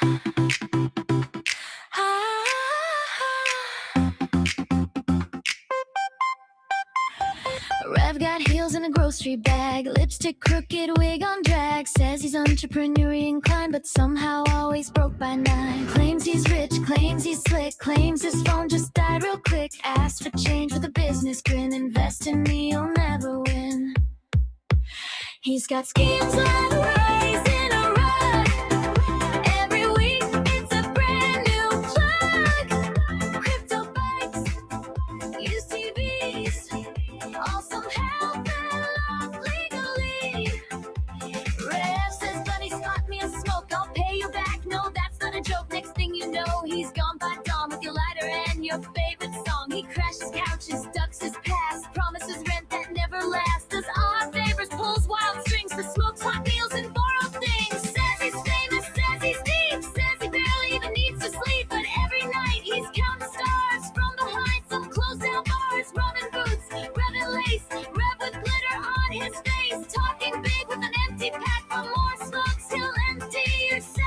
Rev got heels in a grocery bag, lipstick crooked, wig on drag. Says he's entrepreneurially inclined, but somehow always broke by 9. Claims he's rich, claims he's slick, claims his phone just died real quick. Asked for change with a business grin, invest in me, you'll never win. He's got schemes like rise in a rug. Every week it's a brand new plug. Crypto bikes, UCVs, all somehow fell off legally. Rev says, buddy, spot me a smoke, I'll pay you back. No, that's not a joke. Next thing you know, he's gone by dawn with your lighter and your favorite song. He crashes couches, ducks his past, promises rent that never lasts. Does odd favors, pulls wild strings for smokes, hot meals, and borrowed things. Says he's famous, says he's deep, says he barely even needs to sleep. But every night he's counting stars from behind some closed down bars. Rubbing boots, revving lace, rev with glitter on his face. Talking big with an empty pack for more smokes. He'll empty your sack.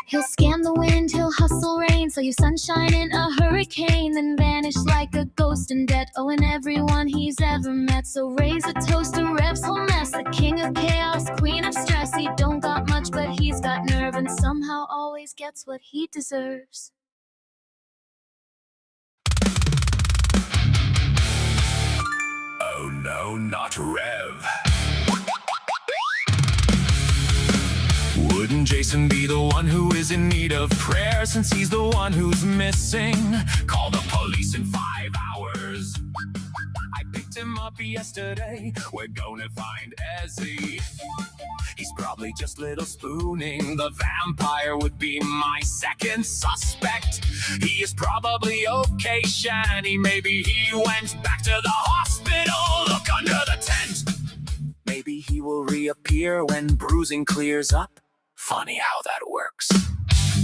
He'll scam the wind, he'll hustle rain, sell you sunshine in a hurricane, then vanish like a ghost in debt, owing everyone he's ever met. So raise a toast to Rev's whole mess, the king of chaos, queen of stress. He don't got much, but he's got nerve, and somehow always gets what he deserves. Oh no, not Rev. Wouldn't Jason be the one who is in need of prayer, since he's the one who's missing? Call the police in 5 hours. I picked him up yesterday. We're gonna find Ezzy. He's probably just little spooning. The vampire would be my second suspect. He is probably okay, Shanny. Maybe he went back to the hospital. Look under the tent. Maybe he will reappear when bruising clears up. Funny how that works.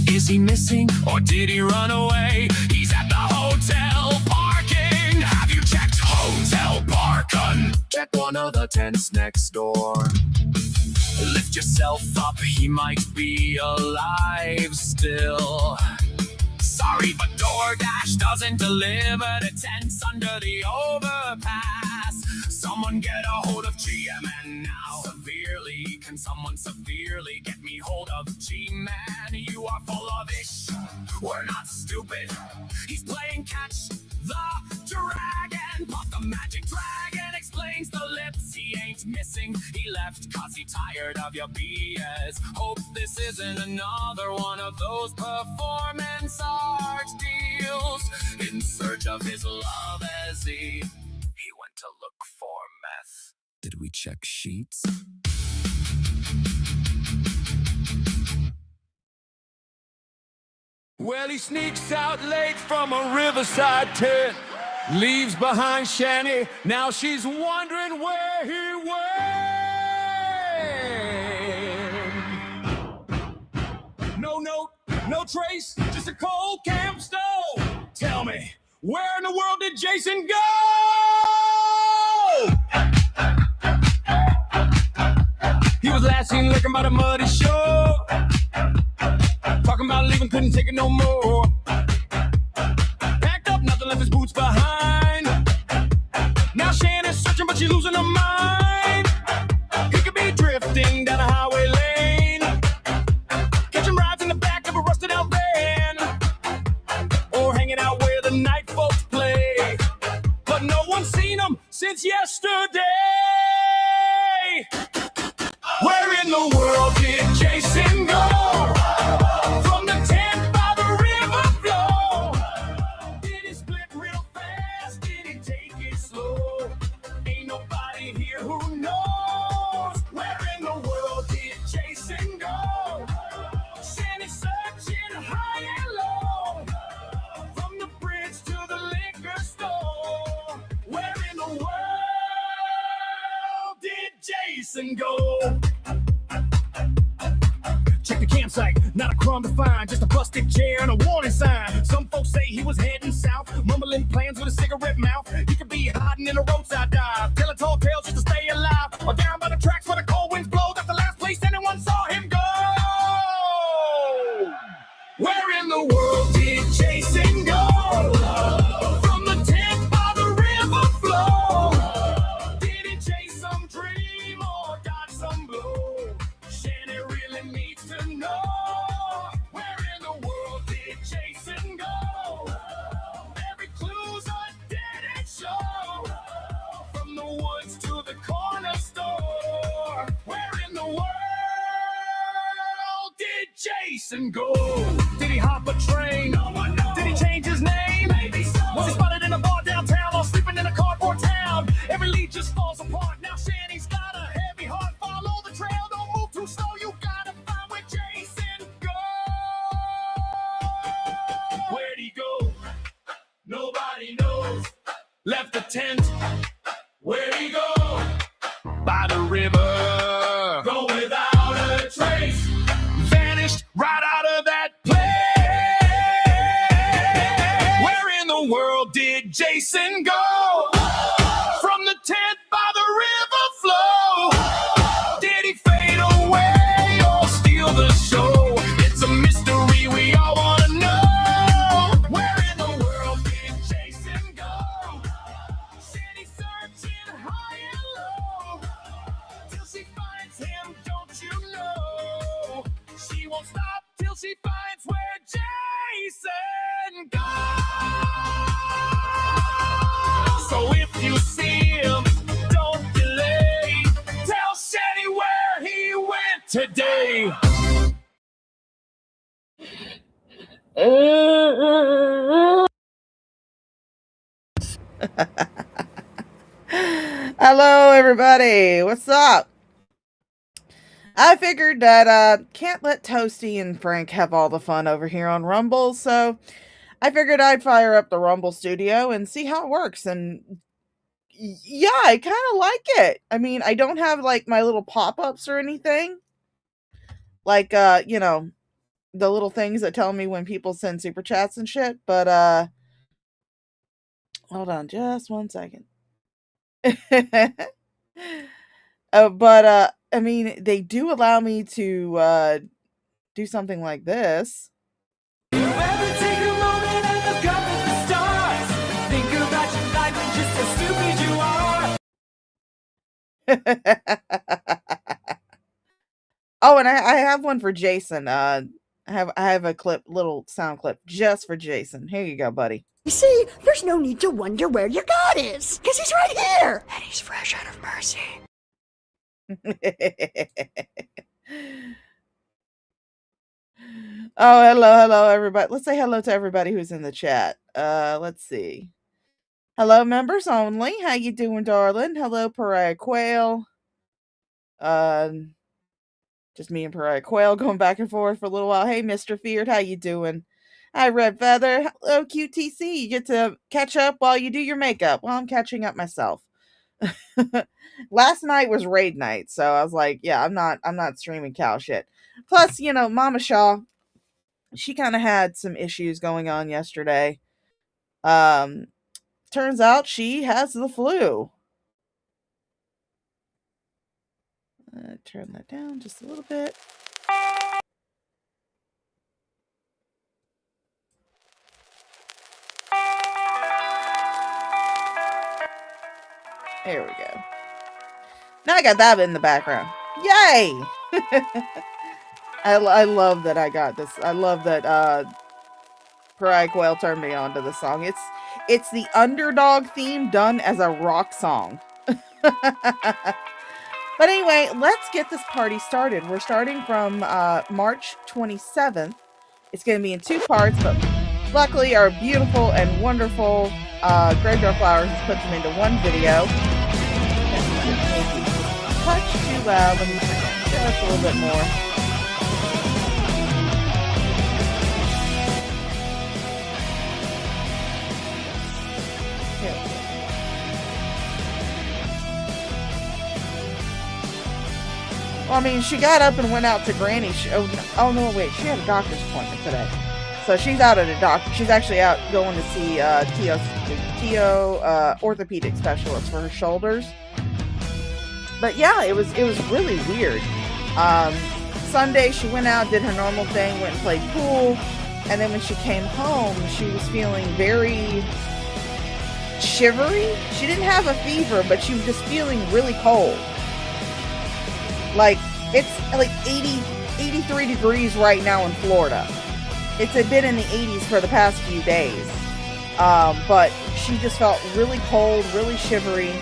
Is he missing or did he run away? He's at the hotel parking. Have you checked hotel parking? Check one of the tents next door. Lift yourself up, he might be alive still. Sorry, but DoorDash doesn't deliver the tents under the overpass. Someone get a hold of GMN now. Severely, can someone severely get me hold of G-Man? You are full of ish, we're not stupid. He's playing catch the dragon. Pop the magic dragon explains the lips. He ain't missing, he left cause he tired of your BS. Hope this isn't another one of those performance art deals. In search of his love as he went to look for meth. Did we check sheets? Well, he sneaks out late from a riverside tent, leaves behind Shanny. Now she's wondering where he went. No note, no trace, just a cold camp stove. Tell me, where in the world did Jason go? He was last seen lurking by the muddy shore, talking about leaving, couldn't take it no more. Packed up, nothing left his boots behind. Now Shanny's searching, but she's losing her mind. He could be drifting down a highway lane, catching rides in the back of a rusted out van, or hanging out where the night folks play. But no one's seen him since yesterday. Where in the world did Jason go? From the tent by the river flow. Did he split real fast? Did he take it slow? Ain't nobody here who knows. Where in the world did Jason go? Shanny's searching high and low, from the bridge to the liquor store. Where in the world did Jason go? Check the campsite, not a crumb to find, just a busted chair and a warning sign. Some folks say he was heading south, mumbling plans with a cigarette mouth. He could be hiding in a roadside dive, telling tall tales world did Jason go? Did he hop a train? No one knows. Did he change his name? Maybe so. Was he spotted in a bar downtown or sleeping in a cardboard town? Every lead just falls apart. Now Shanny's got a heavy heart. Follow the trail, don't move too slow. You gotta find where Jason goes. Where'd he go? Nobody knows. Left the tent. Where'd he go? By the river. Go without a trace. Vanished right out of that place. Where in the world did Jason go? From the tent by the river flow. Did he fade away or steal the show? It's a mystery we all want to know. Where in the world did Jason go? Shanny searching high and low till she finds him, don't you know? She won't stop till she finds where Jason goes. So if you see him, don't delay. Tell Shanny where he went today. Hello, everybody. What's up? I figured that can't let Toasty and Frank have all the fun over here on Rumble, so I figured I'd fire up the Rumble studio and see how it works. And yeah, I kind of like it. I mean, I don't have like my little pop-ups or anything, like you know, the little things that tell me when people send super chats and shit. But hold on, just one second. But I mean, they do allow me to do something like this. Take a moment and look up at the stars. Think about your life and just how stupid you are. Oh, and I have one for Jason. I have a little sound clip just for Jason. Here you go, buddy. You see, there's no need to wonder where your God is, because he's right here, and he's fresh out of mercy. Oh, hello, everybody. Let's say hello to everybody who's in the chat. Let's see. Hello, members only. How you doing, darling? Hello, Pariah Quail. Just me and Pariah Quail going back and forth for a little while. Hey, Mr. Feared, how you doing? Hi, Red Feather. Hello, QTC. You get to catch up while you do your makeup. Well, I'm catching up myself. Last night was raid night, so I was like, yeah, I'm not streaming cow shit. Plus, you know, Mama Shaw, she kind of had some issues going on yesterday. Turns out she has the flu. Turn that down just a little bit. There we go. Now I got that in the background. Yay! I love that I got this. I love that Pariah Quail turned me on to the song. It's the Underdog theme done as a rock song. But anyway, let's get this party started. We're starting from March 27th. It's going to be in 2 parts, but luckily our beautiful and wonderful Graveyard Flowers has put them into one video. Touch too loud. Let me turn it just a little bit more. Here. Well, I mean, she got up and went out to Granny. Oh no, wait, she had a doctor's appointment today. So she's out at a doctor. She's actually out going to see Tio orthopedic specialist for her shoulders. But yeah, it was really weird. Sunday she went out, did her normal thing, went and played pool, and then when she came home, she was feeling very shivery. She didn't have a fever, but she was just feeling really cold. Like, it's like 83 degrees right now in Florida. It's been in the 80s for the past few days. But she just felt really cold, really shivery.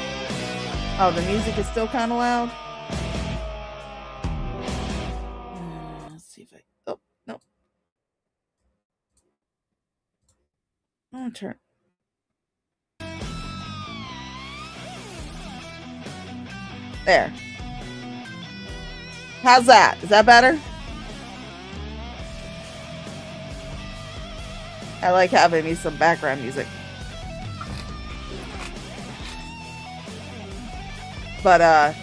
Oh, the music is still kind of loud. gonna turn. There. How's that? Is that better? I like having me some background music. But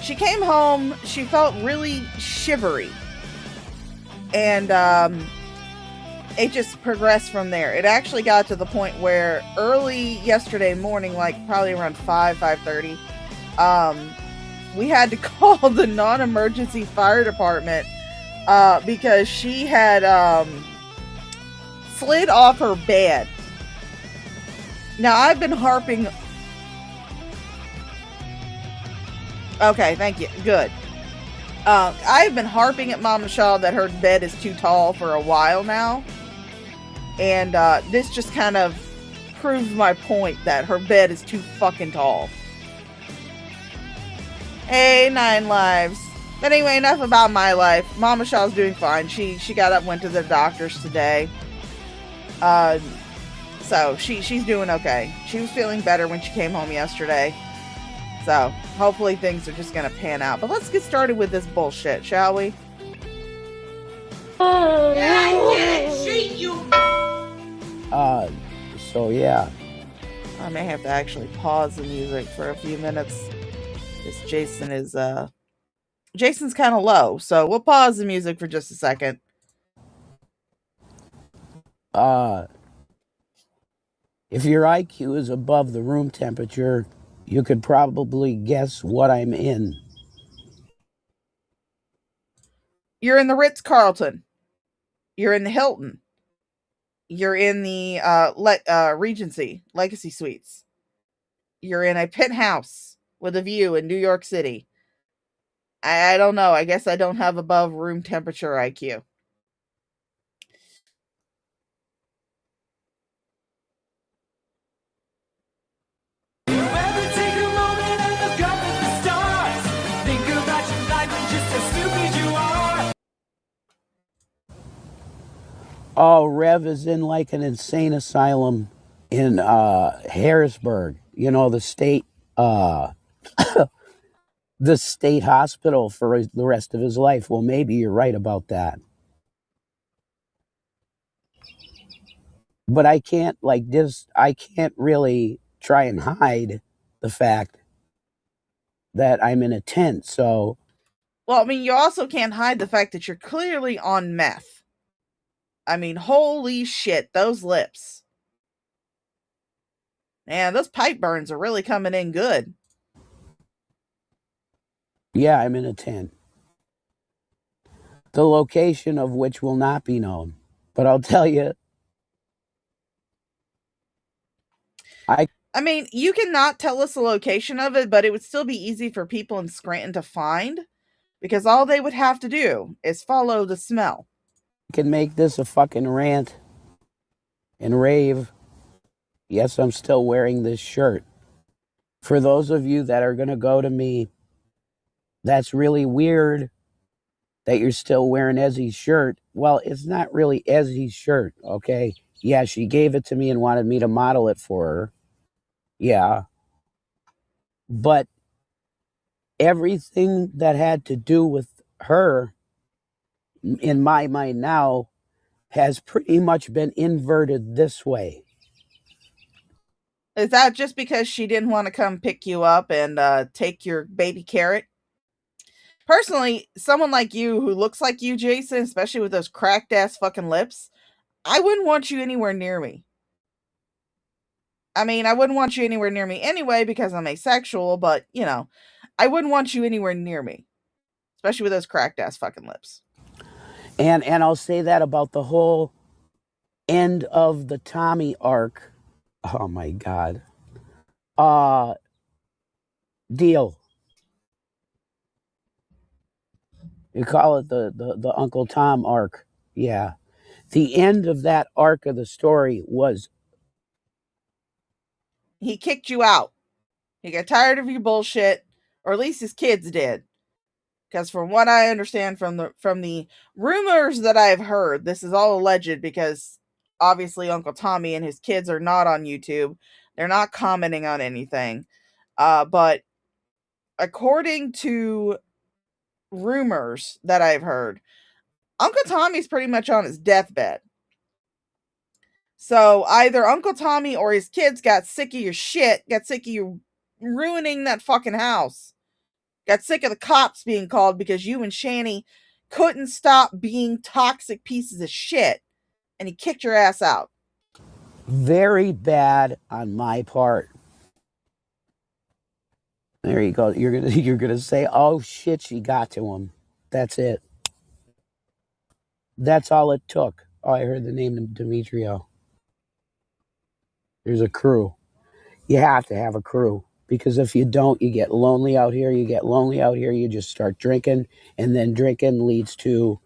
she came home, she felt really shivery. And it just progressed from there. It actually got to the point where early yesterday morning, like probably around 5:30, we had to call the non-emergency fire department because she had slid off her bed. Now, I've been harping... Okay, thank you. Good. I've been harping at Mama Shaw that her bed is too tall for a while now. And this just kind of proves my point that her bed is too fucking tall. Hey, 9 lives. But anyway, enough about my life. Mama Shaw's doing fine. She got up, went to the doctor's today. So she's doing okay. She was feeling better when she came home yesterday. So hopefully things are just gonna pan out. But let's get started with this bullshit, shall we? I didn't cheat you! So yeah. I may have to actually pause the music for a few minutes. This Jason is Jason's kind of low, so we'll pause the music for just a second. If your IQ is above the room temperature, you could probably guess what I'm in. You're in the Ritz-Carlton. You're in the Hilton. You're in the Regency Legacy Suites. You're in a penthouse with a view in New York City. I don't know. I guess I don't have above room temperature IQ. Oh, Rev is in like an insane asylum in Harrisburg. You know, the state the state hospital for the rest of his life. Well, maybe you're right about that. But I can't really try and hide the fact that I'm in a tent. So, well, I mean, you also can't hide the fact that you're clearly on meth. I mean, holy shit, those lips. Man, those pipe burns are really coming in good. Yeah, I'm in a tent. The location of which will not be known. But I'll tell you, I mean, you cannot tell us the location of it, but it would still be easy for people in Scranton to find, because all they would have to do is follow the smell. I can make this a fucking rant and rave. Yes, I'm still wearing this shirt. For those of you that are going to go to me, that's really weird that you're still wearing Ezzy's shirt. Well, it's not really Ezzy's shirt, okay? Yeah, she gave it to me and wanted me to model it for her. Yeah. But everything that had to do with her, in my mind now, has pretty much been inverted this way. Is that just because she didn't want to come pick you up and take your baby carrot? Personally, someone like you who looks like you, Jason, especially with those cracked ass fucking lips, I wouldn't want you anywhere near me. I mean, I wouldn't want you anywhere near me anyway because I'm asexual, but, you know, I wouldn't want you anywhere near me. Especially with those cracked ass fucking lips. And I'll say that about the whole end of the Tommy arc. Oh my God. Deal. You call it the Uncle Tom arc. Yeah. The end of that arc of the story was... He kicked you out. He got tired of your bullshit, or at least his kids did. Because from what I understand from the rumors that I've heard, this is all alleged because obviously Uncle Tommy and his kids are not on YouTube. They're not commenting on anything. But according to rumors that I've heard, Uncle Tommy's pretty much on his deathbed. So either Uncle Tommy or his kids got sick of your shit, got sick of you ruining that fucking house. Got sick of the cops being called because you and Shanny couldn't stop being toxic pieces of shit, and he kicked your ass out. Very bad on my part. There you go. You're gonna say, "Oh shit, she got to him." That's it. That's all it took. Oh, I heard the name of Demetrio. There's a crew. You have to have a crew, because if you don't, you get lonely out here. You just start drinking, and then drinking leads to,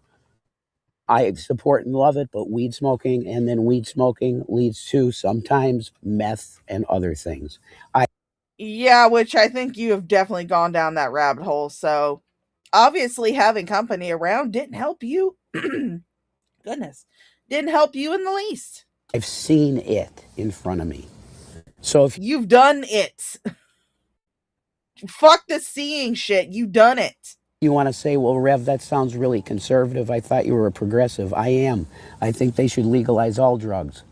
I support and love it, but weed smoking, and then weed smoking leads to sometimes meth and other things. Yeah, which I think you have definitely gone down that rabbit hole. So obviously having company around didn't help you. Goodness. Didn't help you in the least. I've seen it in front of me. So if You've done it. Fuck the seeing shit. You've done it. you want to say, "Well, Rev, that sounds really conservative. I thought you were a progressive." I am. I think they should legalize all drugs.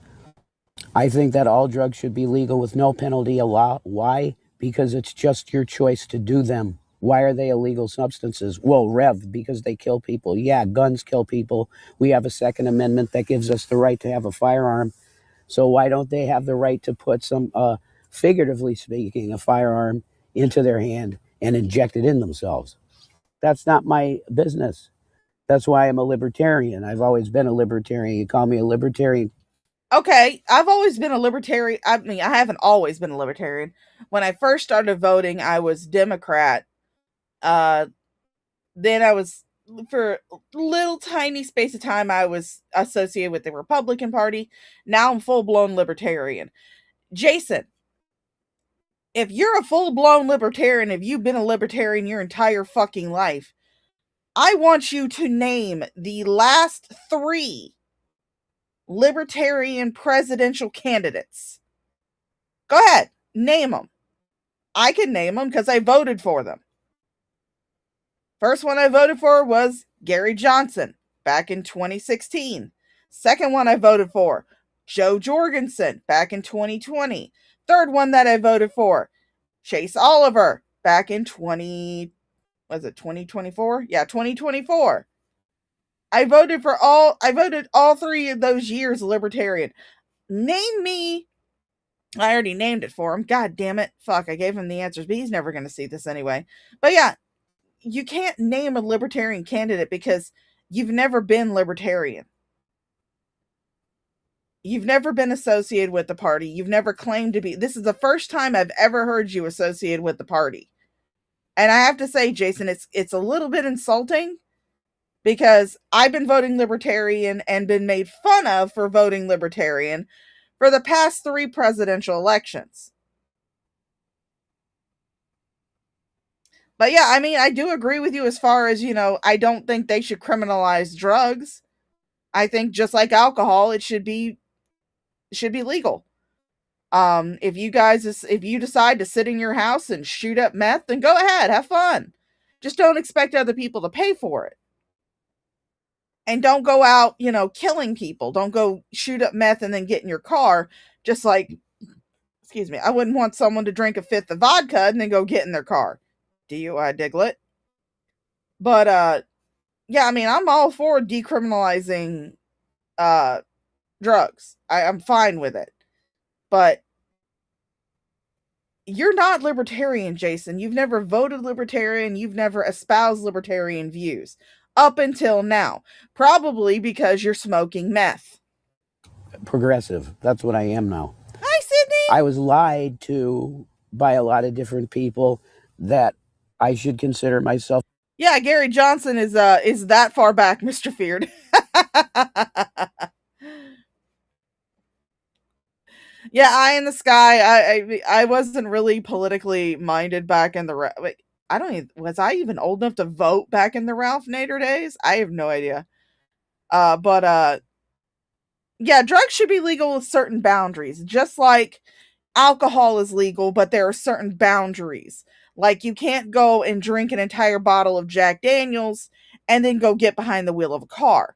I think that all drugs should be legal with no penalty allowed. Why? Because it's just your choice to do them. Why are they illegal substances? Well, Rev, because they kill people. Yeah, guns kill people. We have a Second Amendment that gives us the right to have a firearm. So why don't they have the right to put some, figuratively speaking, a firearm into their hand and inject it in themselves? That's not my business. That's why I'm a libertarian. I've always been a libertarian. You call me a libertarian. Okay, I've always been a libertarian. I mean, I haven't always been a libertarian. When I first started voting, I was Democrat. Then I was, for a little tiny space of time, I was associated with the Republican Party. Now I'm full-blown libertarian. Jason, if you're a full-blown libertarian, if you've been a libertarian your entire fucking life, I want you to name the last 3 libertarian presidential candidates. Go ahead, name them. I can name them because I voted for them. First one I voted for was Gary Johnson back in 2016. Second one I voted for, Joe Jorgensen back in 2020. Third one that I voted for, Chase Oliver back in 2024? Yeah, 2024. I voted all 3 of those years libertarian. Name me. I already named it for him. God damn it. Fuck, I gave him the answers, but he's never going to see this anyway. But yeah, you can't name a libertarian candidate because you've never been libertarian. You've never been associated with the party. You've never claimed to be. This is the first time I've ever heard you associated with the party. And I have to say, Jason, it's a little bit insulting because I've been voting libertarian and been made fun of for voting libertarian for the past 3 presidential elections. But yeah, I mean, I do agree with you as far as, I don't think they should criminalize drugs. I think just like alcohol, it should be legal. If you decide to sit in your house and shoot up meth, then go ahead, have fun. Just don't expect other people to pay for it. And don't go out, killing people. Don't go shoot up meth and then get in your car. Just like, excuse me, I wouldn't want someone to drink a 5th of vodka and then go get in their car. DUI Diglett. But, yeah, I mean, I'm all for decriminalizing drugs. I'm fine with it. But you're not libertarian, Jason. You've never voted libertarian. You've never espoused libertarian views. Up until now. Probably because you're smoking meth. Progressive. That's what I am now. Hi, Sydney! I was lied to by a lot of different people that I should consider myself. Yeah, Gary Johnson is that far back, Mr. Feared. Yeah, Eye in the Sky. I wasn't really politically minded back in the I don't even, was I even old enough to vote back in the Ralph Nader days? I have no idea. But Yeah, drugs should be legal with certain boundaries, just like alcohol is legal, but there are certain boundaries. Like you can't go and drink an entire bottle of Jack Daniels and then go get behind the wheel of a car.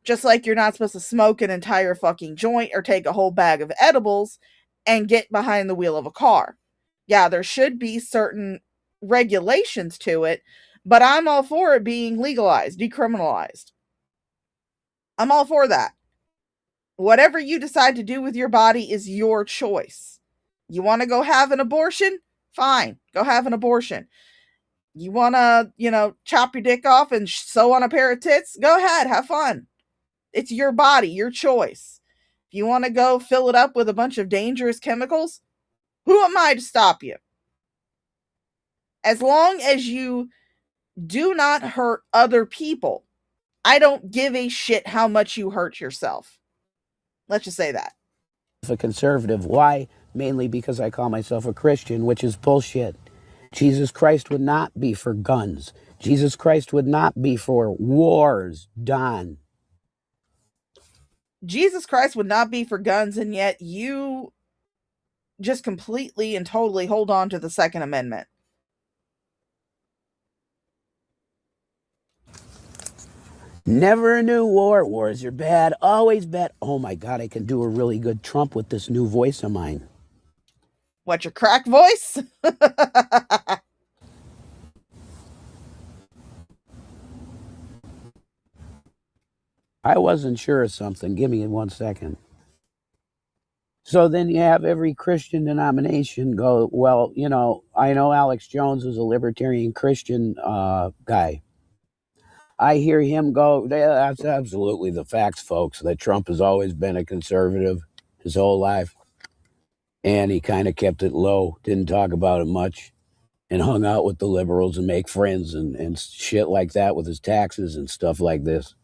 Just like you're not supposed to smoke an entire fucking joint or take a whole bag of edibles and get behind the wheel of a car. Yeah, there should be certain regulations to it, but I'm all for it being legalized, decriminalized. I'm all for that. Whatever you decide to do with your body is your choice. You want to go have an abortion? Fine, go have an abortion. You want to, chop your dick off and sew on a pair of tits? Go ahead, have fun. It's your body, your choice. If you want to go fill it up with a bunch of dangerous chemicals, who am I to stop you? As long as you do not hurt other people, I don't give a shit how much you hurt yourself. Let's just say that. A conservative. Why? Mainly because I call myself a Christian, which is bullshit. Jesus Christ would not be for guns. Jesus Christ would not be for wars done. Jesus Christ would not be for guns, and yet you just completely and totally hold on to the Second Amendment. Never knew war. Wars are bad. Always bad. Oh my God, I can do a really good Trump with this new voice of mine. What, your crack voice? I wasn't sure of something. Give me 1 second. So then you have every Christian denomination go, well, I know Alex Jones is a libertarian Christian guy. I hear him go, yeah, that's absolutely the facts, folks, that Trump has always been a conservative his whole life. And he kind of kept it low, didn't talk about it much, and hung out with the liberals and make friends and shit like that with his taxes and stuff like this.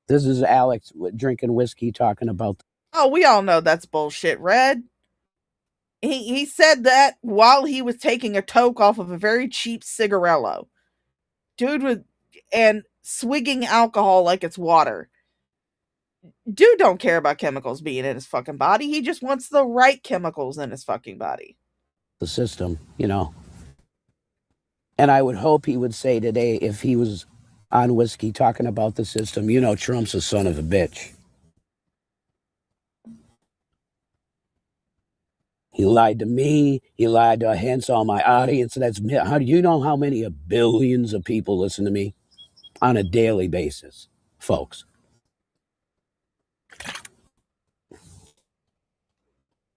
This is Alex drinking whiskey talking about. Oh, we all know that's bullshit, Red. He said that while he was taking a toke off of a very cheap cigarello. Dude was and swigging alcohol like it's water. Dude don't care about chemicals being in his fucking body. He just wants the right chemicals in his fucking body. The system, And I would hope he would say today, if he was on whiskey talking about the system, Trump's a son of a bitch. He lied to me. He lied to hence all my audience. How do you know how many billions of people listen to me on a daily basis, folks?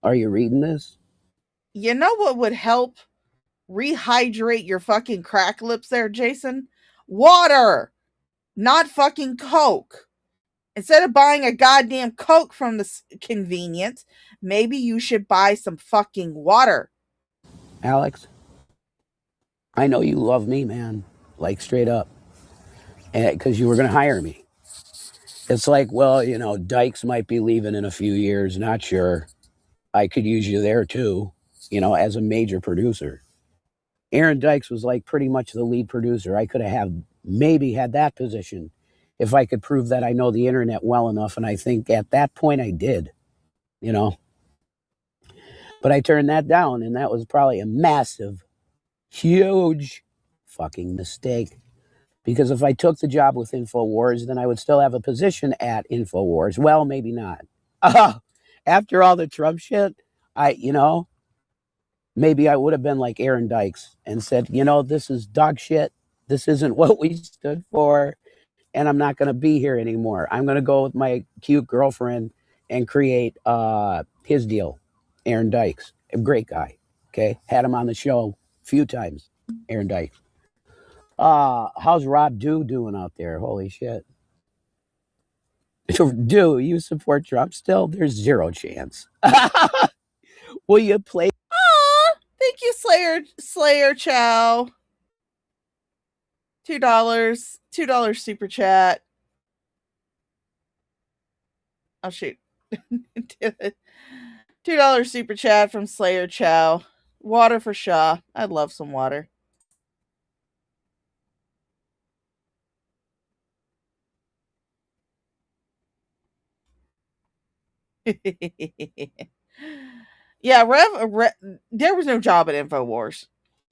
Are you reading this? You know what would help rehydrate your fucking crack lips there, Jason? Water, not fucking Coke. Instead of buying a goddamn Coke from the convenience, maybe you should buy some fucking water. Alex, I know you love me, man. Like, straight up. Because you were going to hire me. It's like, well, Dykes might be leaving in a few years. Not sure. I could use you there, too, as a major producer. Aaron Dykes was like pretty much the lead producer. I could have maybe had that position if I could prove that I know the internet well enough. And I think at that point I did, But I turned that down, and that was probably a massive, huge fucking mistake. Because if I took the job with Infowars, then I would still have a position at Infowars. Well, maybe not. After all the Trump shit, maybe I would have been like Aaron Dykes and said, this is dog shit. This isn't what we stood for. And I'm not going to be here anymore. I'm going to go with my cute girlfriend and create his deal. Aaron Dykes, a great guy. Okay. Had him on the show a few times. Aaron Dykes. How's Rob Dew doing out there? Holy shit. Do you support Trump still? There's zero chance. Will you play? Aw, thank you, Slayer Chow. $2 super chat. Oh shoot. $2 super chat from Slayer Chow. Water for Shaw. I'd love some water. Yeah, there was no job at Infowars.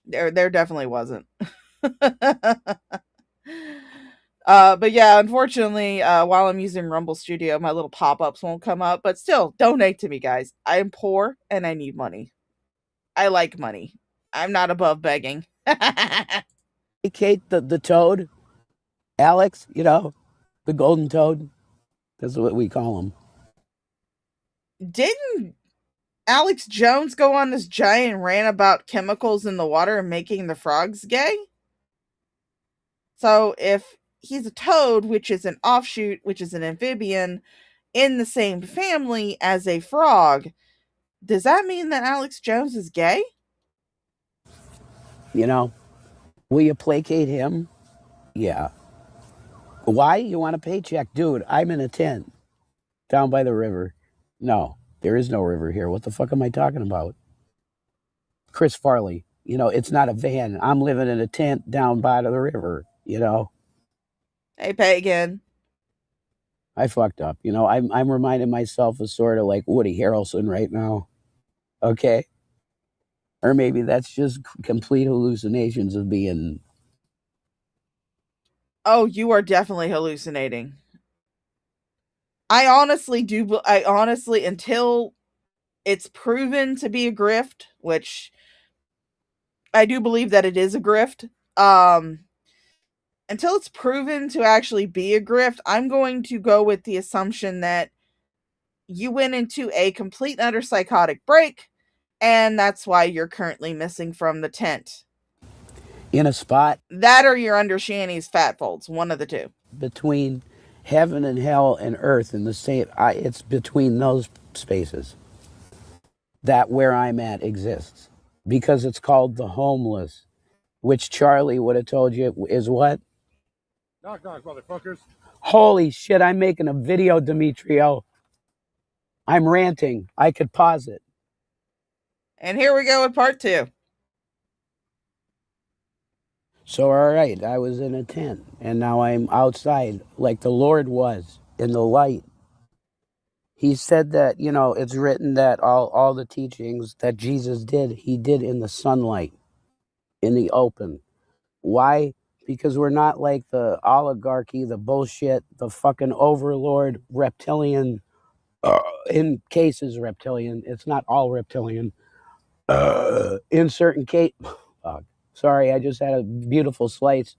There definitely wasn't. But yeah, unfortunately, while I'm using Rumble Studio, my little pop-ups won't come up. But still, donate to me, guys. I am poor and I need money. I like money. I'm not above begging. Hey, Kate, the toad, Alex, the golden toad. That's what we call him. Didn't Alex Jones go on this giant rant about chemicals in the water and making the frogs gay? So if he's a toad, which is an offshoot, which is an amphibian, in the same family as a frog, does that mean that Alex Jones is gay? Will you placate him? Yeah. Why? You want a paycheck? Dude, I'm in a tent down by the river. No, there is no river here. What the fuck am I talking about? Chris Farley, it's not a van. I'm living in a tent down by the river, Hey, Pagan. I fucked up. I'm reminding myself of sort of like Woody Harrelson right now. Okay? Or maybe that's just complete hallucinations of being. Oh, you are definitely hallucinating. I honestly, until it's proven to be a grift, which I do believe that it is a grift, until it's proven to actually be a grift, I'm going to go with the assumption that you went into a complete and utter psychotic break, and that's why you're currently missing from the tent. In a spot. That or you're under Shanny's fat folds, one of the two. Between heaven and hell and earth in the same, it's between those spaces that where I'm at exists. Because it's called the homeless, which Charlie would have told you is what? Knock, knock, motherfuckers. Holy shit, I'm making a video, Demetrio. I'm ranting. I could pause it. And here we go with part 2. So, all right, I was in a tent, and now I'm outside like the Lord was in the light. He said that, it's written that all the teachings that Jesus did, he did in the sunlight, in the open. Why? Because we're not like the oligarchy, the bullshit, the fucking overlord reptilian, in cases reptilian. It's not all reptilian. In certain case, sorry, I just had a beautiful slice,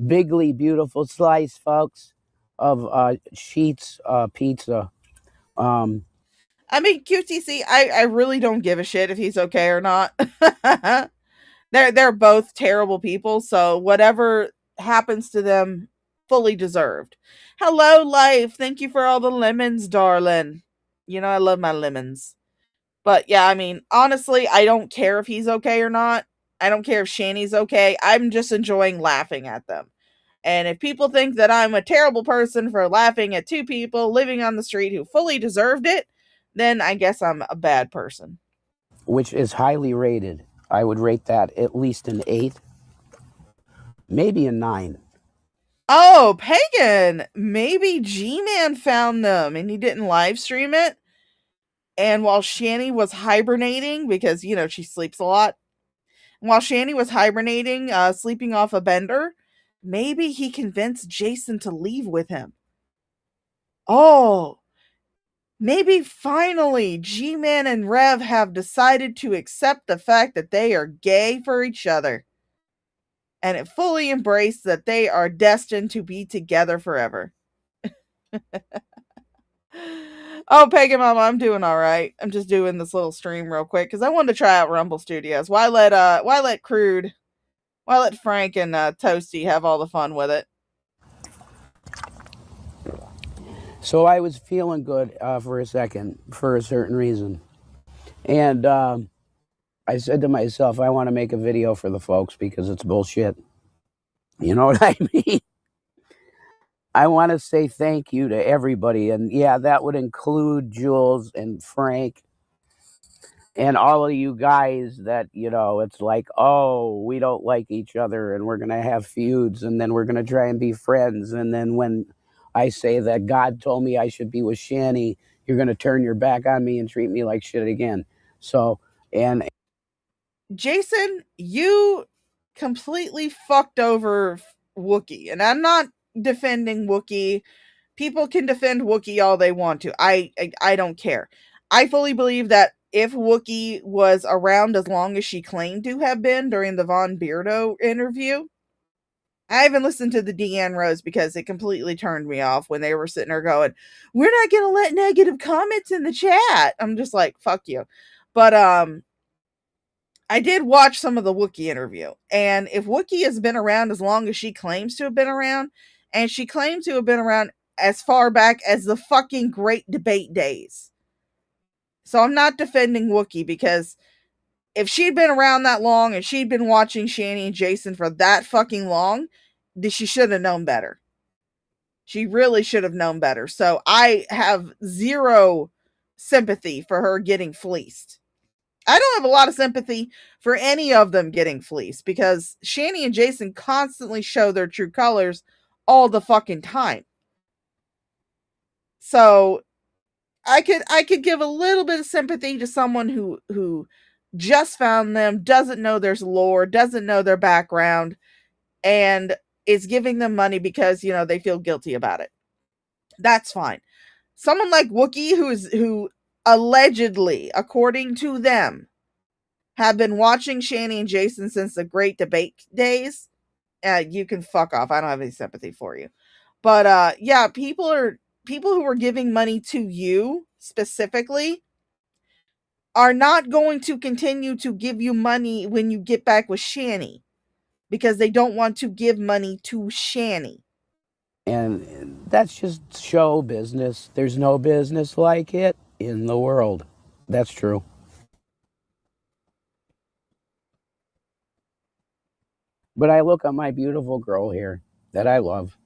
bigly beautiful slice, folks, of Sheets pizza. I mean, QTC, I really don't give a shit if he's okay or not. They're both terrible people, so whatever happens to them, fully deserved. Hello, life. Thank you for all the lemons, darling. I love my lemons. But yeah, I mean, honestly, I don't care if he's okay or not. I don't care if Shanny's okay. I'm just enjoying laughing at them. And if people think that I'm a terrible person for laughing at 2 people living on the street who fully deserved it, then I guess I'm a bad person. Which is highly rated. I would rate that at least an 8, maybe a 9. Oh, Pagan! Maybe G-Man found them and he didn't live stream it. And while Shanny was hibernating, because, she sleeps a lot, while Shanny was hibernating, sleeping off a bender, maybe he convinced Jason to leave with him. Oh, maybe finally G-Man and Rev have decided to accept the fact that they are gay for each other. And it fully embraced that they are destined to be together forever. Oh, Pagan Mama, I'm doing all right. I'm just doing this little stream real quick because I wanted to try out Rumble Studios. Why let Frank and Toasty have all the fun with it? So I was feeling good for a second for a certain reason. And I said to myself, I want to make a video for the folks because it's bullshit. You know what I mean? I want to say thank you to everybody. And yeah, that would include Jules and Frank and all of you guys that, it's like, oh, we don't like each other and we're going to have feuds and then we're going to try and be friends. And then when I say that God told me I should be with Shanny, you're going to turn your back on me and treat me like shit again. So, and Jason, you completely fucked over Wookiee, and I'm not defending Wookiee. People can defend Wookiee all they want to. I don't care. I fully believe that if Wookiee was around as long as she claimed to have been during the Von Beardo interview, I haven't listened to the Deanne Rose because it completely turned me off when they were sitting there going, "We're not going to let negative comments in the chat." I'm just like, fuck you. But I did watch some of the Wookiee interview, and if Wookiee has been around as long as she claims to have been around, and she claims to have been around as far back as the fucking Great Debate days. So I'm not defending Wookiee, because if she'd been around that long and she'd been watching Shanny and Jason for that fucking long, she should have known better. She really should have known better. So I have zero sympathy for her getting fleeced. I don't have a lot of sympathy for any of them getting fleeced, because Shanny and Jason constantly show their true colors all the fucking time. So I could give a little bit of sympathy to someone who just found them, doesn't know there's lore, doesn't know their background, and is giving them money because, they feel guilty about it. That's fine. Someone like Wookiee, who allegedly, according to them, have been watching Shanny and Jason since the Great Debate days, you can fuck off. I don't have any sympathy for you. But yeah, people who are giving money to you specifically are not going to continue to give you money when you get back with Shanny, because they don't want to give money to Shanny. And that's just show business. There's no business like it in the world. That's true. But I look at my beautiful girl here that I love.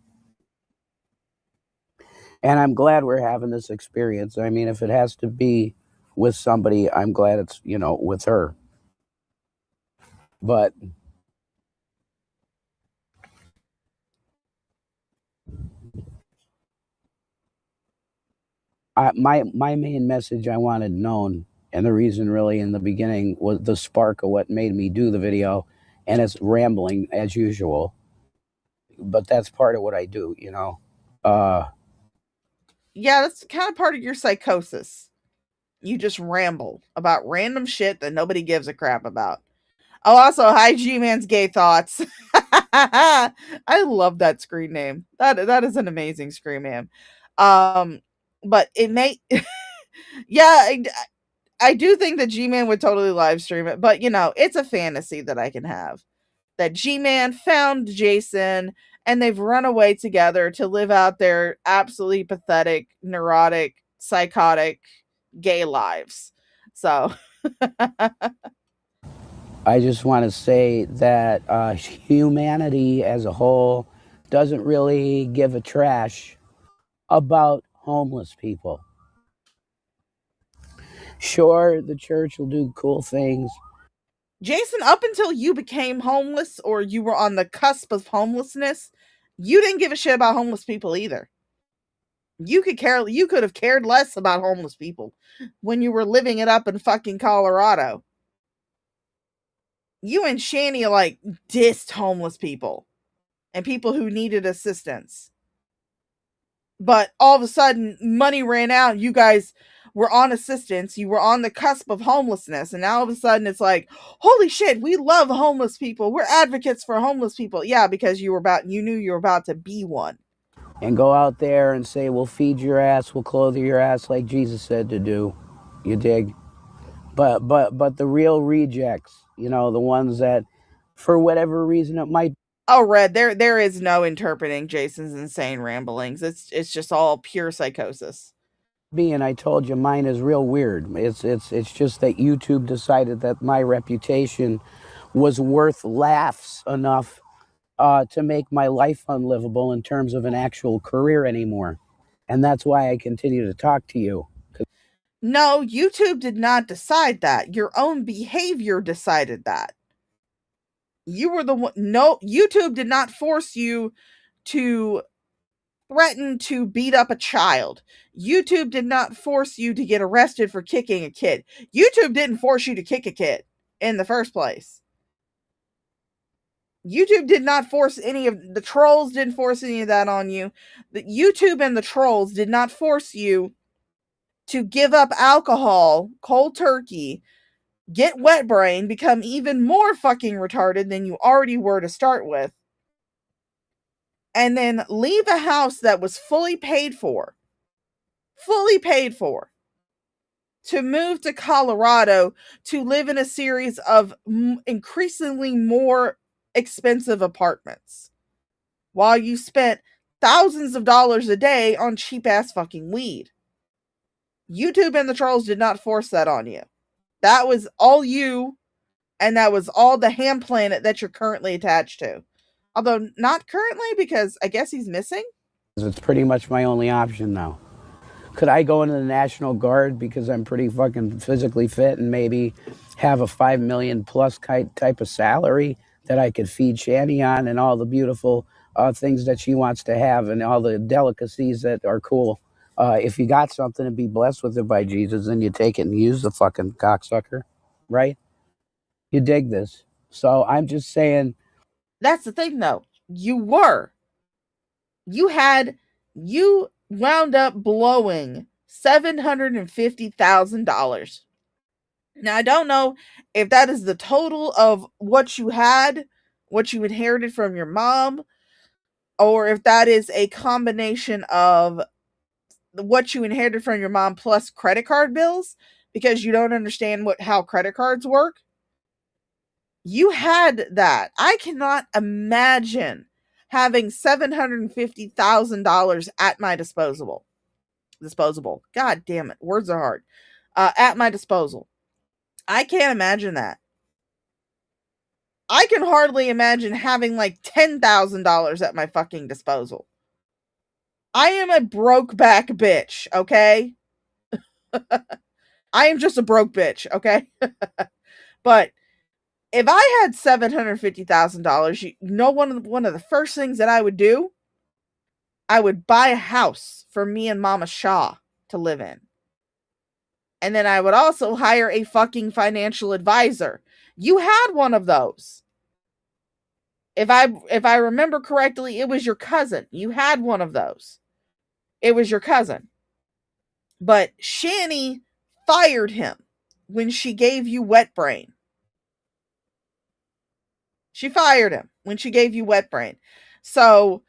And I'm glad we're having this experience. I mean, if it has to be with somebody, I'm glad it's, with her. But my main message I wanted known, and the reason really in the beginning was the spark of what made me do the video, and it's rambling as usual. But that's part of what I do, Yeah, that's kind of part of your psychosis. You just ramble about random shit that nobody gives a crap about. Oh, also, hi, G-Man's Gay Thoughts. I love that screen name. That is an amazing screen name. But it may... yeah, I do think that G-Man would totally live stream it, but, it's a fantasy that I can have. That G-Man found Jason, and they've run away together to live out their absolutely pathetic, neurotic, psychotic, gay lives. So... I just want to say that humanity as a whole doesn't really give a trash about homeless people. Sure, the church will do cool things. Jason, up until you became homeless, or you were on the cusp of homelessness, you didn't give a shit about homeless people either. You could have cared less about homeless people when you were living it up in fucking Colorado. You and Shanny dissed homeless people and people who needed assistance. But all of a sudden, money ran out. You guys were on assistance. You were on the cusp of homelessness. And now all of a sudden it's like, holy shit, we love homeless people. We're advocates for homeless people. Yeah, because you knew you were about to be one. And go out there and say, we'll feed your ass, we'll clothe your ass like Jesus said to do. You dig? But the real rejects, the ones that, for whatever reason it might. Oh, Red, there is no interpreting Jason's insane ramblings. It's just all pure psychosis. And I told you mine is real weird. It's just that YouTube decided that my reputation was worth laughs enough to make my life unlivable in terms of an actual career anymore. And that's why I continue to talk to you. No, YouTube did not decide that. Your own behavior decided that. You were the one. No, YouTube did not force you to threatened to beat up a child. YouTube did not force you to get arrested for kicking a kid. YouTube didn't force you to kick a kid in the first place. YouTube did not force any of the trolls, didn't force any of that on you. The YouTube and the trolls did not force you to give up alcohol, cold turkey, get wet brain, become even more fucking retarded than you already were to start with, and then leave a house that was fully paid for, to move to Colorado to live in a series of increasingly more expensive apartments while you spent thousands of dollars a day on cheap ass fucking weed. YouTube and the trolls did not force that on you. That was all you, and that was all the ham planet that you're currently attached to. Although not currently, because I guess he's missing. It's pretty much my only option now. Could I go into the National Guard because I'm pretty fucking physically fit and maybe have a $5 million plus type of salary that I could feed Shanny on and all the beautiful things that she wants to have and all the delicacies that are cool? If you got something and be blessed with it by Jesus, then you take it and use the fucking cocksucker, right? You dig this. So I'm just saying. That's the thing, though. You wound up blowing $750,000. Now, I don't know if that is the total of what you had, what you inherited from your mom, or if that is a combination of what you inherited from your mom plus credit card bills, because you don't understand how credit cards work. You had that. I cannot imagine having $750,000 at my disposable. God damn it. Words are hard. At my disposal. I can't imagine that. I can hardly imagine having like $10,000 at my fucking disposal. I am a broke back bitch, okay? I am just a broke bitch, okay? But if I had $750,000, you know, one of the first things that I would do, I would buy a house for me and Mama Shaw to live in. And then I would also hire a fucking financial advisor. You had one of those. If I remember correctly, it was your cousin. You had one of those. It was your cousin. But Shanny fired him when she gave you wet brain. She fired him when she gave you wet brain. So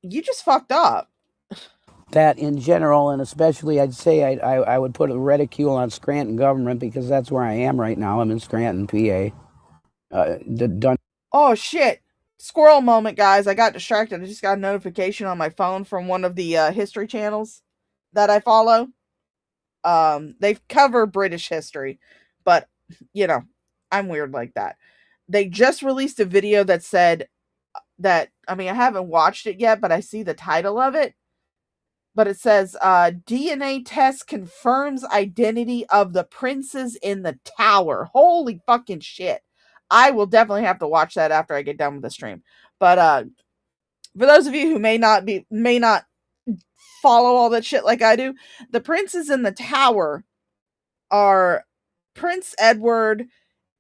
you just fucked up. That in general, and especially I'd say I would put a ridicule on Scranton government because that's where I am right now. I'm in Scranton, PA. Oh shit. Squirrel moment, guys. I got distracted. I just got a notification on my phone from one of the history channels that I follow. They cover British history, but you know, I'm weird like that. They just released a video that said that, I mean, I haven't watched it yet, but I see the title of it. But it says, DNA test confirms identity of the princes in the tower. Holy fucking shit. I will definitely have to watch that after I get done with the stream. But for those of you who may not follow all that shit like I do, the princes in the tower are Prince Edward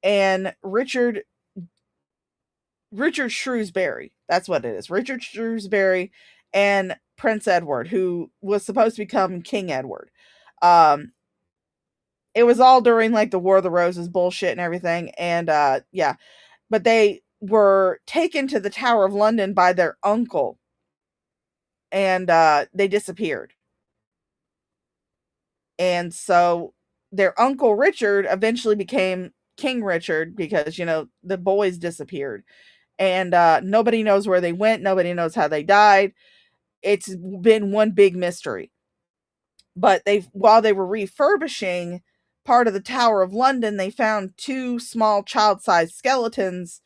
and Richard Shrewsbury. That's what it is. Richard Shrewsbury and Prince Edward, who was supposed to become King Edward. It was all during like the War of the Roses bullshit and everything. And yeah, but they were taken to the Tower of London by their uncle, and they disappeared. And so their uncle Richard eventually became King Richard because, you know, the boys disappeared. And nobody knows where they went. Nobody knows how they died. It's been one big mystery. But while they were refurbishing part of the Tower of London, they found two small child-sized skeletons,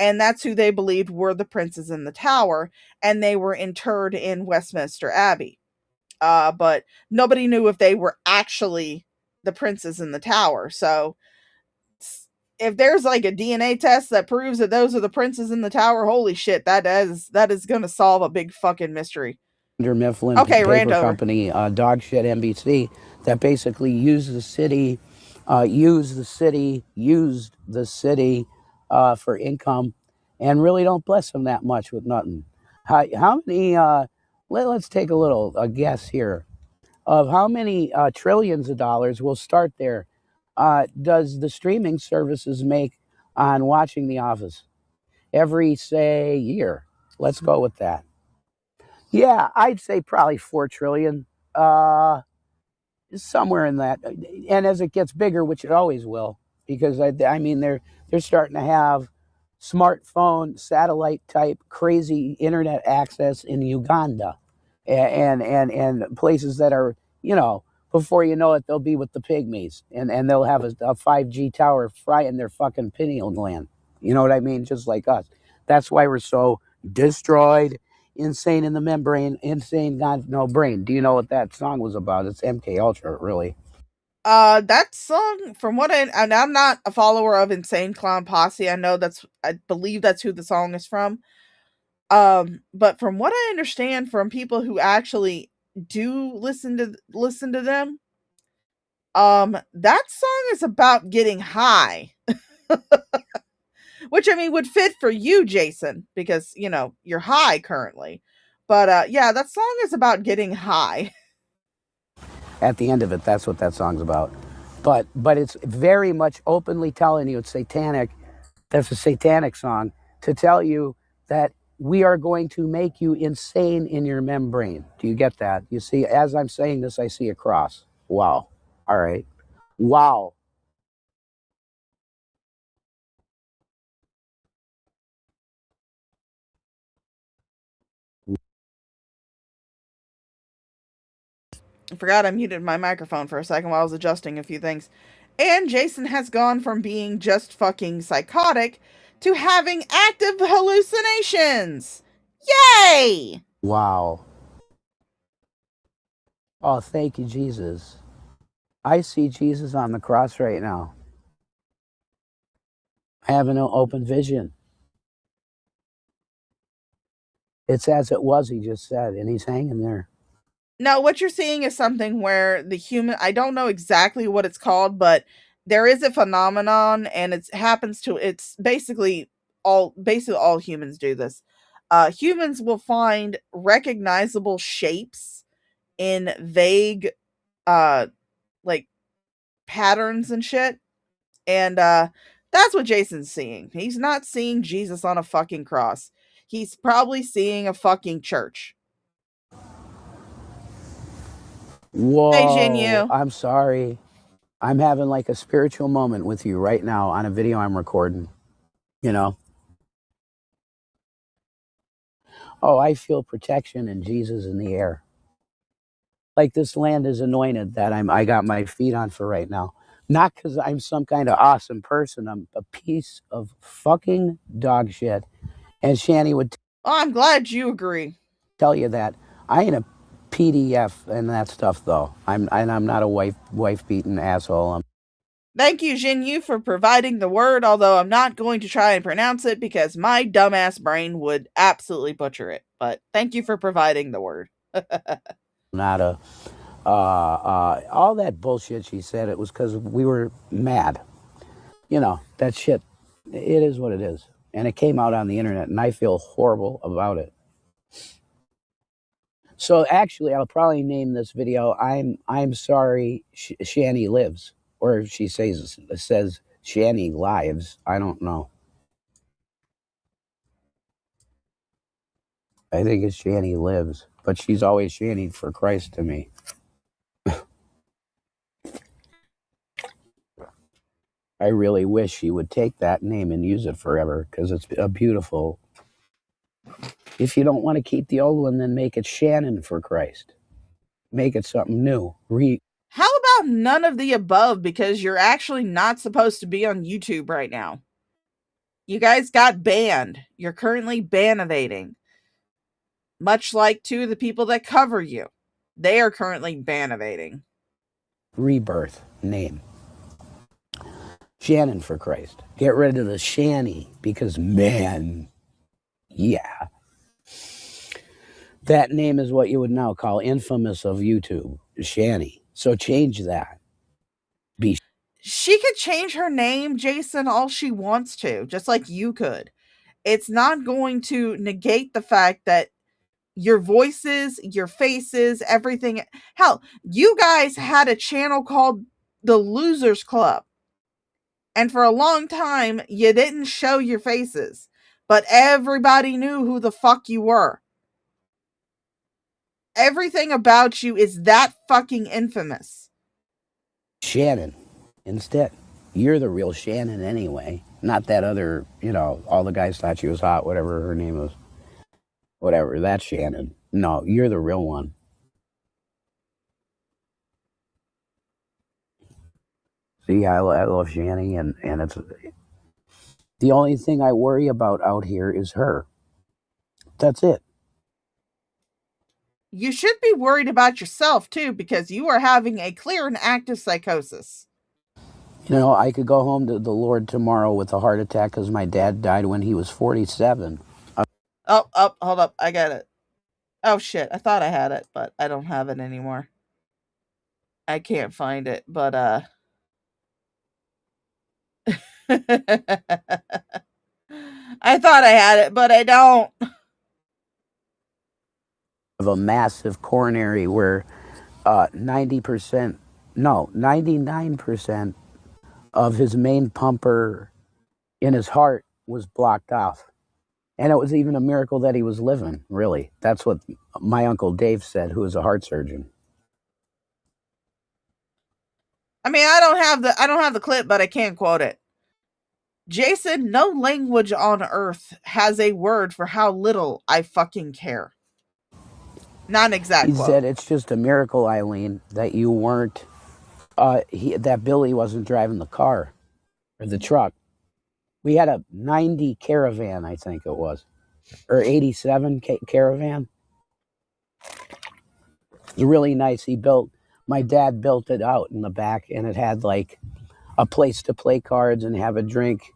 and that's who they believed were the princes in the tower, and they were interred in Westminster Abbey. But nobody knew if they were actually the princes in the tower. So if there's like a DNA test that proves that those are the princes in the tower, holy shit, that is going to solve a big fucking mystery. Mifflin Okay, paper Randover. company, dog shit NBC, that basically used the city for income, and really don't bless them that much with nothing. How many? Let's take a guess here of how many trillions of dollars will start there. Does the streaming services make on watching The Office every, say, year? Let's go with that. Yeah, I'd say probably 4 trillion, somewhere in that. And as it gets bigger, which it always will, because I mean they're starting to have smartphone, satellite type, crazy internet access in Uganda, and places that are, before you know it, they'll be with the pygmies, and they'll have a 5G tower frying their fucking pineal gland. You know what I mean? Just like us. That's why we're so destroyed, insane in the membrane, insane, got no brain. Do you know what that song was about? It's MK Ultra, really. That song, from what and I'm not a follower of Insane Clown Posse. I believe that's who the song is from. But from what I understand from people who actually do listen to them, that song is about getting high. Which, I mean, would fit for you, Jason, because, you're high currently. But yeah, that song is about getting high. At the end of it, that's what that song's about. But it's very much openly telling you it's satanic. That's a satanic song to tell you that we are going to make you insane in your membrane. Do you get that? You see, as I'm saying this, I see a cross. Wow. All right. Wow. I forgot I muted my microphone for a second while I was adjusting a few things. And Jason has gone from being just fucking psychotic to having active hallucinations. Yay! Wow. Oh, thank you, Jesus. I see Jesus on the cross right now. I have an open vision. It's as it was, he just said, and he's hanging there. Now, what you're seeing is something where the human, I don't know exactly what it's called, but there is a phenomenon, and it's basically all humans do this. Humans will find recognizable shapes in vague, like patterns and shit. And that's what Jason's seeing. He's not seeing Jesus on a fucking cross. He's probably seeing a fucking church. Hey, Whoa. Jinyu. I'm sorry. I'm having like a spiritual moment with you right now on a video I'm recording. Oh, I feel protection and Jesus in the air. Like this land is anointed that I got my feet on for right now. Not because I'm some kind of awesome person. I'm a piece of fucking dog shit. And Shanny would Oh, I'm glad you agree. tell you that. I ain't a PDF and that stuff though. I'm not a wife beating asshole. Thank you, Jinyu, for providing the word, although I'm not going to try and pronounce it because my dumbass brain would absolutely butcher it. But thank you for providing the word. Not a all that bullshit she said. It was because we were mad. That shit. It is what it is, and it came out on the internet, and I feel horrible about it. So actually, I'll probably name this video "I'm sorry, Shanny lives," or if she says Shanny lives. I don't know. I think it's Shanny lives, but she's always Shanny for Christ to me. I really wish she would take that name and use it forever because it's a beautiful. If you don't want to keep the old one, then make it Shannon for Christ. Make it something new. How about none of the above, because you're actually not supposed to be on YouTube right now? You guys got banned. You're currently ban evading. Much like two of the people that cover you. They are currently ban evading. Rebirth name. Shannon, for Christ. Get rid of the Shanny, because, man, yeah. That name is what you would now call infamous of YouTube, Shanny. So change that. She could change her name, Jason, all she wants to, just like you could. It's not going to negate the fact that your voices, your faces, everything. Hell, you guys had a channel called The Losers Club. And for a long time, you didn't show your faces. But everybody knew who the fuck you were. Everything about you is that fucking infamous. Shannon, instead. You're the real Shannon anyway. Not that other, all the guys thought she was hot, whatever her name was. Whatever, that's Shannon. No, you're the real one. See, I love Shanny, and it's the only thing I worry about out here is her. That's it. You should be worried about yourself, too, because you are having a clear and active psychosis. I could go home to the Lord tomorrow with a heart attack because my dad died when he was 47. Oh, hold up. I got it. Oh, shit. I thought I had it, but I don't have it anymore. I can't find it, but, I thought I had it, but I don't. Of a massive coronary where 99% of his main pumper in his heart was blocked off. And it was even a miracle that he was living, really. That's what my Uncle Dave said, who is a heart surgeon. I mean, I don't have the clip, but I can quote it. Jason, no language on earth has a word for how little I fucking care. Not an exact quote. He said, it's just a miracle, Eileen, that you weren't, that Billy wasn't driving the car or the truck. We had a 90 Caravan, I think it was, or 87 Caravan. It was really nice. My dad built it out in the back, and it had like a place to play cards and have a drink.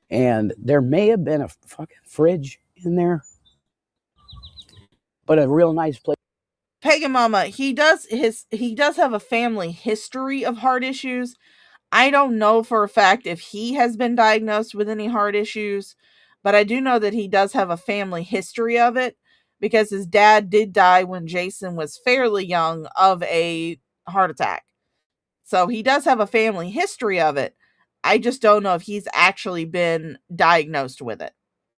And there may have been a fucking fridge in there, but a real nice place. Pagan Mama, he does have a family history of heart issues. I don't know for a fact if he has been diagnosed with any heart issues, but I do know that he does have a family history of it because his dad did die when Jason was fairly young of a heart attack. So he does have a family history of it. I just don't know if he's actually been diagnosed with it.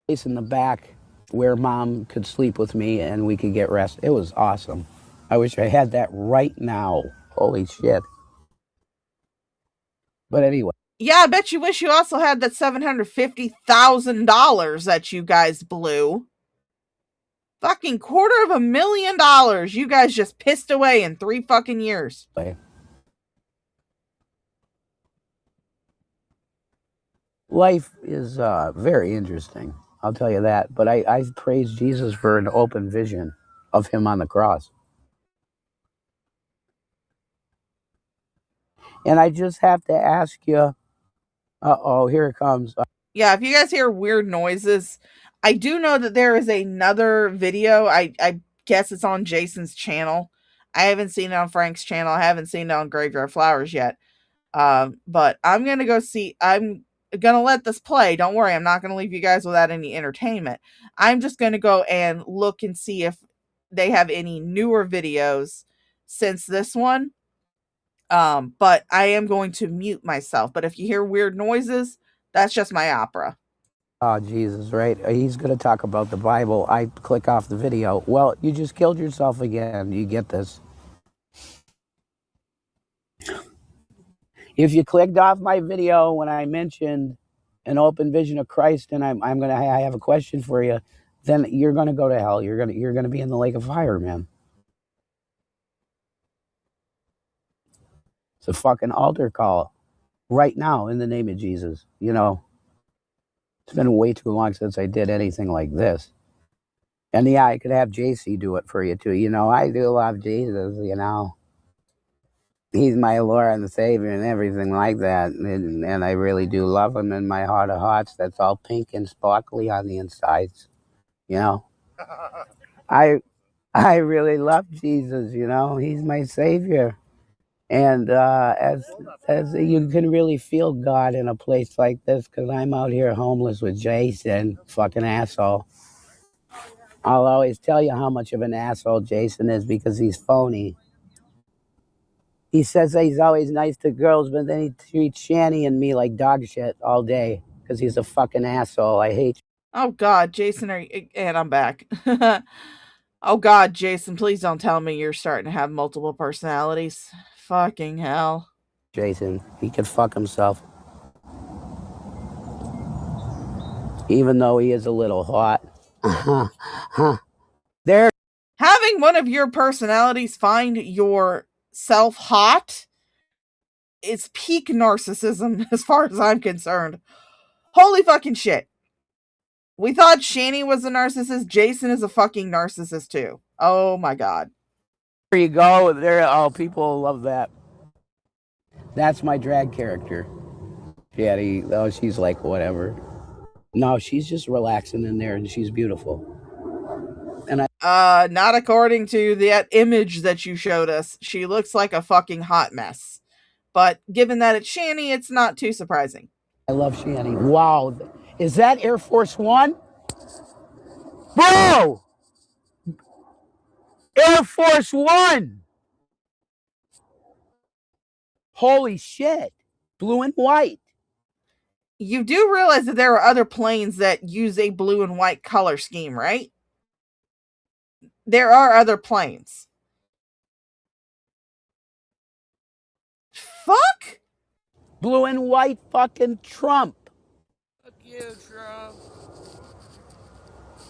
Place in the back where Mom could sleep with me and we could get rest. It was awesome. I wish I had that right now. Holy shit. But anyway. Yeah, I bet you wish you also had that $750,000 that you guys blew. Fucking $250,000 you guys just pissed away in 3 fucking years. Life is very interesting. I'll tell you that. But I praise Jesus for an open vision of him on the cross. And I just have to ask you, here it comes. Yeah, if you guys hear weird noises, I do know that there is another video. I guess it's on Jason's channel. I haven't seen it on Frank's channel. I haven't seen it on Graveyard Flowers yet. But I'm going to go see. I'm going to let this play. Don't worry. I'm not going to leave you guys without any entertainment. I'm just going to go and look and see if they have any newer videos since this one. But I am going to mute myself. But if you hear weird noises, that's just my opera. Oh, Jesus, right? He's going to talk about the Bible. I click off the video. Well, you just killed yourself again. You get this. If you clicked off my video when I mentioned an open vision of Christ, and I have a question for you, then you're going to go to hell. You're going to be in the lake of fire, man. It's a fucking altar call right now in the name of Jesus. It's been way too long since I did anything like this. And yeah, I could have JC do it for you too. I do love Jesus, He's my Lord and Savior and everything like that. And I really do love him in my heart of hearts. That's all pink and sparkly on the insides. You know, I really love Jesus. You know, he's my Savior. And as you can really feel God in a place like this, because I'm out here homeless with Jason, fucking asshole. I'll always tell you how much of an asshole Jason is because he's phony. He says that he's always nice to girls, but then he treats Shanny and me like dog shit all day because he's a fucking asshole. I hate you. Oh God, Jason, and I'm back. Oh God, Jason, please don't tell me you're starting to have multiple personalities. Fucking hell. Jason, he could fuck himself. Even though he is a little hot. There. Having one of your personalities find yourself hot is peak narcissism as far as I'm concerned. Holy fucking shit. We thought Shanny was a narcissist. Jason is a fucking narcissist too. Oh my God. There you go. There. Oh, people love that. That's my drag character. Shanny. Oh, she's like whatever. No, she's just relaxing in there, and she's beautiful. And not according to that image that you showed us. She looks like a fucking hot mess. But given that it's Shanny, it's not too surprising. I love Shanny. Wow. Is that Air Force One? Bro! Air Force One! Holy shit. Blue and white. You do realize that there are other planes that use a blue and white color scheme, right? There are other planes. Fuck? Blue and white fucking Trump. Fuck you, Trump.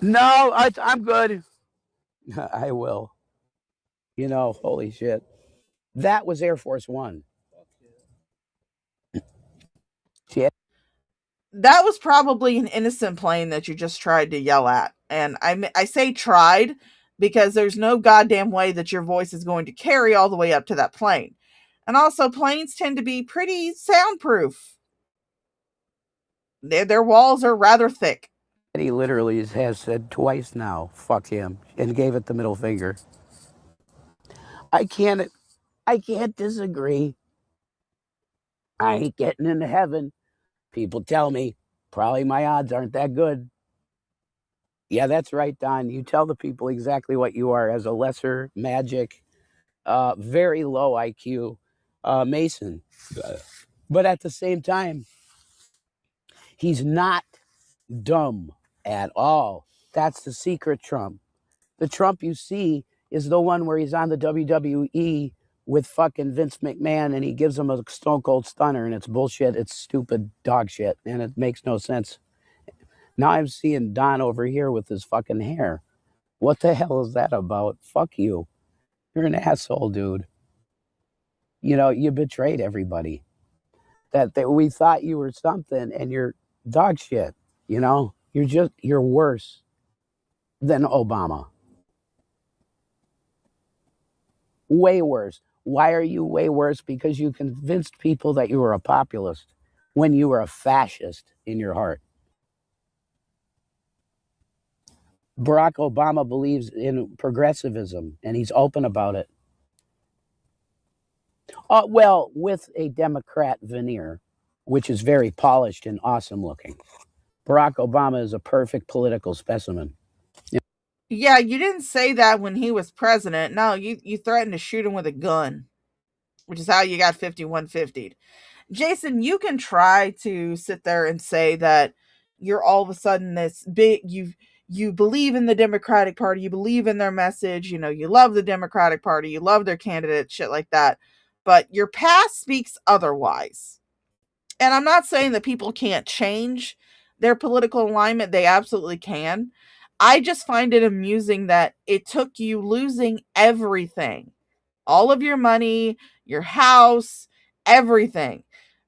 No, I'm good. I will. You know, holy shit. That was Air Force One. Shit. That was probably an innocent plane that you just tried to yell at. And I say tried because there's no goddamn way that your voice is going to carry all the way up to that plane. And also, planes tend to be pretty soundproof. Their walls are rather thick. He literally has said twice now, fuck him, and gave it the middle finger. I can't disagree. I ain't getting into heaven. People tell me probably my odds aren't that good. Yeah, that's right, Don. You tell the people exactly what you are as a lesser magic, very low IQ Mason. But at the same time, he's not dumb at all. That's the secret Trump. The Trump you see is the one where he's on the WWE with fucking Vince McMahon and he gives him a stone cold stunner and it's bullshit. It's stupid dog shit and it makes no sense. Now I'm seeing Don over here with his fucking hair. What the hell is that about? Fuck you. You're an asshole, dude. You know, you betrayed everybody. That we thought you were something and you're dog shit. You know, you're worse than Obama. Way worse. Why are you way worse? Because you convinced people that you were a populist when you were a fascist in your heart. Barack Obama believes in progressivism, and he's open about it. Well, with a Democrat veneer, which is very polished and awesome looking. Barack Obama is a perfect political specimen. Yeah, you didn't say that when he was president. No, you threatened to shoot him with a gun, which is how you got 5150'd. Jason, you can try to sit there and say that you're all of a sudden this big, you believe in the Democratic Party, you believe in their message, you know, you love the Democratic Party, you love their candidate, shit like that. But your past speaks otherwise. And I'm not saying that people can't change their political alignment. They absolutely can. I just find it amusing that it took you losing everything, all of your money, your house, everything,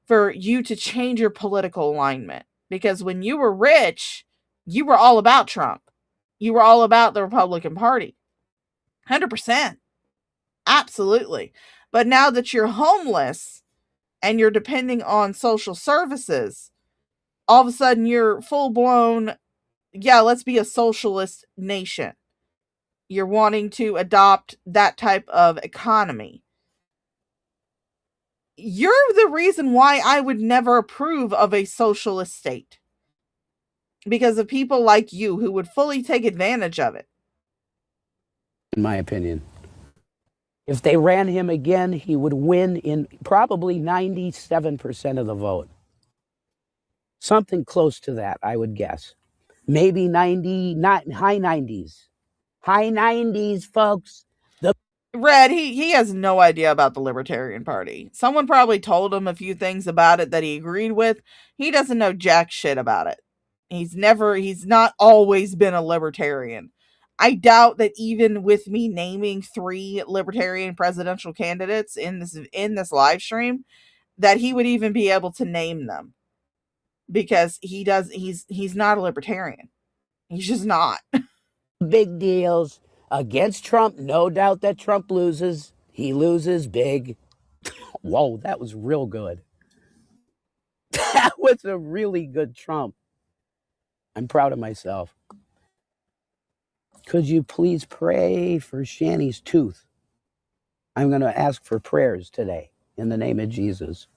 for you to change your political alignment. Because when you were rich, you were all about Trump. You were all about the Republican Party. 100%. Absolutely. But now that you're homeless and you're depending on social services, all of a sudden you're full blown, yeah, let's be a socialist nation. You're wanting to adopt that type of economy. You're the reason why I would never approve of a socialist state. Because of people like you who would fully take advantage of it. In my opinion. If they ran him again, he would win in probably 97% of the vote. Something close to that, I would guess. Maybe 90, not high 90s. High 90s, folks. Red, he has no idea about the Libertarian Party. Someone probably told him a few things about it that he agreed with. He doesn't know jack shit about it. He's not always been a libertarian. I doubt that even with me naming 3 libertarian presidential candidates in this live stream, that he would even be able to name them. Because he's not a libertarian. He's just not. Big deals against Trump. No doubt that Trump loses. He loses big. Whoa, that was real good. That was a really good Trump. I'm proud of myself. Could you please pray for Shanny's tooth? I'm going to ask for prayers today in the name of Jesus.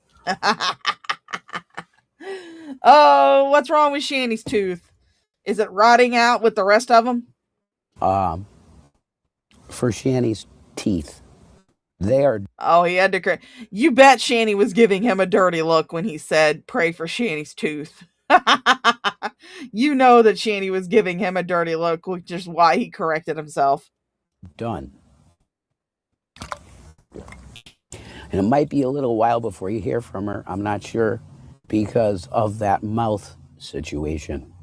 Oh, what's wrong with Shanny's tooth? Is it rotting out with the rest of them? For Shanny's teeth. They are. Oh, he had to. You bet Shanny was giving him a dirty look when he said, pray for Shanny's tooth. You know that Shanny was giving him a dirty look, which is why he corrected himself. Done. And it might be a little while before you hear from her. I'm not sure because of that mouth situation.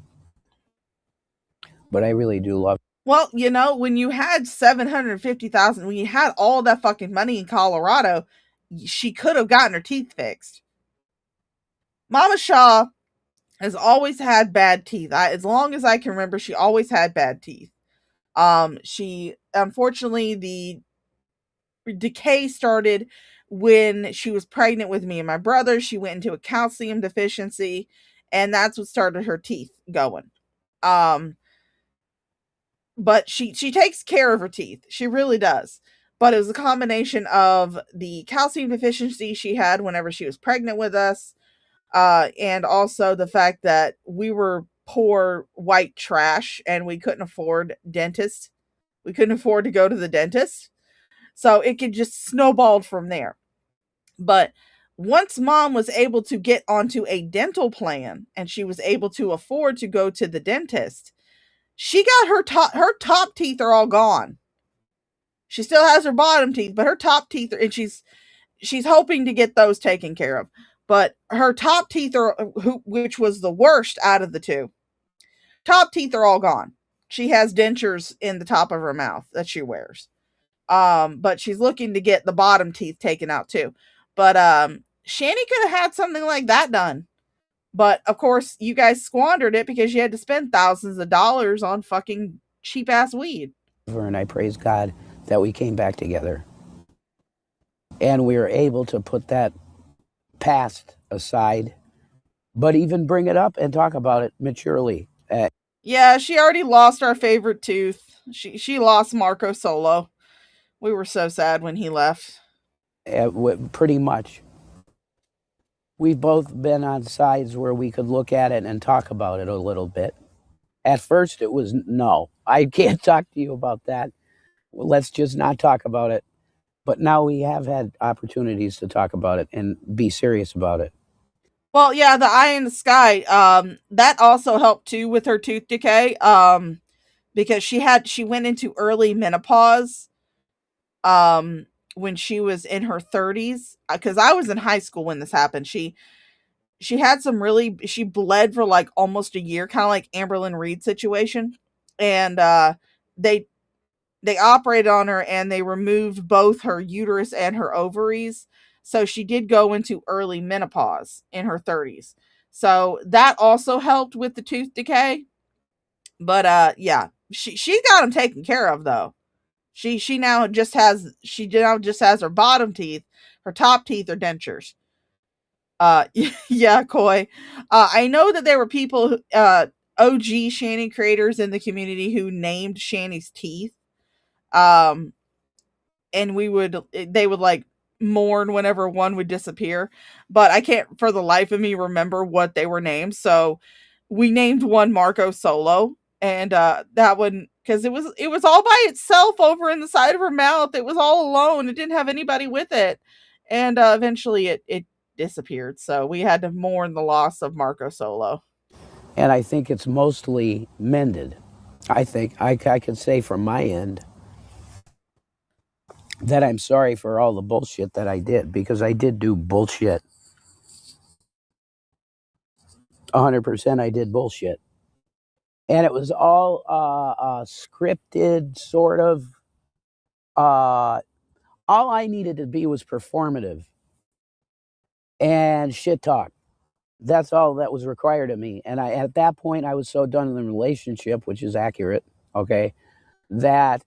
But I really do love. Well, you know, when you had $750,000, when you had all that fucking money in Colorado, she could have gotten her teeth fixed. Mama Shaw has always had bad teeth. As long as I can remember, she always had bad teeth. She, unfortunately, the decay started when she was pregnant with me and my brother. She went into a calcium deficiency, and that's what started her teeth going. But she takes care of her teeth. She really does. But it was a combination of the calcium deficiency she had whenever she was pregnant with us, and also the fact that we were poor white trash and we couldn't afford dentists. We couldn't afford to go to the dentist. So it could just snowballed from there. But once mom was able to get onto a dental plan and she was able to afford to go to the dentist, she got her top teeth are all gone. She still has her bottom teeth, but her top teeth are, and she's hoping to get those taken care of. But her top teeth are, which was the worst out of the two, top teeth are all gone. She has dentures in the top of her mouth that she wears. But she's looking to get the bottom teeth taken out too. But Shanny could have had something like that done. But of course, you guys squandered it because you had to spend thousands of dollars on fucking cheap ass weed. And I praise God that we came back together. And we were able to put that past aside, but even bring it up and talk about it maturely. Yeah, she already lost our favorite tooth. She lost Marco Solo. We were so sad when he left. Pretty much. We've both been on sides where we could look at it and talk about it a little bit. At first, it was, no, I can't talk to you about that. Well, let's just not talk about it. But now we have had opportunities to talk about it and be serious about it. Well, yeah, the eye in the sky, that also helped too with her tooth decay, because she went into early menopause, when she was in her 30s, because I was in high school when this happened. She had she bled for like almost a year, kind of like Amberlynn Reed situation. And they operated on her and they removed both her uterus and her ovaries. So she did go into early menopause in her 30s. So that also helped with the tooth decay. But yeah, she got them taken care of though. She now just has her bottom teeth. Her top teeth are dentures. Yeah, Koi. I know that there were people, OG Shanny creators in the community who named Shanny's teeth. And they would like mourn whenever one would disappear, but I can't for the life of me remember what they were named. So we named one Marco Solo, and that one, because it was all by itself over in the side of her mouth. It was all alone. It didn't have anybody with it, and eventually it disappeared. So we had to mourn the loss of Marco Solo. And I think it's mostly mended. I think I could say from my end that I'm sorry for all the bullshit that I did, because I did do bullshit. 100% I did bullshit. And it was all scripted, sort of. All I needed to be was performative and shit talk. That's all that was required of me. And at that point, I was so done in the relationship, which is accurate, okay, that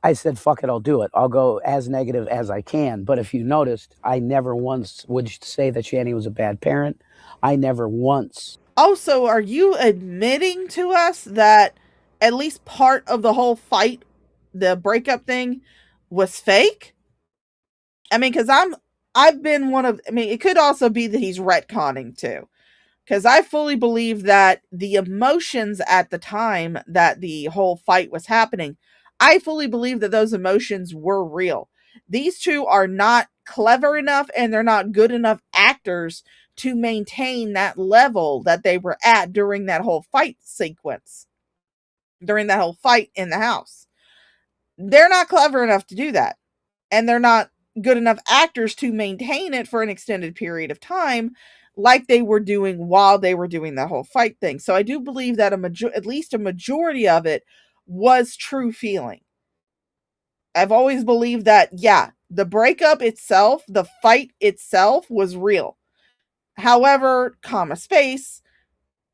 I said, fuck it, I'll do it. I'll go as negative as I can. But if you noticed, I never once would say that Shanny was a bad parent. I never once. Also, are you admitting to us that at least part of the whole fight, the breakup thing, was fake? I mean, because I've been one of, I mean, it could also be that he's retconning too. Because I fully believe that the emotions at the time that the whole fight was happening, I fully believe that those emotions were real. These two are not clever enough and they're not good enough actors to maintain that level that they were at during that whole fight sequence, during that whole fight in the house. They're not clever enough to do that. And they're not good enough actors to maintain it for an extended period of time like they were doing while they were doing that whole fight thing. So I do believe that at least a majority of it was true feeling. I've always believed that, yeah, the breakup itself, the fight itself was real. However,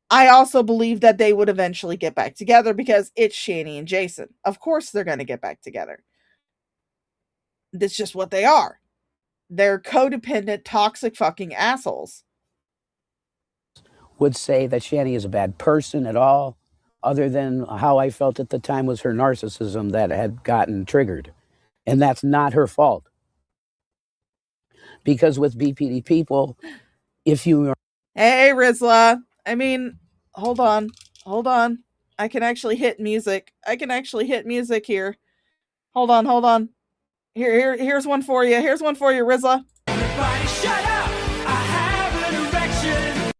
I also believe that they would eventually get back together because it's Shanny and Jason. Of course they're going to get back together. That's just what they are. They're codependent, toxic fucking assholes. Would say that Shanny is a bad person at all, other than how I felt at the time was her narcissism that had gotten triggered. And that's not her fault. Because with BPD people, if you are... Hey, Rizla. I mean, hold on. I can actually hit music. Here. Hold on. Here's one for you. Rizla. Everybody shut up! I have an erection!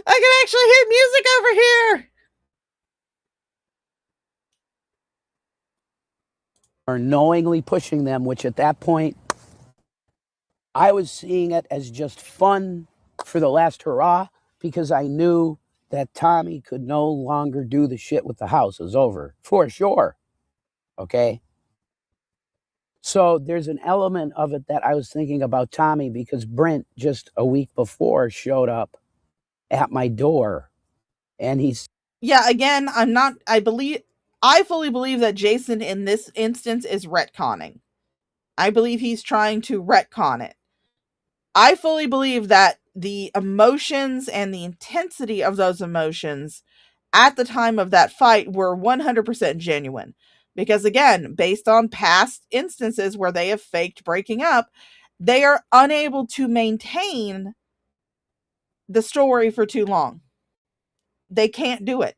I can actually hit music over here. Are knowingly pushing them, which at that point, I was seeing it as just fun for the last hurrah, because I knew that Tommy could no longer do the shit with the house. It was over, for sure. Okay? So there's an element of it that I was thinking about Tommy, because Brent just a week before showed up at my door, and he's... Yeah, again, I fully believe that Jason in this instance is retconning. I believe he's trying to retcon it. I fully believe that the emotions and the intensity of those emotions at the time of that fight were 100% genuine. Because again, based on past instances where they have faked breaking up, they are unable to maintain the story for too long. They can't do it.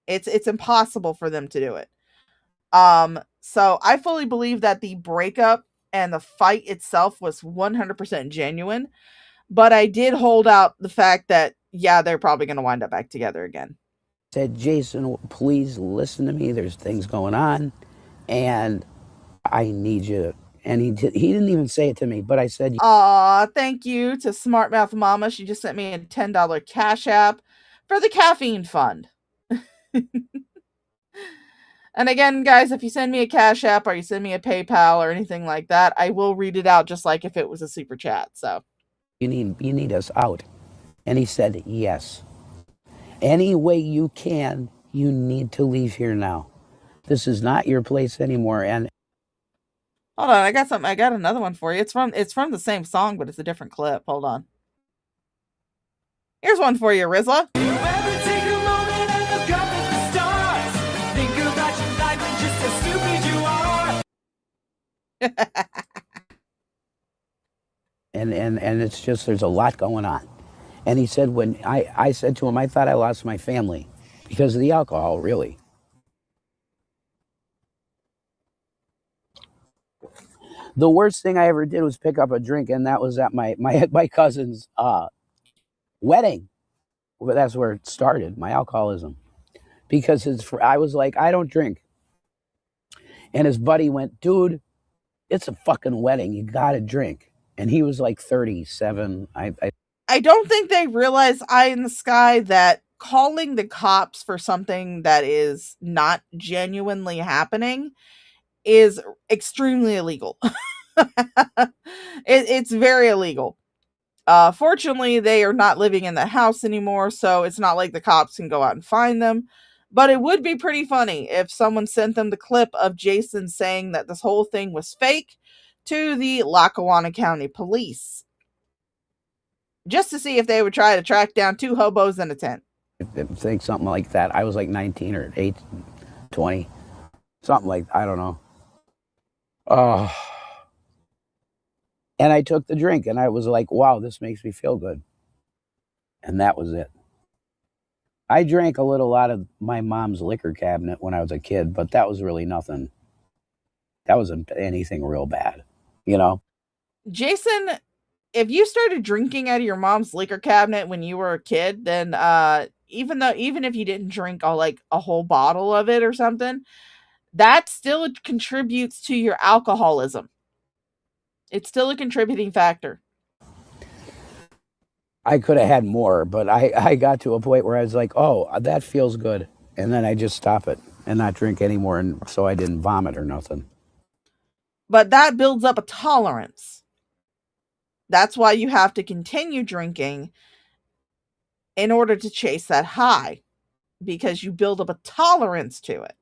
It's impossible for them to do it. So I fully believe that the breakup and the fight itself was 100% genuine, but I did hold out the fact that, yeah, they're probably going to wind up back together again. Said, Jason, please listen to me. There's things going on, and I need you. And he didn't even say it to me, but I said... Aw, thank you to Smart Mouth Mama. She just sent me a $10 Cash App for the caffeine fund. And again, guys, if you send me a Cash App or you send me a PayPal or anything like that, I will read it out just like if it was a super chat. So you need us out. And he said, yes. Any way you can, you need to leave here now. This is not your place anymore. And Hold on, I got something. I got another one for you. It's from the same song, but it's a different clip. Hold on. Here's one for you, Rizla. and it's just, there's a lot going on. And he said, when I said to him, I thought I lost my family because of the alcohol, really. The worst thing I ever did was pick up a drink, and that was at my cousin's wedding. Well, that's where it started, my alcoholism. Because I was like, I don't drink. And his buddy went, dude, it's a fucking wedding. You got to drink. And he was like 37. I don't think they realize, eye in the sky, that calling the cops for something that is not genuinely happening is extremely illegal. It's very illegal. Fortunately, they are not living in the house anymore, so it's not like the cops can go out and find them. But it would be pretty funny if someone sent them the clip of Jason saying that this whole thing was fake to the Lackawanna County Police, just to see if they would try to track down two hobos in a tent. I think something like that. I was like 19 or 20, something like, I don't know. And I took the drink, and I was like, wow, this makes me feel good. And that was it. I drank a little out of my mom's liquor cabinet when I was a kid, but that was really nothing. That wasn't anything real bad, you know? Jason, if you started drinking out of your mom's liquor cabinet when you were a kid, then even if you didn't drink a whole bottle of it or something, that still contributes to your alcoholism. It's still a contributing factor. I could have had more, but I got to a point where I was like, oh, that feels good. And then I just stop it and not drink anymore, and so I didn't vomit or nothing. But that builds up a tolerance. That's why you have to continue drinking in order to chase that high, because you build up a tolerance to it.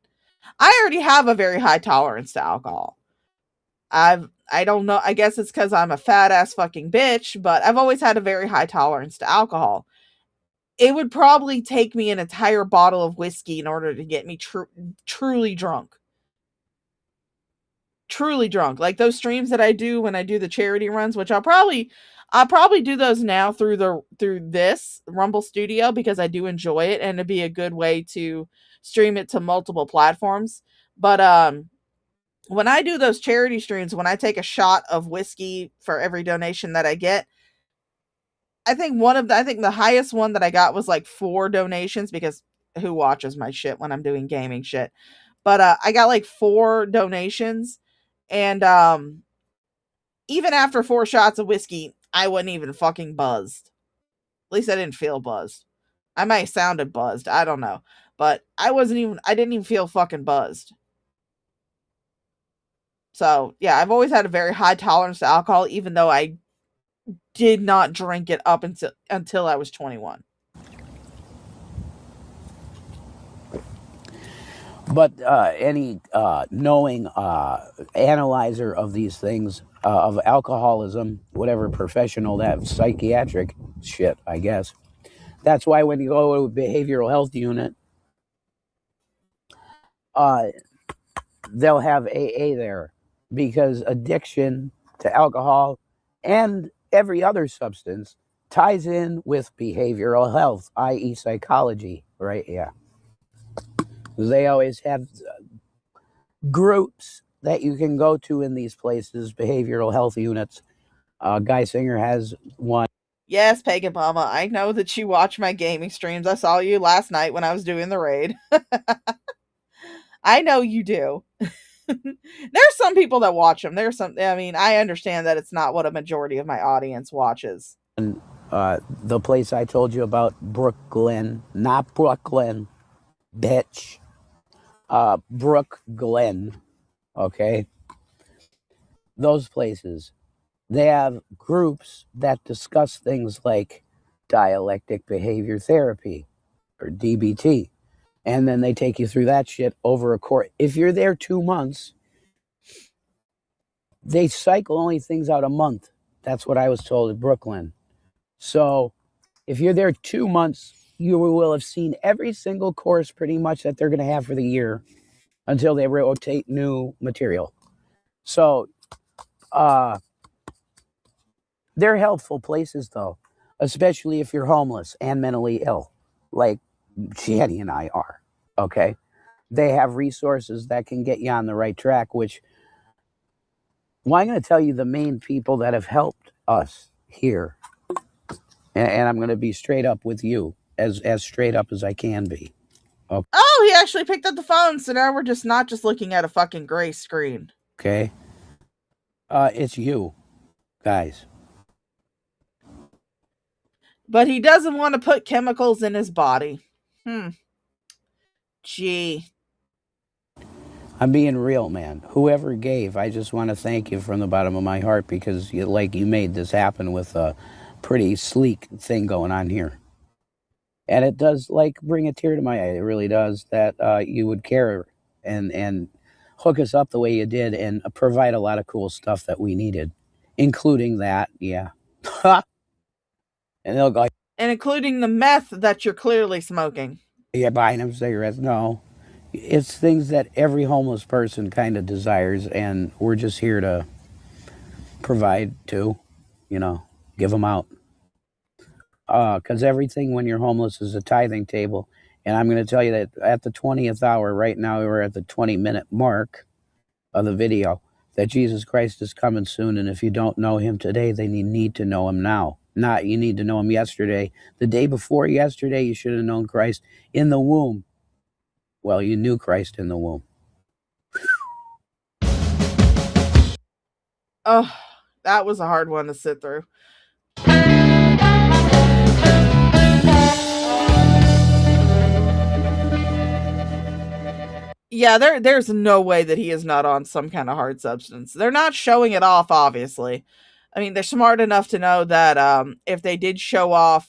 I already have a very high tolerance to alcohol. I don't know, I guess it's because I'm a fat ass fucking bitch, but I've always had a very high tolerance to alcohol. It would probably take me an entire bottle of whiskey in order to get me truly drunk. Truly drunk. Like those streams that I do when I do the charity runs, which I'll probably do those now through this Rumble Studio, because I do enjoy it, and it'd be a good way to stream it to multiple platforms. But when I do those charity streams, when I take a shot of whiskey for every donation that I get, I think the highest one that I got was like 4 donations, because who watches my shit when I'm doing gaming shit? But I got like 4 donations, and even after 4 shots of whiskey, I wasn't even fucking buzzed. At least I didn't feel buzzed. I might have sounded buzzed, I don't know, but I didn't even feel fucking buzzed. So, yeah, I've always had a very high tolerance to alcohol, even though I did not drink it up until I was 21. But any knowing analyzer of these things, of alcoholism, whatever professional, that psychiatric shit, I guess. That's why when you go to a behavioral health unit, they'll have AA there, because addiction to alcohol and every other substance ties in with behavioral health, i.e. psychology, right? Yeah. They always have groups that you can go to in these places, behavioral health units. Guy Singer has one. Yes, Pagan Mama, I know that you watch my gaming streams. I saw you last night when I was doing the raid. I know you do. There's some people that watch them. I understand that it's not what a majority of my audience watches. And the place I told you about, Brooklyn, not Brooklyn, bitch. Brook Glen, okay? Those places, they have groups that discuss things like dialectic behavior therapy, or DBT. And then they take you through that shit over a court. If you're there 2 months, they cycle only things out a month. That's what I was told in Brooklyn. So if you're there 2 months, you will have seen every single course pretty much that they're going to have for the year until they rotate new material. So they're helpful places, though, especially if you're homeless and mentally ill, like Shanny and I are, okay? They have resources that can get you on the right track, which, well, I'm going to tell you the main people that have helped us here. And I'm going to be straight up with you, as straight up as I can be. Okay. Oh, he actually picked up the phone, so now we're just not just looking at a fucking gray screen. Okay. It's you, guys. But he doesn't want to put chemicals in his body. Gee. I'm being real, man. Whoever gave, I just want to thank you from the bottom of my heart, because you made this happen with a pretty sleek thing going on here. And it does bring a tear to my eye. It really does, that you would care and hook us up the way you did and provide a lot of cool stuff that we needed, including that, yeah. And they'll go, and including the meth that you're clearly smoking. Yeah, buying them cigarettes. No, it's things that every homeless person kind of desires, and we're just here to provide to, give them out. Because everything when you're homeless is a tithing table. And I'm going to tell you that at the 20th hour, right now we're at the 20-minute mark of the video, that Jesus Christ is coming soon. And if you don't know him today, then you need to know him now. Not you need to know him yesterday. The day before yesterday, you should have known Christ in the womb. Well, you knew Christ in the womb. Oh, that was a hard one to sit through. Yeah, there's no way that he is not on some kind of hard substance. They're not showing it off, obviously. I mean, they're smart enough to know that if they did show off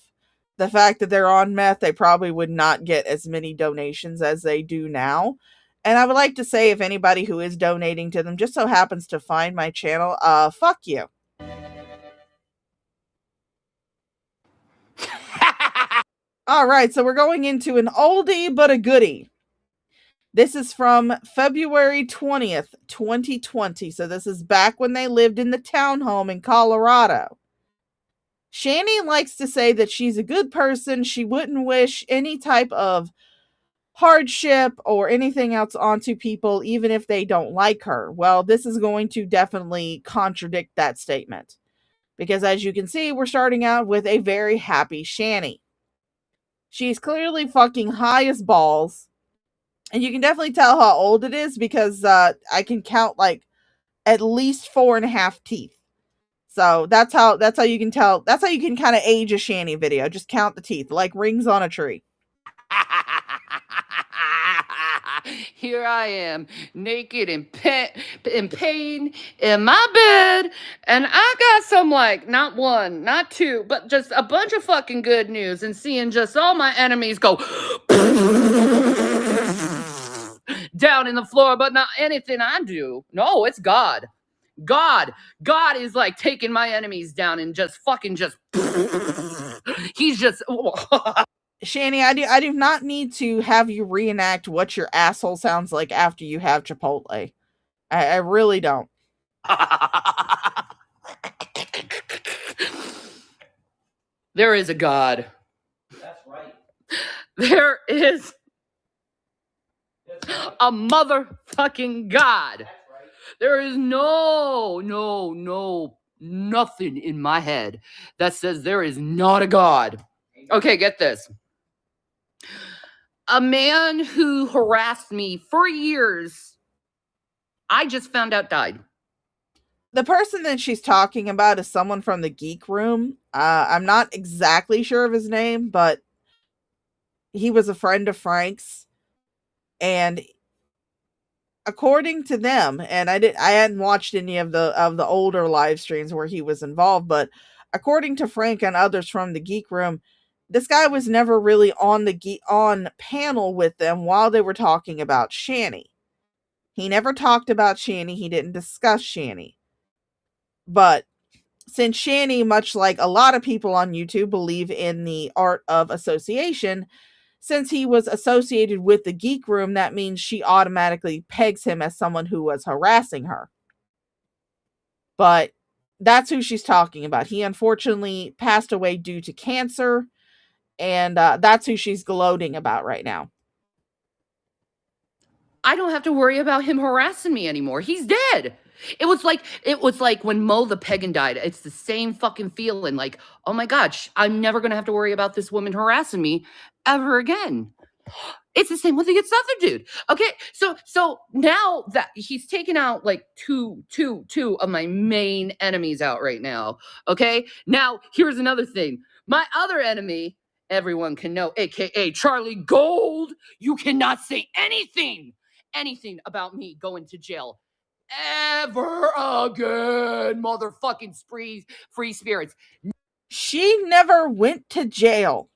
the fact that they're on meth, they probably would not get as many donations as they do now. And I would like to say, if anybody who is donating to them just so happens to find my channel, fuck you. All right, so we're going into an oldie but a goodie. This is from February 20th, 2020. So this is back when they lived in the townhome in Colorado. Shanny likes to say that she's a good person. She wouldn't wish any type of hardship or anything else onto people, even if they don't like her. Well, this is going to definitely contradict that statement. Because as you can see, we're starting out with a very happy Shanny. She's clearly fucking high as balls. And you can definitely tell how old it is because I can count at least 4.5 teeth. So that's how you can tell. That's how you can kind of age a Shanny video. Just count the teeth, like rings on a tree. Here I am, naked and in pain in my bed, and I got some not one, not two, but just a bunch of fucking good news, and seeing just all my enemies go down in the floor, but not anything I do. No, it's God. God is taking my enemies down and just he's just Shanny, I do not need to have you reenact what your asshole sounds like after you have Chipotle. I really don't. There is a God. That's right. There is a motherfucking God. That's right. There is nothing in my head that says there is not a God. Okay, get this. A man who harassed me for years, I just found out died. The person that she's talking about is someone from the Geek Room. I'm not exactly sure of his name, but he was a friend of Frank's. And according to them, and I hadn't watched any of the older live streams where he was involved, but according to Frank and others from the Geek Room, this guy was never really on panel with them while they were talking about Shanny. He never talked about Shanny. He didn't discuss Shanny. But since Shanny, much like a lot of people on YouTube, believe in the art of association, since he was associated with the geek room, that means she automatically pegs him as someone who was harassing her. But that's who she's talking about. He unfortunately passed away due to cancer, and that's who she's gloating about right now. I don't have to worry about him harassing me anymore. He's dead. It was like when Mo the Pagan died. It's the same fucking feeling. Like, oh my gosh, I'm never gonna have to worry about this woman harassing me ever again. It's the same with the other dude. Okay, so now that he's taken out like two of my main enemies out right now. Okay, now here's another thing. My other enemy, everyone can know, aka Charlie Gold. You cannot say anything about me going to jail ever again, motherfucking free spirits. She never went to jail.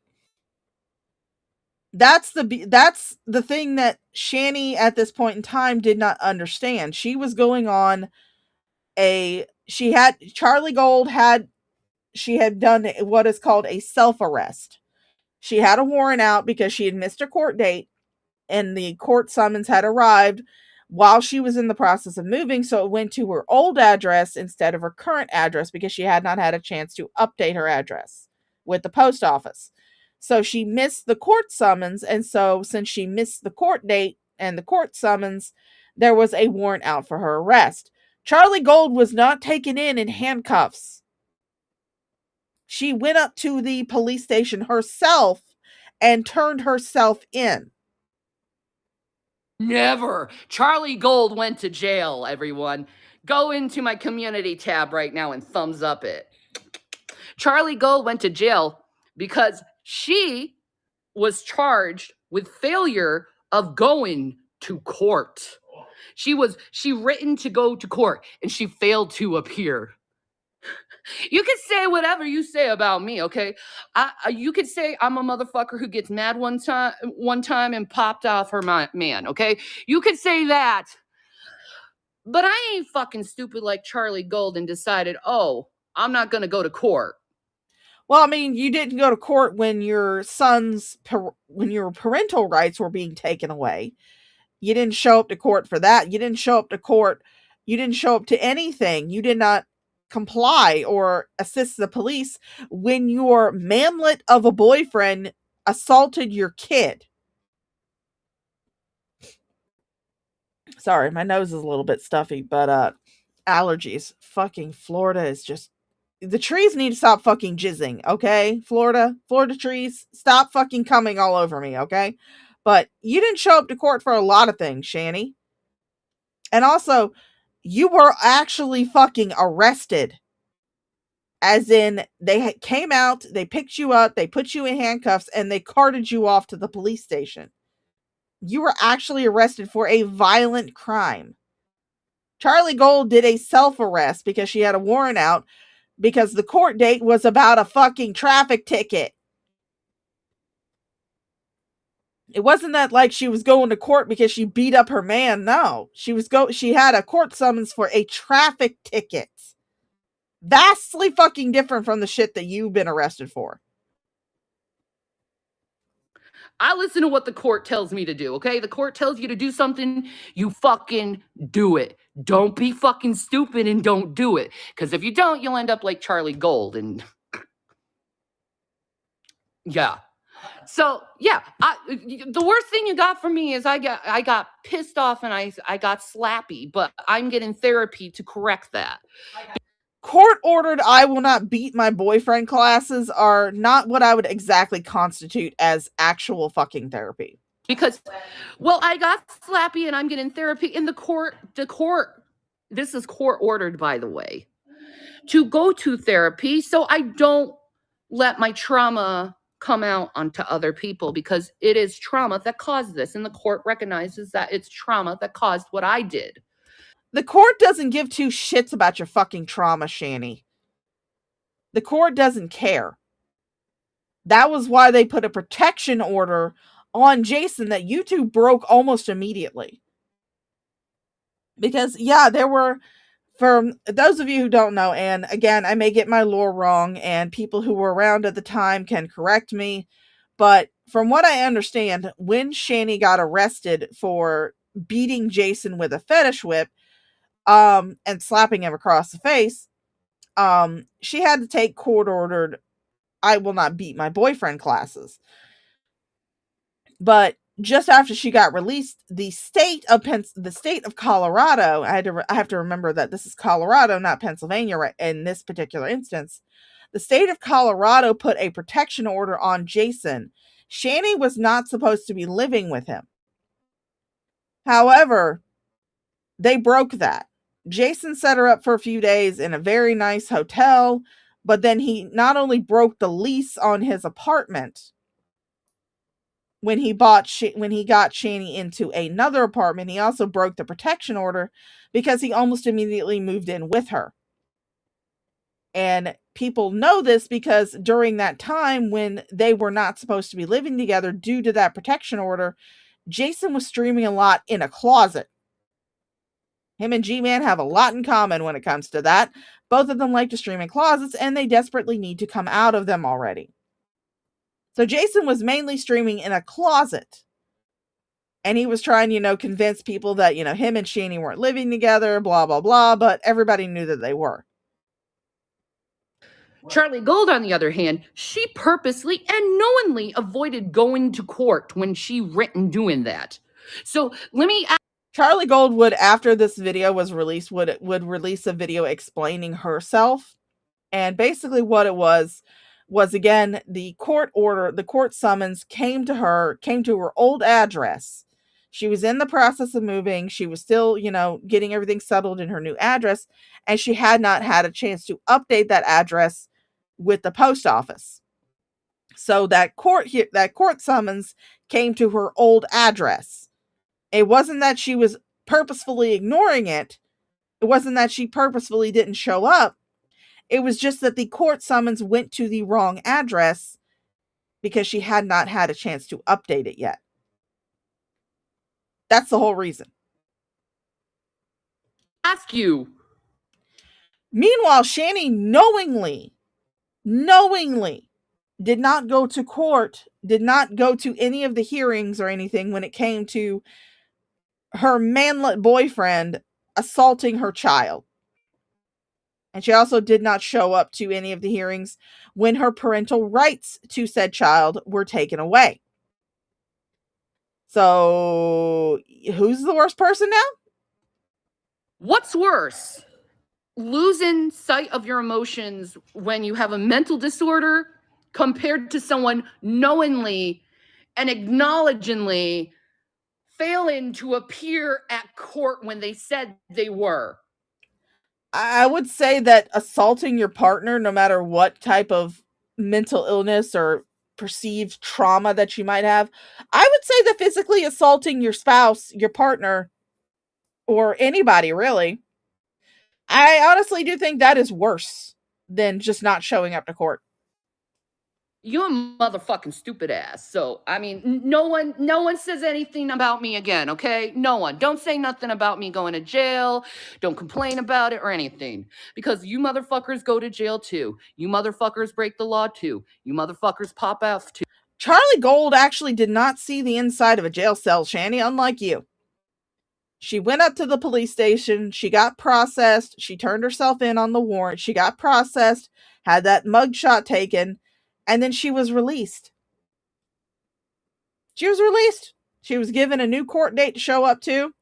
That's the thing that Shanny at this point in time did not understand. She was going on Charlie Gold she had done what is called a self-arrest. She had a warrant out because she had missed a court date, and the court summons had arrived while she was in the process of moving, so it went to her old address instead of her current address because she had not had a chance to update her address with the post office. So she missed the court summons, and so since she missed the court date and the court summons, there was a warrant out for her arrest. Charlie Gold was not taken in handcuffs. She went up to the police station herself and turned herself in. Never. Charlie Gold went to jail, everyone. Go into my community tab right now and thumbs up it. Charlie Gold went to jail because she was charged with failure of going to court. She written to go to court and she failed to appear. You can say whatever you say about me, okay? You could say I'm a motherfucker who gets mad one time and popped off her man, okay? You could say that. But I ain't fucking stupid like Charlie Gold and decided, oh, I'm not going to go to court. Well, I mean, you didn't go to court when your parental rights were being taken away. You didn't show up to court for that. You didn't show up to court. You didn't show up to anything. You did not comply or assist the police when your manlet of a boyfriend assaulted your kid. Sorry, my nose is a little bit stuffy, but allergies. Fucking Florida is just... The trees need to stop fucking jizzing, okay? Florida trees, stop fucking coming all over me, okay? But you didn't show up to court for a lot of things, Shanny. And also, you were actually fucking arrested. As in, they came out, they picked you up, they put you in handcuffs, and they carted you off to the police station. You were actually arrested for a violent crime. Charlie Gold did a self-arrest because she had a warrant out because the court date was about a fucking traffic ticket. It wasn't that like she was going to court because she beat up her man. No, she had a court summons for a traffic ticket. Vastly fucking different from the shit that you've been arrested for. I listen to what the court tells me to do, okay? The court tells you to do something, you fucking do it. Don't be fucking stupid and don't do it. Because if you don't, you'll end up like Charlie Gold. And yeah. So, yeah. The worst thing you got from me is I got pissed off and I got slappy. But I'm getting therapy to correct that. Court-ordered I will not beat my boyfriend classes are not what I would exactly constitute as actual fucking therapy. Because, well, I got slappy and I'm getting therapy in the court, this is court-ordered, by the way, to go to therapy so I don't let my trauma come out onto other people because it is trauma that caused this. And the court recognizes that it's trauma that caused what I did. The court doesn't give two shits about your fucking trauma, Shanny. The court doesn't care. That was why they put a protection order on Jason that YouTube broke almost immediately. Because, yeah, there were, for those of you who don't know, and again, I may get my lore wrong, and people who were around at the time can correct me, but from what I understand, when Shanny got arrested for beating Jason with a fetish whip, and slapping him across the face, she had to take court-ordered I will not beat my boyfriend classes. But just after she got released, the state of Colorado, I have to remember that this is Colorado, not Pennsylvania, right, in this particular instance. The state of Colorado put a protection order on Jason. Shanny was not supposed to be living with him. However, they broke that. Jason set her up for a few days in a very nice hotel, but then he not only broke the lease on his apartment when he got Shanny into another apartment, he also broke the protection order because he almost immediately moved in with her. And people know this because during that time when they were not supposed to be living together due to that protection order, Jason was streaming a lot in a closet. Him and G-Man have a lot in common when it comes to that. Both of them like to stream in closets, and they desperately need to come out of them already. So Jason was mainly streaming in a closet. And he was trying, convince people that, him and Shanny weren't living together, blah, blah, blah, but everybody knew that they were. Charlie Gold, on the other hand, she purposely and knowingly avoided going to court when she written doing that. So let me ask. Charlie Gold would, after this video was released, would release a video explaining herself. And basically what it was again, the court summons came to her old address. She was in the process of moving. She was still, getting everything settled in her new address. And she had not had a chance to update that address with the post office. So that court summons came to her old address. It wasn't that she was purposefully ignoring it. It wasn't that she purposefully didn't show up. It was just that the court summons went to the wrong address because she had not had a chance to update it yet. That's the whole reason. Ask you. Meanwhile, Shanny knowingly did not go to court, did not go to any of the hearings or anything when it came to her manlet boyfriend assaulting her child. And she also did not show up to any of the hearings when her parental rights to said child were taken away. So, who's the worst person now? What's worse? Losing sight of your emotions when you have a mental disorder compared to someone knowingly and acknowledgingly failing to appear at court when they said they were. I would say that assaulting your partner, no matter what type of mental illness or perceived trauma that you might have, I would say that physically assaulting your spouse, your partner, or anybody really, I honestly do think that is worse than just not showing up to court. You're a motherfucking stupid ass. So, I mean, no one says anything about me again, okay? No one. Don't say nothing about me going to jail. Don't complain about it or anything. Because you motherfuckers go to jail too. You motherfuckers break the law too. You motherfuckers pop out too. Charlie Gold actually did not see the inside of a jail cell, Shanny, unlike you. She went up to the police station. She got processed. She turned herself in on the warrant. She got processed, had that mugshot taken, and then she was released. She was given a new court date to show up to.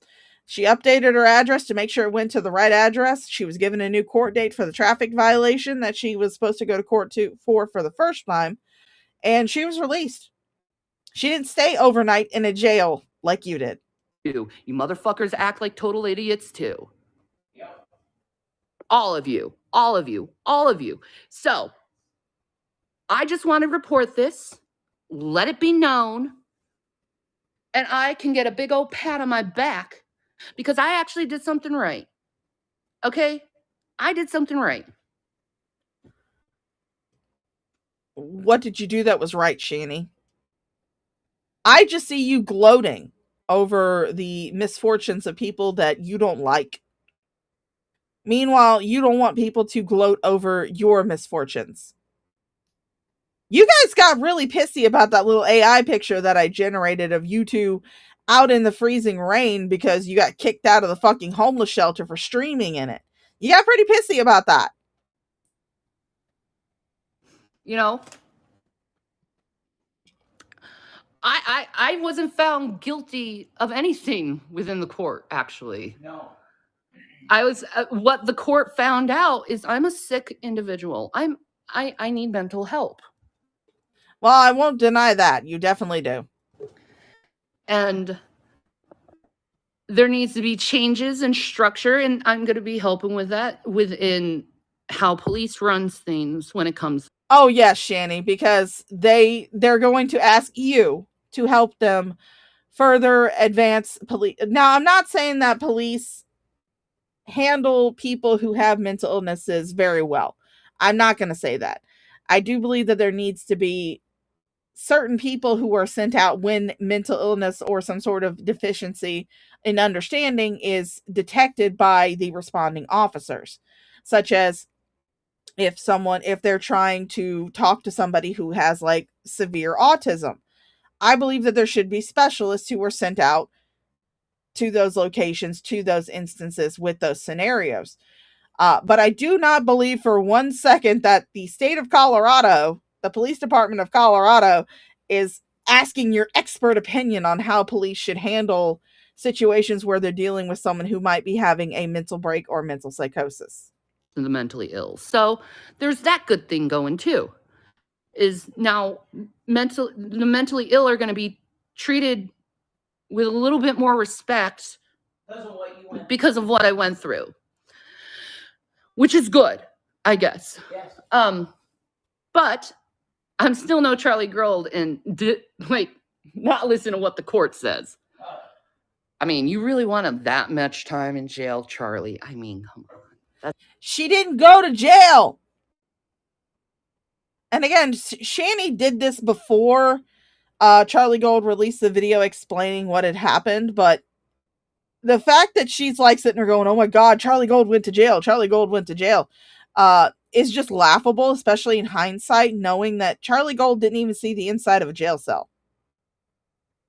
She updated her address to make sure it went to the right address. She was given a new court date for the traffic violation that she was supposed to go to court for the first time. And she was released. She didn't stay overnight in a jail like you did. You motherfuckers act like total idiots too. All of you. So, I just want to report this, let it be known, and I can get a big old pat on my back because I actually did something right. Okay? I did something right. What did you do that was right, Shanny? I just see you gloating over the misfortunes of people that you don't like. Meanwhile, you don't want people to gloat over your misfortunes. You guys got really pissy about that little AI picture that I generated of you two out in the freezing rain because you got kicked out of the fucking homeless shelter for streaming in it. You got pretty pissy about that. You know, I wasn't found guilty of anything within the court, actually. No. I was what the court found out is I'm a sick individual. I need mental help. Well, I won't deny that. You definitely do. And there needs to be changes in structure, and I'm going to be helping with that within how police runs things when it comes. Oh yes, Shanny, because they're going to ask you to help them further advance police. Now, I'm not saying that police handle people who have mental illnesses very well. I'm not going to say that. I do believe that there needs to be certain people who are sent out when mental illness or some sort of deficiency in understanding is detected by the responding officers, such as if they're trying to talk to somebody who has like severe autism. I believe that there should be specialists who are sent out to those locations, to those instances with those scenarios. But I do not believe for 1 second that the state of Colorado, the police department of Colorado, is asking your expert opinion on how police should handle situations where they're dealing with someone who might be having a mental break or mental psychosis. The mentally ill. So there's that good thing going too. Is now the mentally ill are going to be treated with a little bit more respect because of what I went through, which is good, I guess. Yes. But I'm still no Charlie Gold and not listen to what the court says. I mean, you really want that much time in jail, Charlie? I mean, come on. She didn't go to jail. And again, Shanny did this before Charlie Gold released the video explaining what had happened, but the fact that she's like sitting there going, oh my God, Charlie Gold went to jail. Charlie Gold went to jail. Is just laughable, especially in hindsight, knowing that Charlie Gold didn't even see the inside of a jail cell.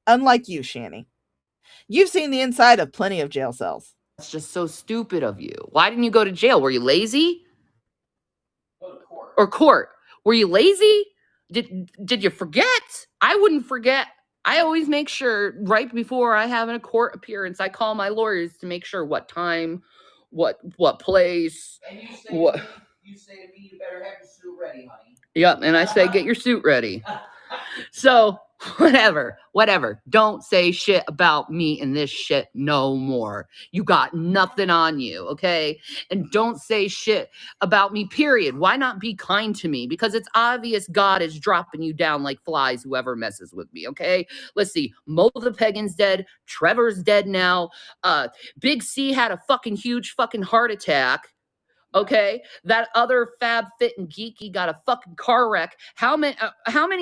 Unlike you, Shanny. You've seen the inside of plenty of jail cells. That's just so stupid of you. Why didn't you go to jail? Were you lazy? Go to court. Or court? Were you lazy? Did you forget? I wouldn't forget. I always make sure right before I have a court appearance, I call my lawyers to make sure what time, what place, And you say what. You say to me, you better have your suit ready, honey. Yep, and I say, get your suit ready. So, whatever. Don't say shit about me in this shit no more. You got nothing on you, okay? And don't say shit about me, period. Why not be kind to me? Because it's obvious God is dropping you down like flies, whoever messes with me, okay? Let's see. Mo the Pagan's dead. Trevor's dead now. Big C had a fucking huge fucking heart attack. Okay, that other Fab Fit and Geeky got a fucking car wreck. How many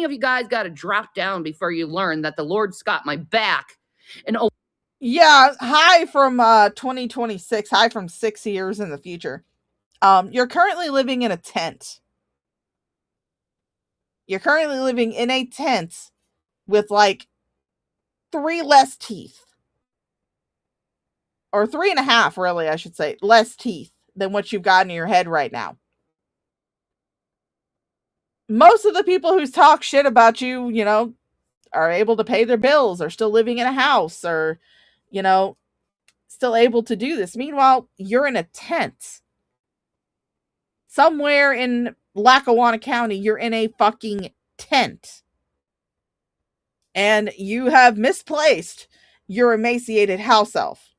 of you guys got to drop down before you learn that the Lord's got my back? And yeah, hi from 2026, hi from 6 years in the future. You're currently living in a tent. You're currently living in a tent with like 3 less teeth. Or 3.5, really, I should say, less teeth than what you've got in your head right now. Most of the people who talk shit about you, you know, are able to pay their bills, are still living in a house, or, you know, still able to do this. Meanwhile, you're in a tent. Somewhere in Lackawanna County, you're in a fucking tent. And you have misplaced your emaciated house elf.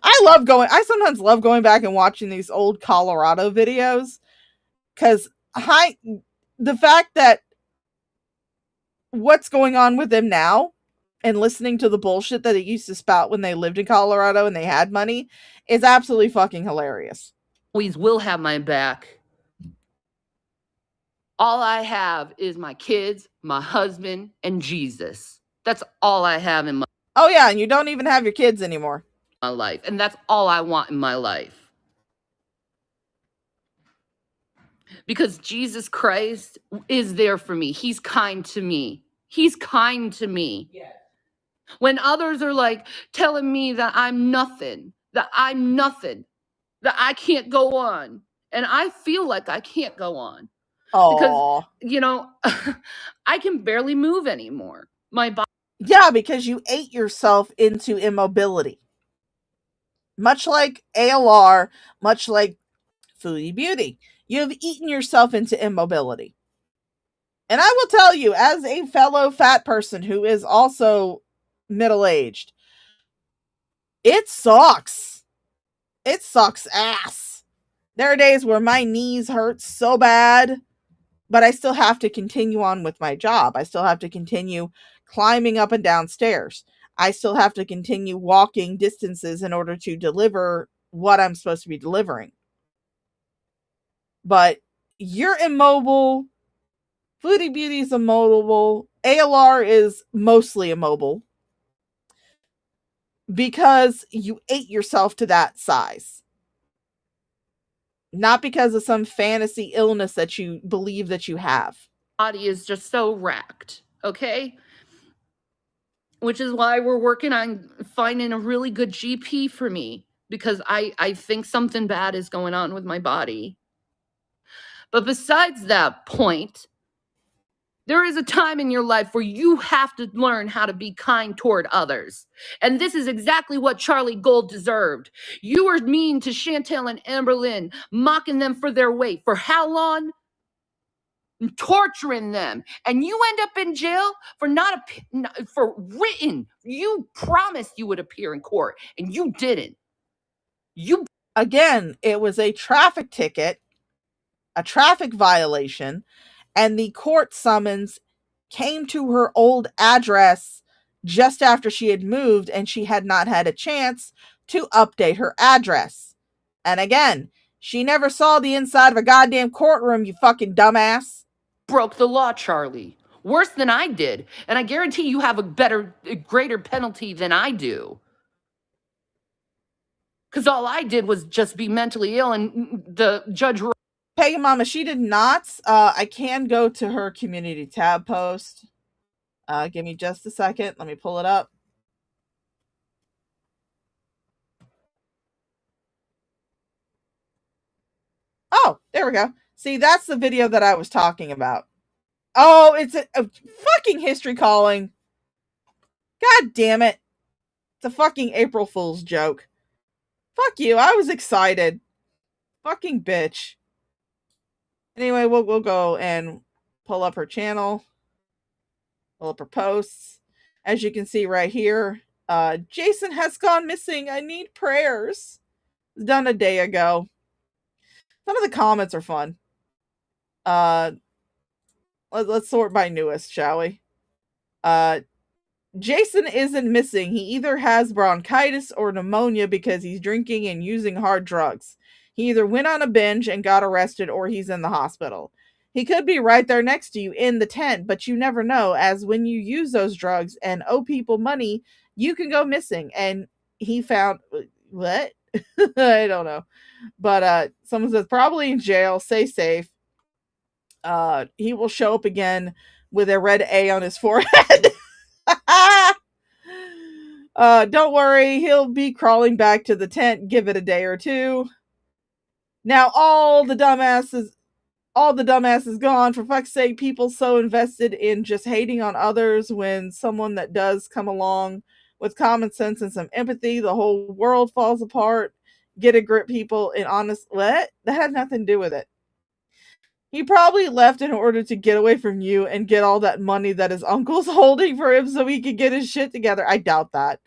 I sometimes love going back and watching these old Colorado videos because the fact that what's going on with them now and listening to the bullshit that it used to spout when they lived in Colorado and they had money is absolutely fucking hilarious. always will have my back All I have is my kids, my husband, and Jesus. That's all I have in Oh yeah, and you don't even have your kids anymore. my life. And that's all I want in my life. Because Jesus Christ is there for me. He's kind to me. He's kind to me. Yes. When others are like telling me that I'm nothing, that I can't go on. And I feel like I can't go on. Because, Oh, you know, I can barely move anymore. My body. yeah, because you ate yourself into immobility. Much like ALR, much like Foodie Beauty, you have eaten yourself into immobility. And I will tell you, as a fellow fat person who is also middle-aged, it sucks. It sucks ass. There are days where my knees hurt so bad, but I still have to continue on with my job. I still have to continue climbing up and down stairs. I still have to continue walking distances in order to deliver what I'm supposed to be delivering. But you're immobile. Foodie Beauty is immobile. ALR is mostly immobile because you ate yourself to that size. Not because of some fantasy illness that you believe that you have. Body is just so wrecked, okay? Which is why we're working on finding a really good GP for me, because I think something bad is going on with my body. But besides that point, there is a time in your life where you have to learn how to be kind toward others. And this is exactly what Charlie Gold deserved. You were mean to Chantel and Amberlynn, mocking them for their weight. For how long? Torturing them, and you end up in jail for for written. You promised you would appear in court, and you didn't. You Again, it was a traffic ticket, a traffic violation, and the court summons came to her old address just after she had moved, and she had not had a chance to update her address. And again, she never saw the inside of a goddamn courtroom, you fucking dumbass. broke the law, Charlie. Worse than I did, and I guarantee you have a greater penalty than I do. Because all I did was just be mentally ill, and the judge. Pagan Mama, she did not. I can go to her community tab post. Give me just a second. Let me pull it up. Oh, there we go. See, that's the video that I was talking about. Oh, it's a fucking history calling. God damn it. It's a fucking April Fool's joke. Fuck you. I was excited. Fucking bitch. Anyway, we'll go and pull up her channel. Pull up her posts. As you can see right here, Jason has gone missing. I need prayers. It was done a day ago. Some of the comments are fun. Let's sort by newest, shall we? Jason isn't missing. He either has bronchitis or pneumonia because he's drinking and using hard drugs. He either went on a binge and got arrested or he's in the hospital. He could be right there next to you in the tent, but you never know, as when you use those drugs and owe people money, you can go missing. And he found... What? I don't know. But someone says, probably in jail. Stay safe. He will show up again with a red A on his forehead. Don't worry, he'll be crawling back to the tent. Give it a day or two. Now all the dumbass is gone. For fuck's sake, people so invested in just hating on others when someone that does come along with common sense and some empathy, the whole world falls apart. Get a grip, people. In honest, what? That had nothing to do with it. He probably left in order to get away from you and get all that money that his uncle's holding for him so he could get his shit together. I doubt that.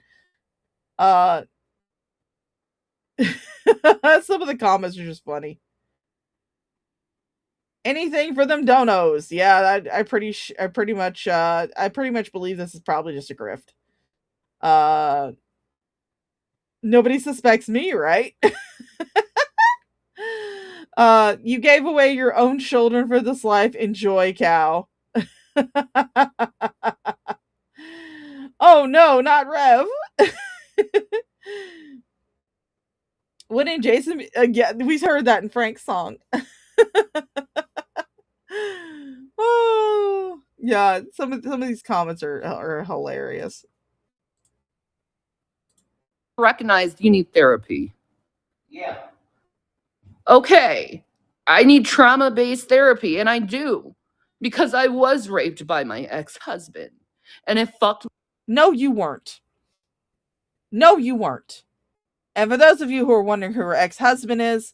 Some of the comments are just funny. Anything for them donos. Yeah, I pretty much believe this is probably just a grift. Nobody suspects me, right? You gave away your own children for this life. Enjoy, cow. Oh no, not Rev. Wouldn't Jason? Yeah, we heard that in Frank's song. Oh yeah, some of these comments are hilarious. Recognized you need therapy. Yeah. Okay, I need trauma-based therapy, and I do, because I was raped by my ex-husband, and it fucked. No, you weren't. No, you weren't. And for those of you who are wondering who her ex-husband is,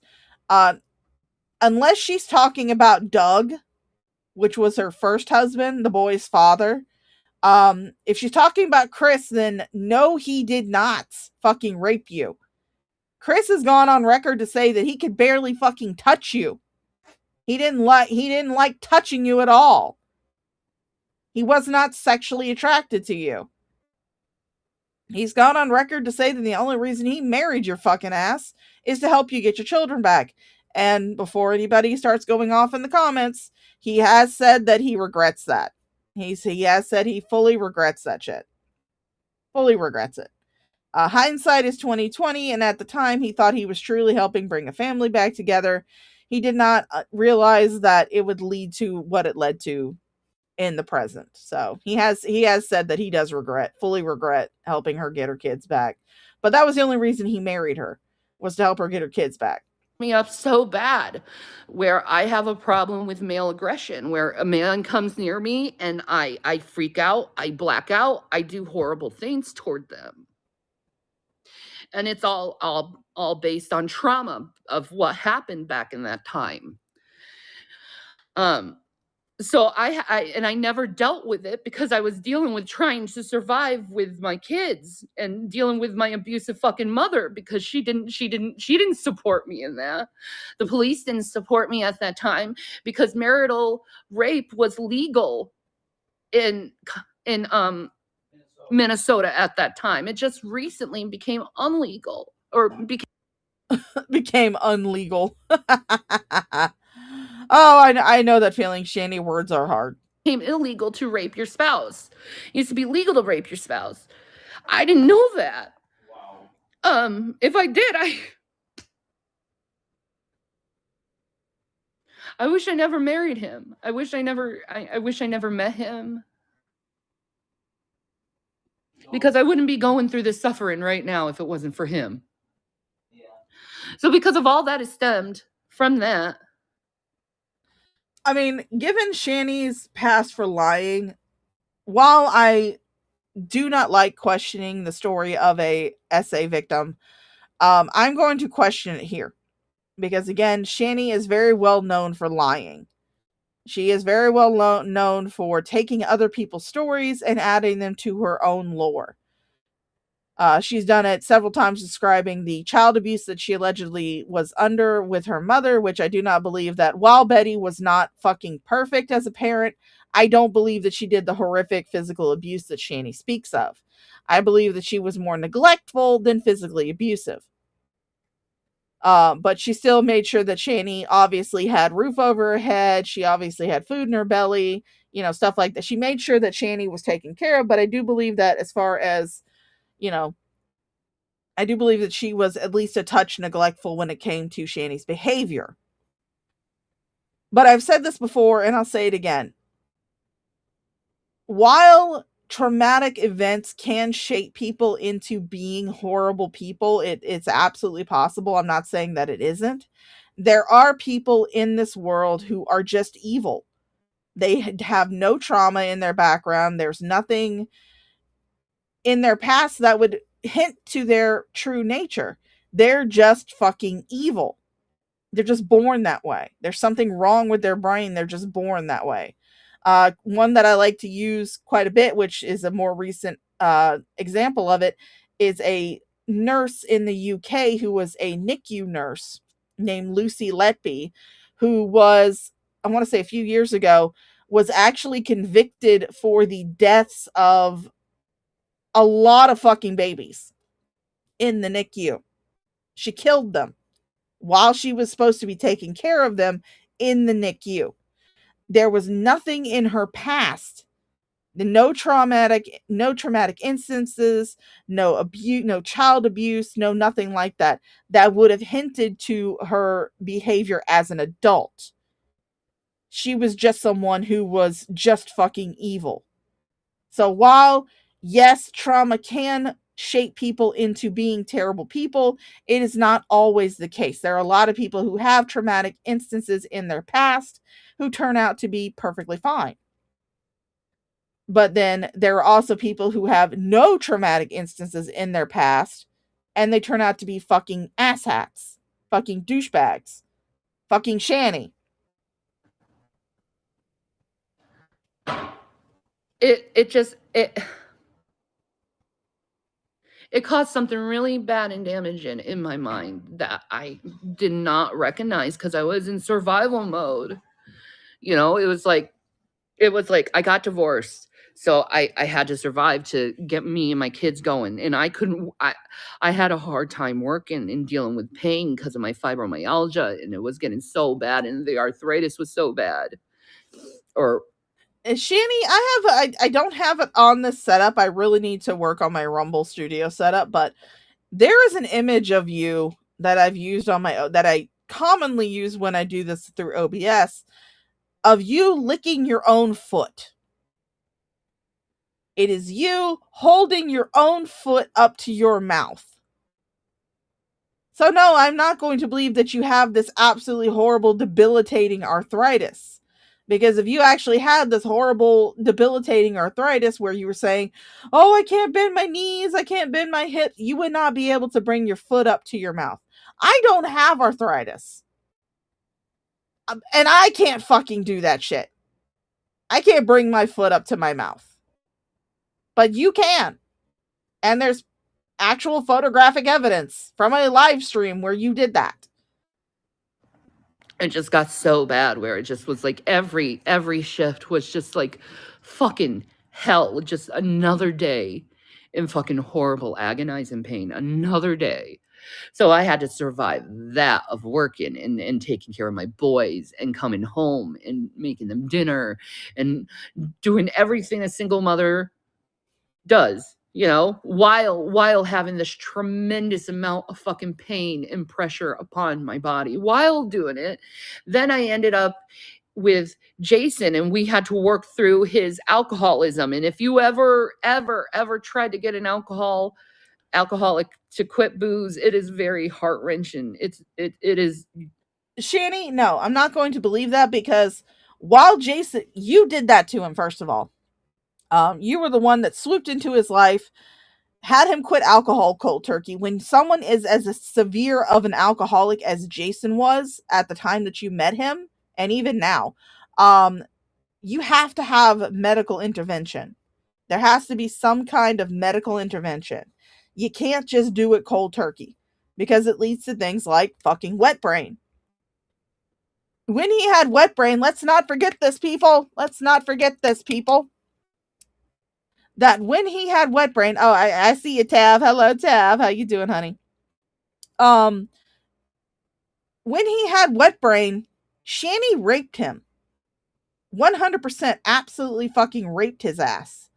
unless she's talking about Doug, which was her first husband, the boy's father, if she's talking about Chris, then no, he did not fucking rape you. Chris has gone on record to say that he could barely fucking touch you. He didn't like touching you at all. He was not sexually attracted to you. He's gone on record to say that the only reason he married your fucking ass is to help you get your children back. And before anybody starts going off in the comments, he has said that he regrets that. He has said he fully regrets that shit. Fully regrets it. Hindsight is 2020, and at the time he thought he was truly helping bring a family back together. He did not realize that it would lead to what it led to in the present. So he has said that he does fully regret helping her get her kids back. But that was the only reason he married her, was to help her get her kids back. Me up so bad, where I have a problem with male aggression, where a man comes near me and I freak out, I black out, I do horrible things toward them. And it's all based on trauma of what happened back in that time. So I never dealt with it because I was dealing with trying to survive with my kids and dealing with my abusive fucking mother, because she didn't support me in that. The police didn't support me at that time because marital rape was legal in Minnesota at that time. It just recently became unlegal, or became unlegal. Oh, I know that feeling, Shanny. Words are hard. Became illegal to rape your spouse. It used to be legal to rape your spouse. I didn't know that. Wow. If I did, I wish I never married him. I wish I never met him. Because I wouldn't be going through this suffering right now if it wasn't for him. Yeah. So because of all that is stemmed from that. I mean, given Shanny's past for lying, while I do not like questioning the story of a SA victim, I'm going to question it here. Because again, Shanny is very well known for lying. She is very well known for taking other people's stories and adding them to her own lore. She's done it several times, describing the child abuse that she allegedly was under with her mother, which I do not believe that while Betty was not fucking perfect as a parent, I don't believe that she did the horrific physical abuse that Shanny speaks of. I believe that she was more neglectful than physically abusive. But she still made sure that Shanny obviously had roof over her head. She obviously had food in her belly, stuff like that. She made sure that Shanny was taken care of, but I do believe that as far as, I do believe that she was at least a touch neglectful when it came to Shanny's behavior. But I've said this before, and I'll say it again. While traumatic events can shape people into being horrible people, it's absolutely possible. I'm not saying that it isn't. There are people in this world who are just evil. They have no trauma in their background. There's nothing in their past that would hint to their true nature. They're just fucking evil. They're just born that way. There's something wrong with their brain. They're just born that way. One that I like to use quite a bit, which is a more recent example of it, is a nurse in the UK who was a NICU nurse named Lucy Letby, who was, I want to say a few years ago, was actually convicted for the deaths of a lot of fucking babies in the NICU. She killed them. while she was supposed to be taking care of them in the NICU. There was nothing in her past, no traumatic instances, no abuse, no child abuse, no nothing like that, that would have hinted to her behavior as an adult. She was just someone who was just fucking evil. So while, yes, trauma can shape people into being terrible people, it is not always the case. There are a lot of people who have traumatic instances in their past who turn out to be perfectly fine. But then there are also people who have no traumatic instances in their past and they turn out to be fucking asshats, fucking douchebags, fucking Shanny. It caused something really bad and damaging in my mind that I did not recognize because I was in survival mode. You know, it was like I got divorced, so I had to survive to get me and my kids going, and I had a hard time working and dealing with pain because of my fibromyalgia, and it was getting so bad, and the arthritis was so bad. Or Shanny, I don't have it on this setup. I really need to work on my Rumble Studio setup, but there is an image of you that I've used on my, that I commonly use when I do this through OBS, of you licking your own foot. It is you holding your own foot up to your mouth. So no, I'm not going to believe that you have this absolutely horrible, debilitating arthritis. Because if you actually had this horrible, debilitating arthritis where you were saying, oh, I can't bend my knees, I can't bend my hips, you would not be able to bring your foot up to your mouth. I don't have arthritis. And I can't fucking do that shit. I can't bring my foot up to my mouth. But you can. And there's actual photographic evidence from a live stream where you did that. It just got so bad where it just was like every shift was just like fucking hell. Just another day in fucking horrible, agonizing pain. Another day. So I had to survive that of working and taking care of my boys and coming home and making them dinner and doing everything a single mother does, you know, while having this tremendous amount of fucking pain and pressure upon my body while doing it. Then I ended up with Jason and we had to work through his alcoholism. And if you ever tried to get an alcoholic to quit booze, it is very heart-wrenching. It is. Shanny, no, I'm not going to believe that, because while Jason, you did that to him, first of all. You were the one that swooped into his life, had him quit alcohol cold turkey. When someone is as severe of an alcoholic as Jason was at the time that you met him, and even now, you have to have medical intervention. There has to be some kind of medical intervention. You can't just do it cold turkey, because it leads to things like fucking wet brain. When he had wet brain, let's not forget this, people. Let's not forget this, people. That when he had wet brain, oh, I see you, Tav. Hello, Tav. How you doing, honey? When he had wet brain, Shanny raped him. 100% absolutely fucking raped his ass.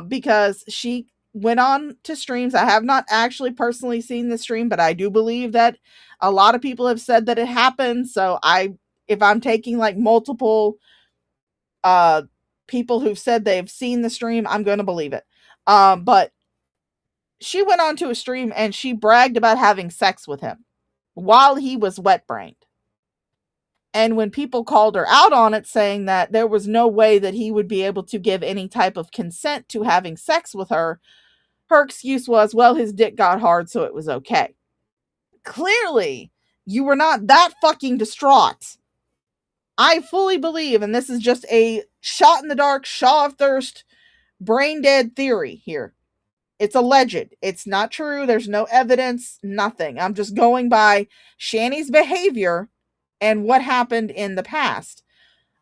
Because she went on to streams. I have not actually personally seen the stream, but I do believe that a lot of people have said that it happened. So if I'm taking like multiple people who've said they've seen the stream, I'm going to believe it. But she went on to a stream and she bragged about having sex with him while he was wet-brained. And when people called her out on it, saying that there was no way that he would be able to give any type of consent to having sex with her, her excuse was, well, his dick got hard, so it was okay. Clearly, you were not that fucking distraught. I fully believe, and this is just a shot in the dark, Shaw of Thirst, brain dead theory here. It's alleged. It's not true. There's no evidence, nothing. I'm just going by Shanny's behavior and what happened in the past.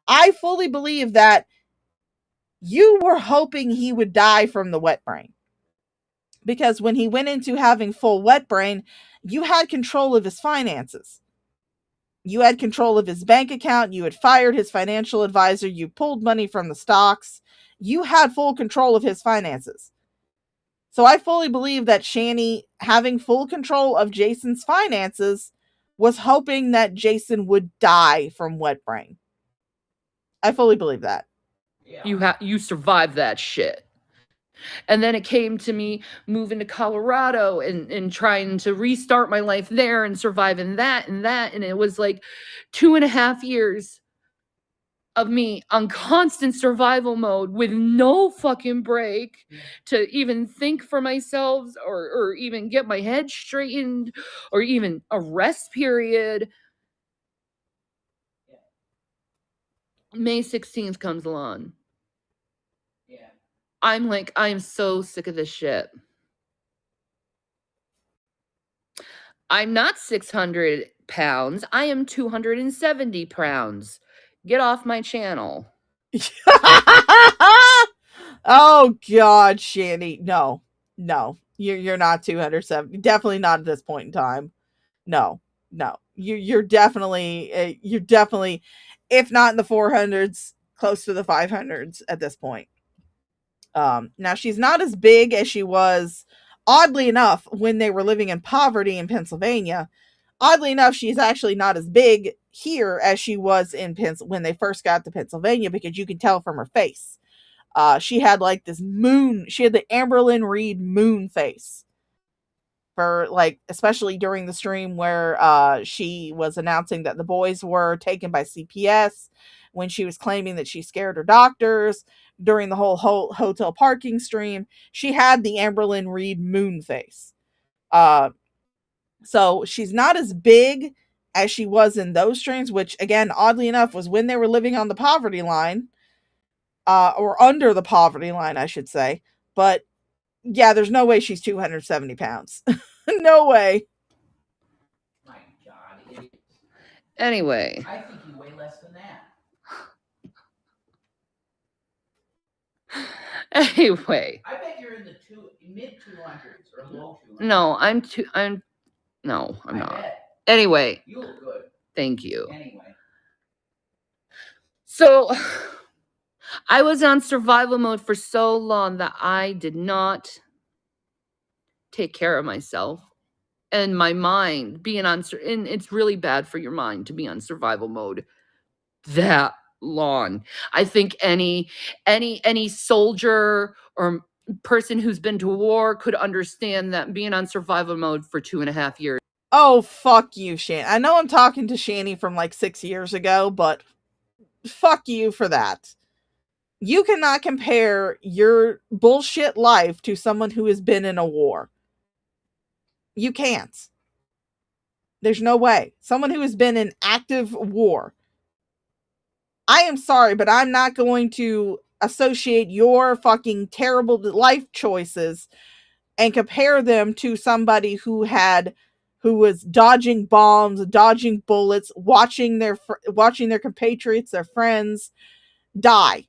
I fully believe that you were hoping he would die from the wet brain. Because when he went into having full wet brain, you had control of his finances. You had control of his bank account. You had fired his financial advisor. You pulled money from the stocks. You had full control of his finances. So I fully believe that Shanny, having full control of Jason's finances, was hoping that Jason would die from wet brain. I fully believe that. You survived that shit. And then it came to me moving to Colorado and trying to restart my life there and surviving that. And it was like 2.5 years of me on constant survival mode with no fucking break to even think for myself or even get my head straightened or even a rest period. May 16th comes along. I'm like, I'm so sick of this shit. I'm not 600 pounds. I am 270 pounds. Get off my channel. Oh God, Shanny. No. You're not 270. Definitely not at this point in time. No. You're definitely, if not in the 400s, close to the 500s at this point. Now she's not as big as she was, oddly enough, when they were living in poverty in Pennsylvania. Oddly enough, she's actually not as big here as she was in when they first got to Pennsylvania, because you can tell from her face. She had like this moon. She had the Amberlynn Reed moon face. For like, especially during the stream where she was announcing that the boys were taken by CPS, when she was claiming that she scared her doctors, during the whole hotel parking stream, she had the Amberlynn Reed moon face. So she's not as big as she was in those streams, which again, oddly enough, was when they were living on the poverty line, or under the poverty line, I should say. But yeah, there's no way she's 270 pounds. No way. My God. Anyway. I think you weigh less than that. Anyway. I bet you're in the mid 200s or low 200s. No, I'm not. Bet. Anyway. You look good. Thank you. Anyway. So I was on survival mode for so long that I did not take care of myself and my mind being on, and it's really bad for your mind to be on survival mode that long. I think any soldier or person who's been to war could understand that being on survival mode for 2.5 years. Oh, fuck you, Shanny. I know I'm talking to Shanny from like 6 years ago, but fuck you for that. You cannot compare your bullshit life to someone who has been in a war. You can't. There's no way. Someone who has been in active war. I am sorry, but I'm not going to associate your fucking terrible life choices and compare them to somebody who was dodging bombs, dodging bullets, watching their compatriots, their friends die.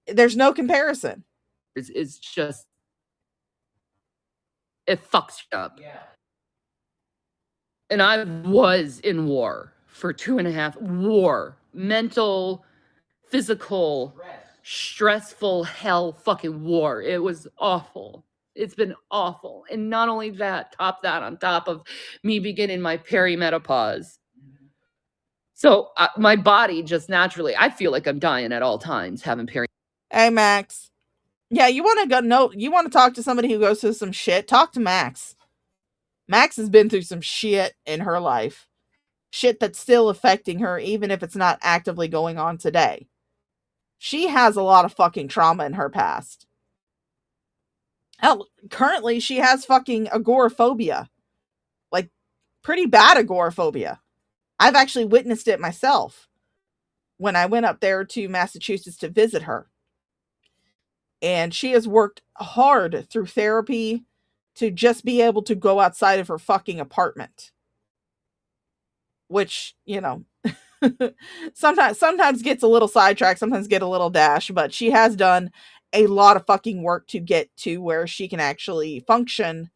There's no comparison. It's just, it fucks you up. Yeah. And I was in war for 2.5 mental, physical, stressful hell fucking war. It was awful. It's been awful. And not only that, on top of me beginning my perimenopause. So my body just naturally, I feel like I'm dying at all times having Hey, Max. Yeah, you want to talk to somebody who goes through some shit? Talk to Max. Max has been through some shit in her life. Shit that's still affecting her, even if it's not actively going on today. She has a lot of fucking trauma in her past. Hell, currently she has fucking agoraphobia. Like, pretty bad agoraphobia. I've actually witnessed it myself when I went up there to Massachusetts to visit her. And she has worked hard through therapy to just be able to go outside of her fucking apartment. Which, you know, sometimes gets a little sidetracked, sometimes get a little dash, but she has done a lot of fucking work to get to where she can actually function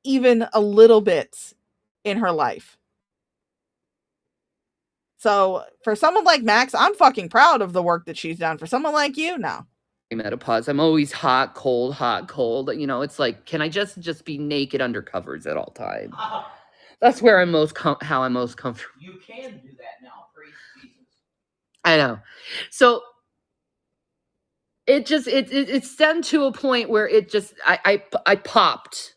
even a little bit in her life. So for someone like Max, I'm fucking proud of the work that she's done. For someone like you, no. Menopause. I'm always hot, cold, hot, cold. You know, it's like, can I just be naked under covers at all times? That's where I'm most how I'm most comfortable. You can do that now. Praise Jesus. I know. So it just it stemmed to a point where it just I popped,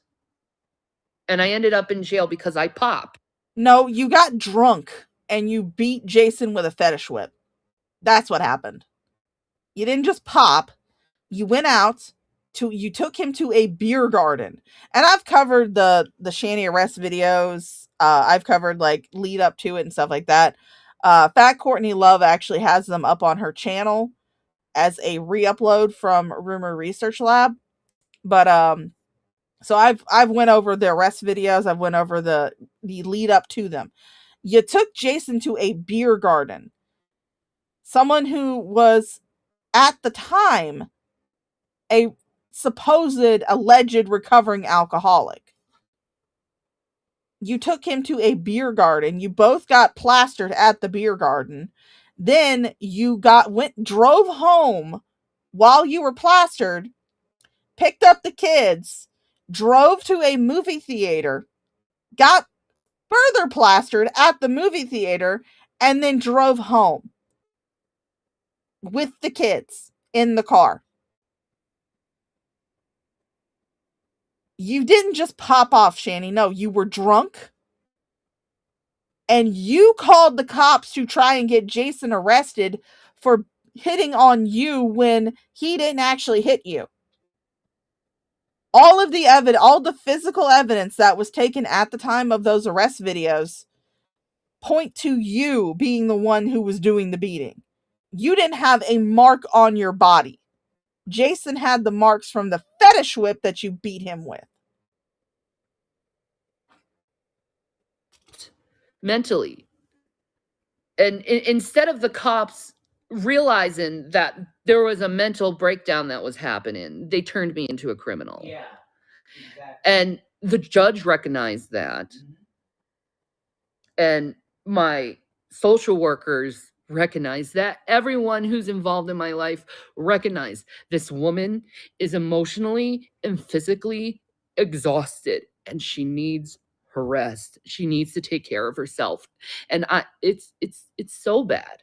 and I ended up in jail because I popped. No, you got drunk and you beat Jason with a fetish whip. That's what happened. You didn't just pop. You went out you took him to a beer garden. And I've covered the Shanny arrest videos. I've covered like lead up to it and stuff like that. Fat Courtney Love actually has them up on her channel as a re-upload from Rumor Research Lab. But so I've went over the arrest videos. I've went over the lead up to them. You took Jason to a beer garden. Someone who was at the time a supposed alleged recovering alcoholic. You took him to a beer garden. You both got plastered at the beer garden. Then you drove home while you were plastered, picked up the kids, drove to a movie theater, got further plastered at the movie theater, and then drove home with the kids in the car. You didn't just pop off, Shanny. No, you were drunk. And you called the cops to try and get Jason arrested for hitting on you when he didn't actually hit you. All the physical evidence that was taken at the time of those arrest videos point to you being the one who was doing the beating. You didn't have a mark on your body. Jason had the marks from the fetish whip that you beat him with. Mentally. And instead of the cops realizing that there was a mental breakdown that was happening, they turned me into a criminal. Yeah, exactly. And the judge recognized that. Mm-hmm. And my social workers recognized that. Everyone who's involved in my life recognized this woman is emotionally and physically exhausted, and she needs her rest. She needs to take care of herself. And it's so bad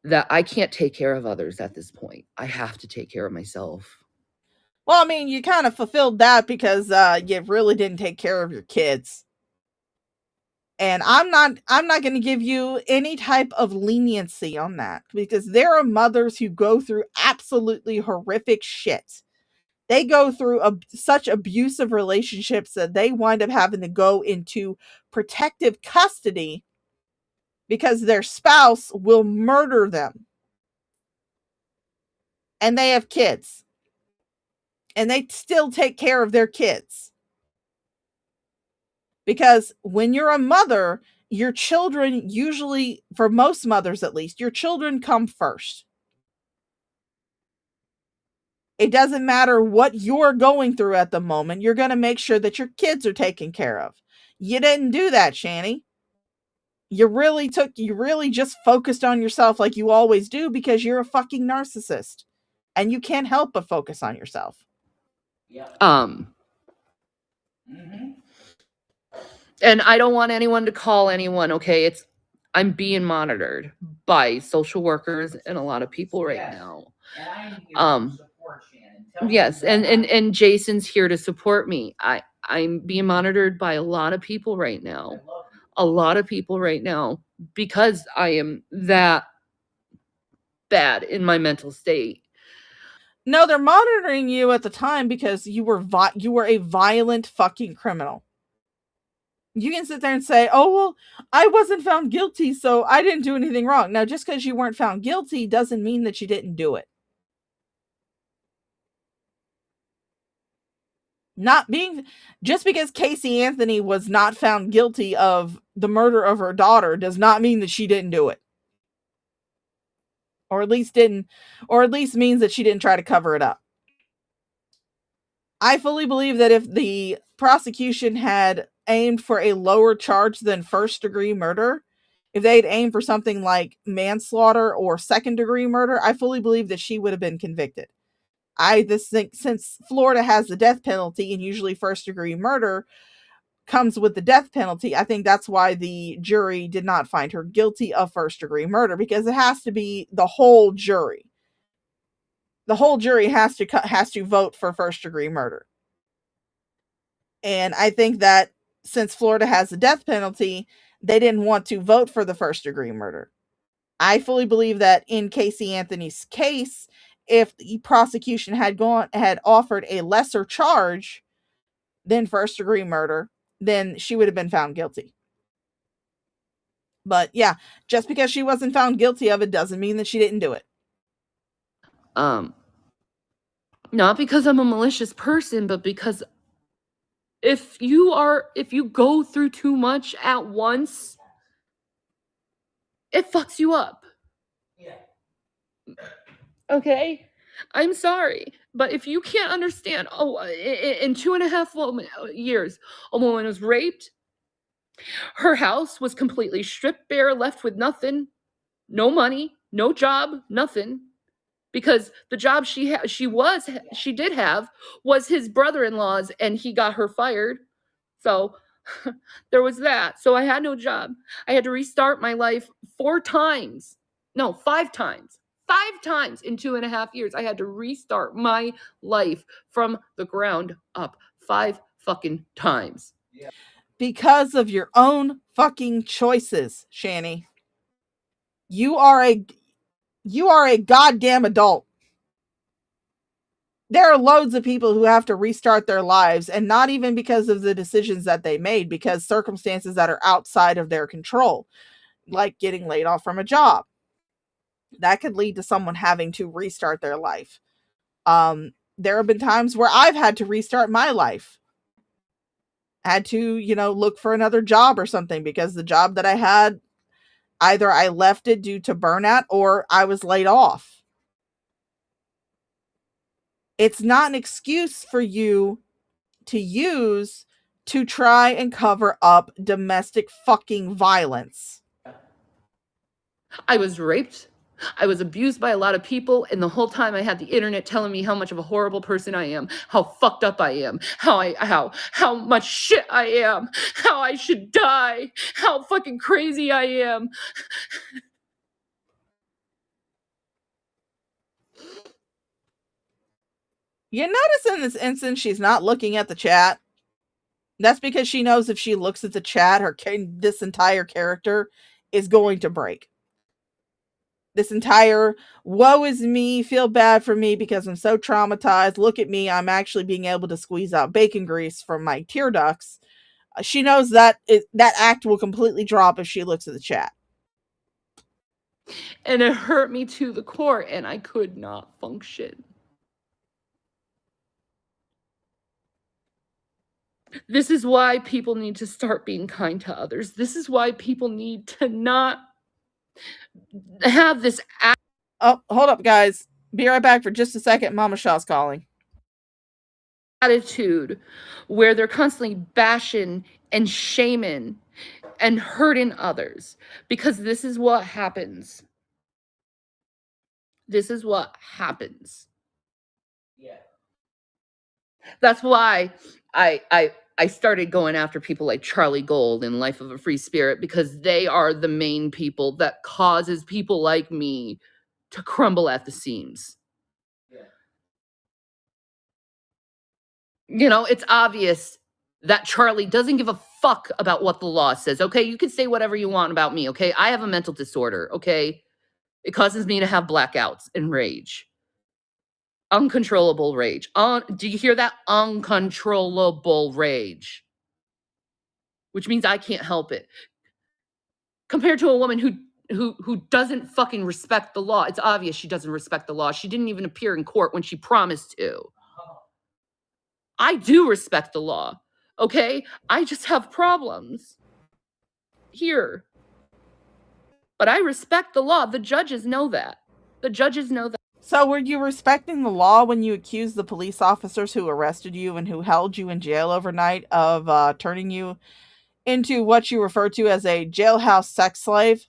that I can't take care of others at this point. I have to take care of myself. Well, I mean, you kind of fulfilled that because you really didn't take care of your kids. And I'm not going to give you any type of leniency on that, because there are mothers who go through absolutely horrific shit. They go through such abusive relationships that they wind up having to go into protective custody because their spouse will murder them. And they have kids. And they still take care of their kids. Because when you're a mother, your children usually, for most mothers at least, your children come first. It doesn't matter what you're going through at the moment. You're going to make sure that your kids are taken care of. You didn't do that, Shanny. You really just focused on yourself like you always do because you're a fucking narcissist. And you can't help but focus on yourself. Yeah. Mm-hmm. And I don't want anyone to call anyone, okay? I'm being monitored by social workers and a lot of people right now. And I need to get support, Shannon. Yes, and Jason's here to support me. I'm being monitored by a lot of people right now. A lot of people right now because I am that bad in my mental state. No, they're monitoring you at the time because you were a violent fucking criminal. You can sit there and say, oh, well, I wasn't found guilty, so I didn't do anything wrong. Now, just because you weren't found guilty doesn't mean that you didn't do it. Just because Casey Anthony was not found guilty of the murder of her daughter does not mean that she didn't do it. or at least means that she didn't try to cover it up. I fully believe that if the prosecution had aimed for a lower charge than first-degree murder, if they'd aimed for something like manslaughter or second-degree murder, I fully believe that she would have been convicted. I just think since Florida has the death penalty and usually first-degree murder comes with the death penalty, I think that's why the jury did not find her guilty of first-degree murder, because it has to be the whole jury. The whole jury has to vote for first-degree murder. And I think that since Florida has the death penalty, they didn't want to vote for the first-degree murder. I fully believe that in Casey Anthony's case, if the prosecution had offered a lesser charge than first-degree murder, then she would have been found guilty. But yeah, just because she wasn't found guilty of it doesn't mean that she didn't do it. Not because I'm a malicious person, but because if you go through too much at once, it fucks you up. Yeah. Okay? I'm sorry, but if you can't understand, in 2.5 years, a woman was raped. Her house was completely stripped bare, left with nothing, no money, no job, nothing. Because the job she did have was his brother-in-law's, and he got her fired. So there was that. So I had no job. I had to restart my life 5 times. 5 times. 5 times in 2.5 years. I had to restart my life from the ground up 5 fucking times. Yeah. Because of your own fucking choices, Shanny. You are a goddamn adult. There are loads of people who have to restart their lives, and not even because of the decisions that they made, because circumstances that are outside of their control, like getting laid off from a job. That could lead to someone having to restart their life. There have been times where I've had to restart my life. Had to, look for another job or something, because the job that I had, either I left it due to burnout or I was laid off. It's not an excuse for you to use to try and cover up domestic fucking violence. I was raped. I was abused by a lot of people, and the whole time I had the internet telling me how much of a horrible person I am, how fucked up I am, how much shit I am, how I should die, how fucking crazy I am. You notice in this instance she's not looking at the chat. That's because she knows if she looks at the chat, this entire character is going to break. This entire, woe is me, feel bad for me because I'm so traumatized. Look at me, I'm actually being able to squeeze out bacon grease from my tear ducts. She knows that that act will completely drop if she looks at the chat. And it hurt me to the core, and I could not function. This is why people need to start being kind to others. This is why people need to not have this. Oh, hold up, guys. Be right back for just a second. Mama Shaw's calling. Attitude where they're constantly bashing and shaming and hurting others, because this is what happens. This is what happens. Yeah. That's why I started going after people like Charlie Gold in Life of a Free Spirit, because they are the main people that causes people like me to crumble at the seams. Yeah. It's obvious that Charlie doesn't give a fuck about what the law says, okay? You can say whatever you want about me, okay? I have a mental disorder, okay? It causes me to have blackouts and rage. Uncontrollable rage. Do you hear that? Uncontrollable rage. Which means I can't help it. Compared to a woman who doesn't fucking respect the law. It's obvious she doesn't respect the law. She didn't even appear in court when she promised to. I do respect the law, okay? I just have problems here. But I respect the law. The judges know that. The judges know that. So were you respecting the law when you accused the police officers who arrested you and who held you in jail overnight of turning you into what you refer to as a jailhouse sex slave?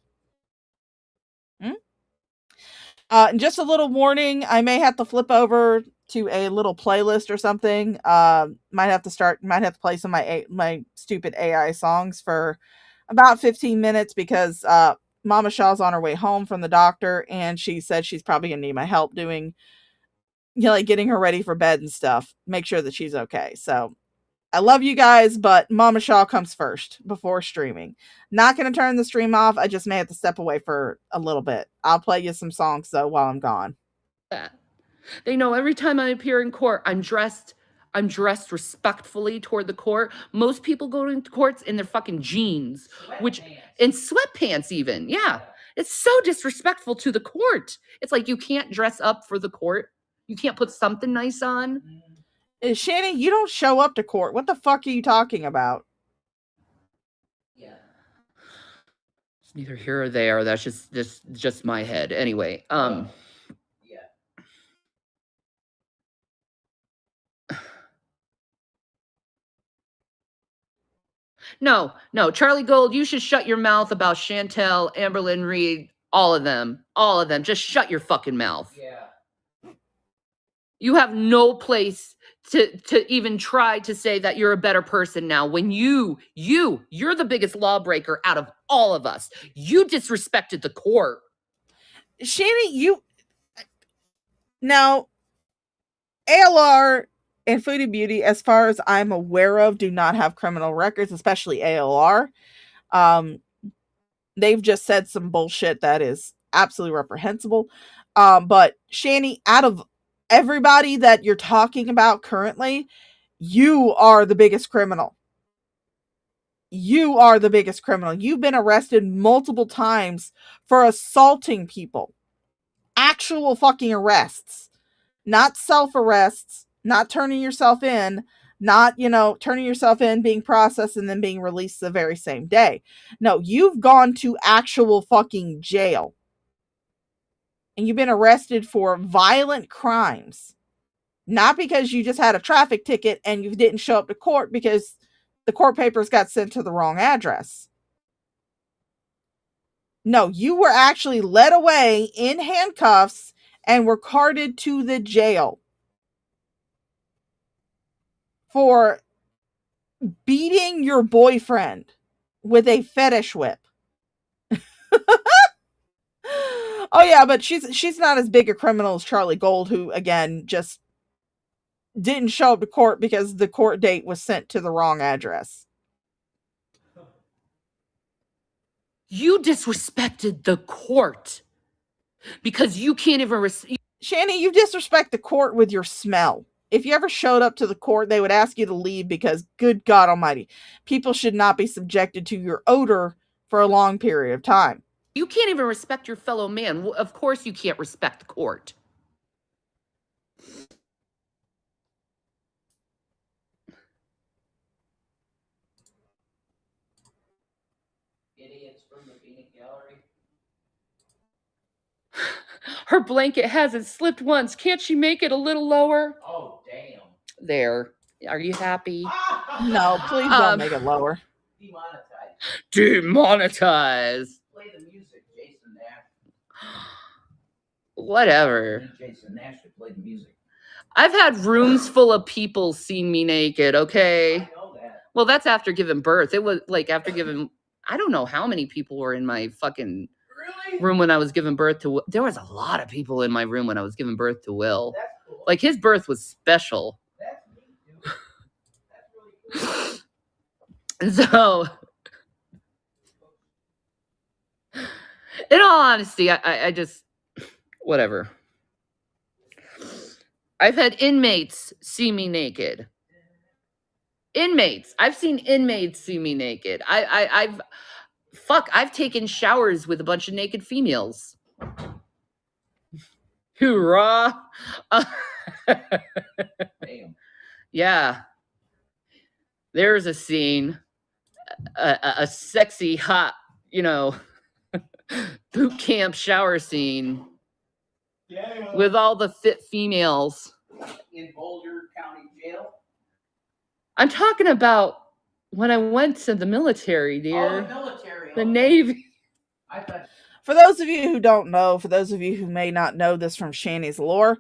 And just a little warning, I may have to flip over to a little playlist or something. Might have to play some of my stupid AI songs for about 15 minutes because Mama Shaw's on her way home from the doctor and she said she's probably gonna need my help doing, like getting her ready for bed and stuff. Make sure that she's okay. So I love you guys, but Mama Shaw comes first before streaming. Not going to turn the stream off. I just may have to step away for a little bit. I'll play you some songs, though, while I'm gone. They know every time I appear in court, I'm dressed respectfully toward the court. Most people go into courts in their fucking jeans, in sweatpants even. Yeah. It's so disrespectful to the court. It's like you can't dress up for the court. You can't put something nice on. Shanny, you don't show up to court. What the fuck are you talking about? Yeah. It's neither here or there. That's just my head. Anyway, Yeah. No, Charlie Gold, you should shut your mouth about Chantel, Amberlynn Reed, all of them. Just shut your fucking mouth. Yeah. You have no place to even try to say that you're a better person now when you're the biggest lawbreaker out of all of us. You disrespected the court. Shanny, now ALR and Foodie Beauty, as far as I'm aware of, do not have criminal records, especially ALR. They've just said some bullshit that is absolutely reprehensible. But Shanny, out of everybody that you're talking about currently, you are the biggest criminal. You are the biggest criminal. You've been arrested multiple times for assaulting people. Actual fucking arrests. Not self-arrests. Not turning yourself in. Not, turning yourself in, being processed, and then being released the very same day. No, you've gone to actual fucking jail. And you've been arrested for violent crimes. Not because you just had a traffic ticket and you didn't show up to court because the court papers got sent to the wrong address. No, you were actually led away in handcuffs and were carted to the jail for beating your boyfriend with a fetish whip. Oh yeah, but she's not as big a criminal as Charlie Gold, who again just didn't show up to court because the court date was sent to the wrong address. You disrespected the court because you can't even Shanny, you disrespect the court with your smell. If you ever showed up to the court, they would ask you to leave because, good God almighty, people should not be subjected to your odor for a long period of time. You can't even respect your fellow man. Well, of course you can't respect the court. Idiots from the Phoenix Gallery. Her blanket hasn't slipped once. Can't she make it a little lower? Oh, damn. There. Are you happy? No, please don't make it lower. Demonetize. Play the music, Jason Nash. Whatever. Jason Nash should play the music. I've had rooms full of people seeing me naked, okay? I know that. Well, that's after giving birth. It was like after giving, I don't know how many people were in my fucking room when I was giving birth to Will. There was a lot of people in my room when I was giving birth to Will. That's cool. Like his birth was special. That's neat, dude. That's really cool. So, in all honesty, I just, whatever. I've had inmates see me naked. Inmates. I've seen inmates see me naked. I've taken showers with a bunch of naked females. Hoorah. Damn. Yeah. There's a scene. A sexy, hot, boot camp shower scene. with all the fit females. In Boulder County Jail? I'm talking about when I went to the military, dear. Oh, the military. The okay. Navy. I thought. For those of you who don't know, for those of you who may not know this from Shanny's lore,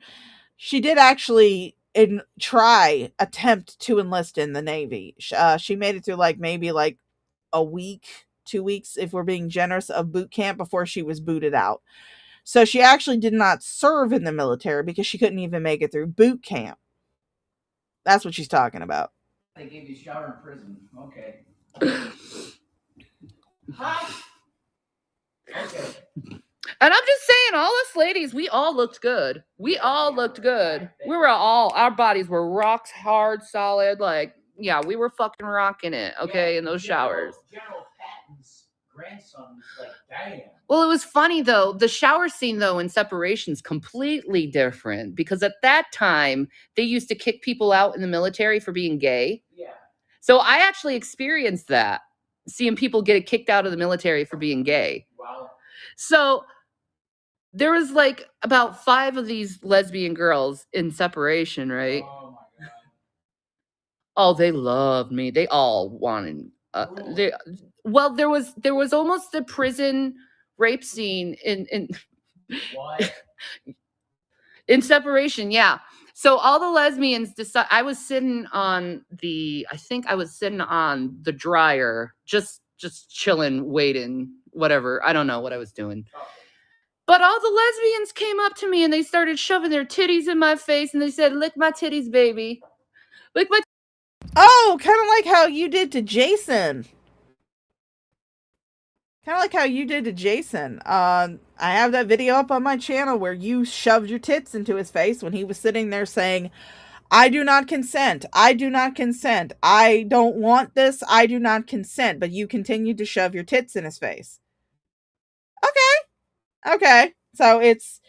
she did actually attempt to enlist in the Navy. She made it through maybe a week, 2 weeks, if we're being generous, of boot camp before she was booted out. So she actually did not serve in the military because she couldn't even make it through boot camp. That's what she's talking about. They gave you a shower in prison. Okay. Hot. Okay. And I'm just saying, all us ladies, we all looked good. We all looked good. We were all, our bodies were rock hard, solid. We were fucking rocking it, okay, in those showers. General Patton's grandson was damn. Well, it was funny, though. The shower scene, though, in Separation's completely different because at that time, they used to kick people out in the military for being gay. Yeah. So I actually experienced that, seeing people get kicked out of the military for being gay. Wow. So there was about 5 of these lesbian girls in Separation, right? Oh, my God. Oh, they loved me. They all wanted. There was almost a prison rape scene in What? in Separation, yeah. So all the lesbians decide. I was sitting on the dryer, just chilling, waiting, whatever. I don't know what I was doing. Oh. But all the lesbians came up to me and they started shoving their titties in my face and they said, "Lick my titties, baby. Lick my." Oh, kind of like how you did to Jason. I have that video up on my channel where you shoved your tits into his face when he was sitting there saying, "I do not consent. I do not consent. I don't want this. I do not consent." But you continued to shove your tits in his face. Okay. So it's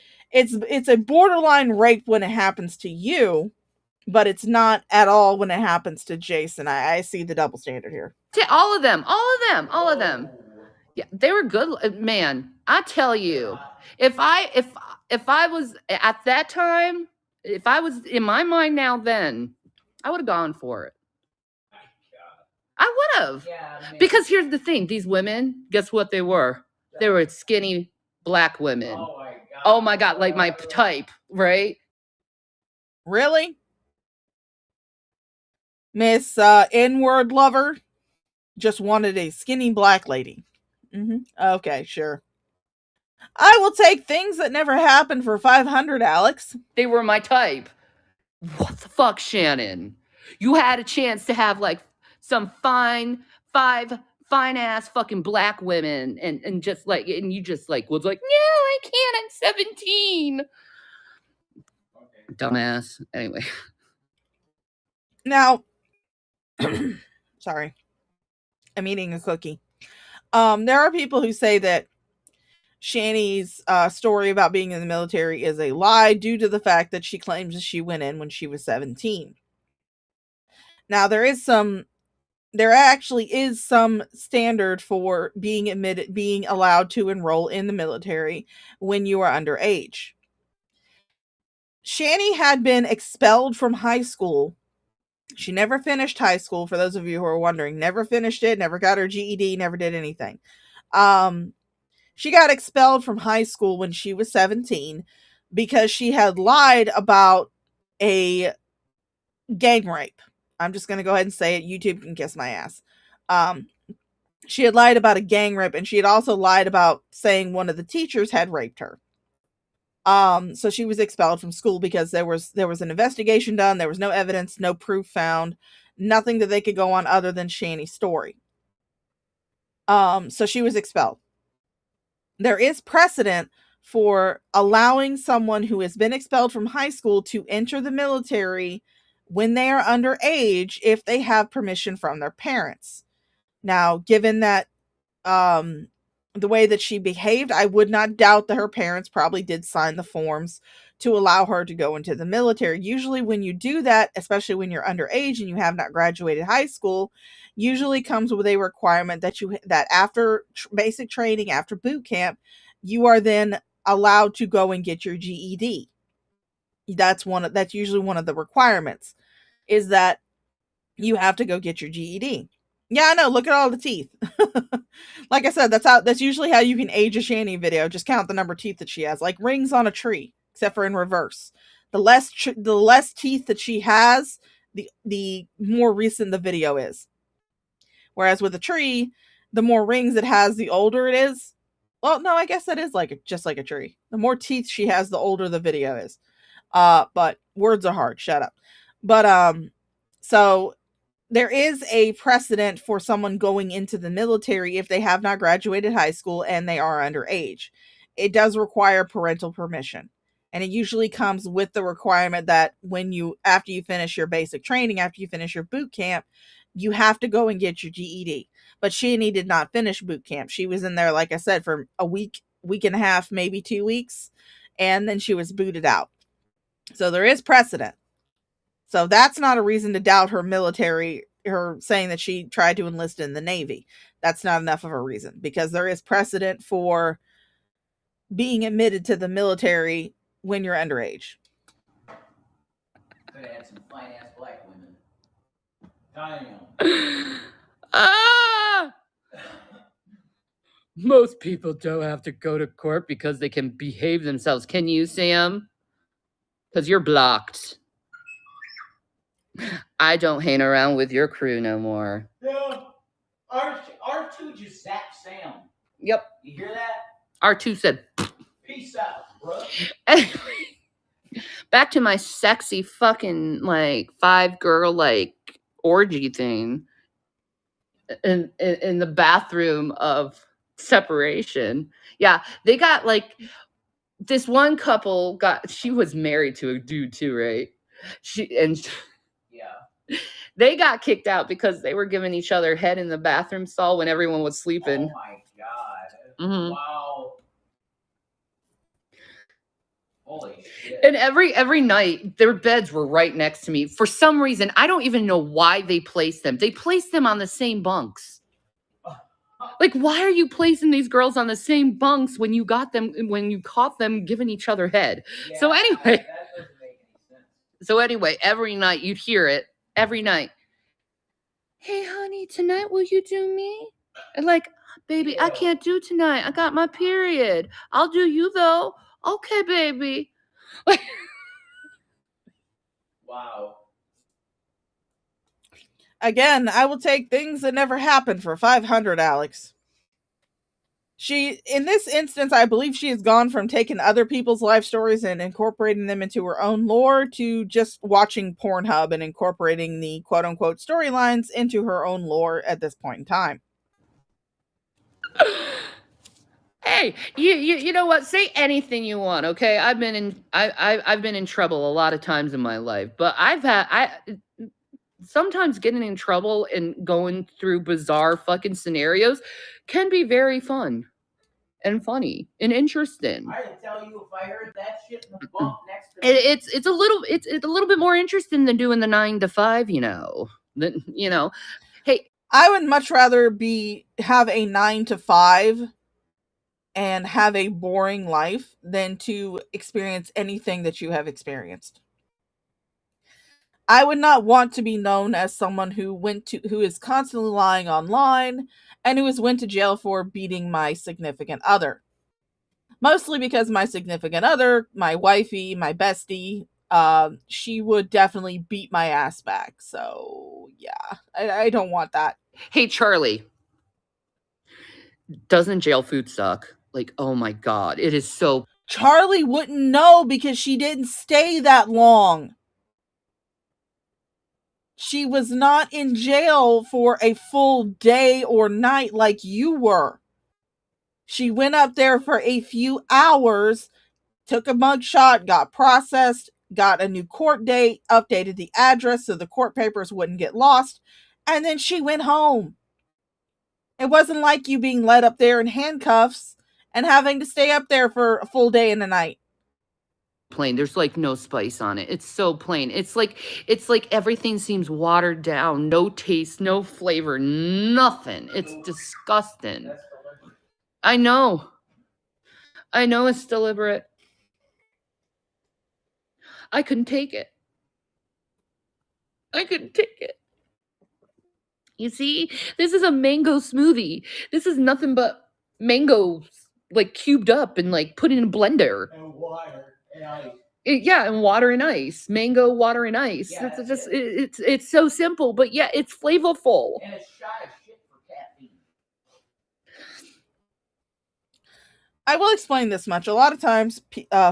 a borderline rape when it happens to you, but it's not at all when it happens to Jason. I see the double standard here. All of them. Yeah, they were good, man. I tell you, if I was at that time, if I was in my mind now, then I would have gone for it. I would have. Yeah, because here's the thing: these women, guess what they were? They were skinny black women. Oh my God, like my type, right? Really? Miss N-word lover just wanted a skinny black lady. Okay, sure. I will take things that never happened for 500, Alex. They were my type. What the fuck, Shannon? You had a chance to have some fine ass fucking black women and you just was no, I can't, I'm 17. Okay. Dumbass. Anyway. Now, sorry. I'm eating a cookie. There are people who say that Shanny's story about being in the military is a lie due to the fact that she claims that she went in when she was 17. Now, there actually is some standard for being allowed to enroll in the military when you are underage. Shanny had been expelled from high school. She never finished high school, for those of you who are wondering. Never finished it, never got her GED, never did anything. She got expelled from high school when she was 17 because she had lied about a gang rape. I'm just going to go ahead and say it. YouTube can kiss my ass. She had lied about a gang rape, and she had also lied about saying one of the teachers had raped her. So she was expelled from school because there was an investigation done. There was no evidence, no proof found, nothing that they could go on other than Shanny's story. So she was expelled. There is precedent for allowing someone who has been expelled from high school to enter the military when they are underage if they have permission from their parents. Now, given that the way that she behaved, I would not doubt that her parents probably did sign the forms to allow her to go into the military. Usually when you do that, especially when you're underage and you have not graduated high school, usually comes with a requirement that after basic training, after boot camp, you are then allowed to go and get your GED. That's usually one of the requirements, is that you have to go get your GED. Yeah, I know. Look at all the teeth. Like I said, that's usually how you can age a Shanny video. Just count the number of teeth that she has, like rings on a tree, except for in reverse. The less teeth that she has, the more recent the video is. Whereas with a tree, the more rings it has, the older it is. Well, no, I guess that is just like a tree. The more teeth she has, the older the video is. But words are hard. Shut up. But so there is a precedent for someone going into the military if they have not graduated high school and they are underage. It does require parental permission. And it usually comes with the requirement that after you finish your basic training, after you finish your boot camp, you have to go and get your GED. But Shanny did not finish boot camp. She was in there, like I said, for a week and a half, maybe 2 weeks. And then she was booted out. So there is precedent. So that's not a reason to doubt her saying that she tried to enlist in the Navy. That's not enough of a reason, because there is precedent for being admitted to the military when you're underage. Could have had some fine ass black women. Damn. Most people don't have to go to court because they can behave themselves. Can you, Sam? Because you're blocked. I don't hang around with your crew no more. Yeah. R2 just zapped Sam. Yep. You hear that? R2 said, peace out, bro. Anyway, back to my sexy fucking 5-girl orgy thing in the bathroom of separation. Yeah, they got this one couple she was married to a dude too, right? They got kicked out because they were giving each other head in the bathroom stall when everyone was sleeping. Oh my god. Mm-hmm. Wow. Holy shit. And every night their beds were right next to me. For some reason, I don't even know why they placed them. They placed them on the same bunks. Why are you placing these girls on the same bunks when you caught them giving each other head? Yeah, so anyway, that doesn't make any sense. Every night you'd hear it. Every night. Hey, honey, tonight will you do me? And baby, I can't do tonight. I got my period. I'll do you though. Okay, baby. Wow. Again, I will take things that never happened for 500, Alex. In this instance, I believe she has gone from taking other people's life stories and incorporating them into her own lore to just watching Pornhub and incorporating the quote-unquote storylines into her own lore at this point in time. Hey, you know what? Say anything you want, okay? I've been in trouble a lot of times in my life, but sometimes getting in trouble and going through bizarre fucking scenarios can be very fun and funny and interesting. I tell you, if I heard that shit in the bunk next to me, It's a little bit more interesting than doing the 9 to 5, Hey, I would much rather have a 9 to 5 and have a boring life than to experience anything that you have experienced. I would not want to be known as someone who is constantly lying online and who went to jail for beating my significant other. Mostly because my significant other, my wifey, my bestie, she would definitely beat my ass back. So yeah, I don't want that. Hey, Charlie, doesn't jail food suck? Oh my God, it is so... Charlie wouldn't know because she didn't stay that long. She was not in jail for a full day or night like you were. She went up there for a few hours, took a mugshot, got processed, got a new court date, updated the address so the court papers wouldn't get lost, and then she went home. It wasn't like you being led up there in handcuffs and having to stay up there for a full day and a night. Plain. There's no spice on it. It's so plain. It's like everything seems watered down. No taste, no flavor, nothing. It's disgusting. I know. I know it's deliberate. I couldn't take it. I couldn't take it. You see, this is a mango smoothie. This is nothing but mangoes, like cubed up and like put in a blender. And water and ice. Yeah, and water and ice. Mango, water, and ice. Yeah, it's so simple, but yeah, it's flavorful. And it's shy as shit for caffeine. I will explain this much. A lot of times,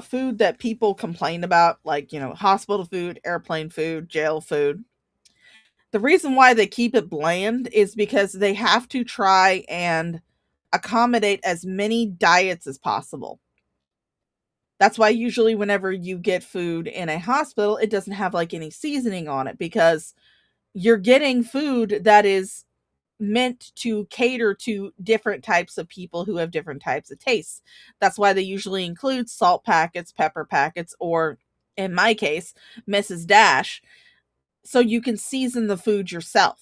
food that people complain about, like, hospital food, airplane food, jail food, the reason why they keep it bland is because they have to try and accommodate as many diets as possible. That's why usually whenever you get food in a hospital, it doesn't have like any seasoning on it, because you're getting food that is meant to cater to different types of people who have different types of tastes. That's why they usually include salt packets, pepper packets, or in my case, Mrs. Dash, so you can season the food yourself.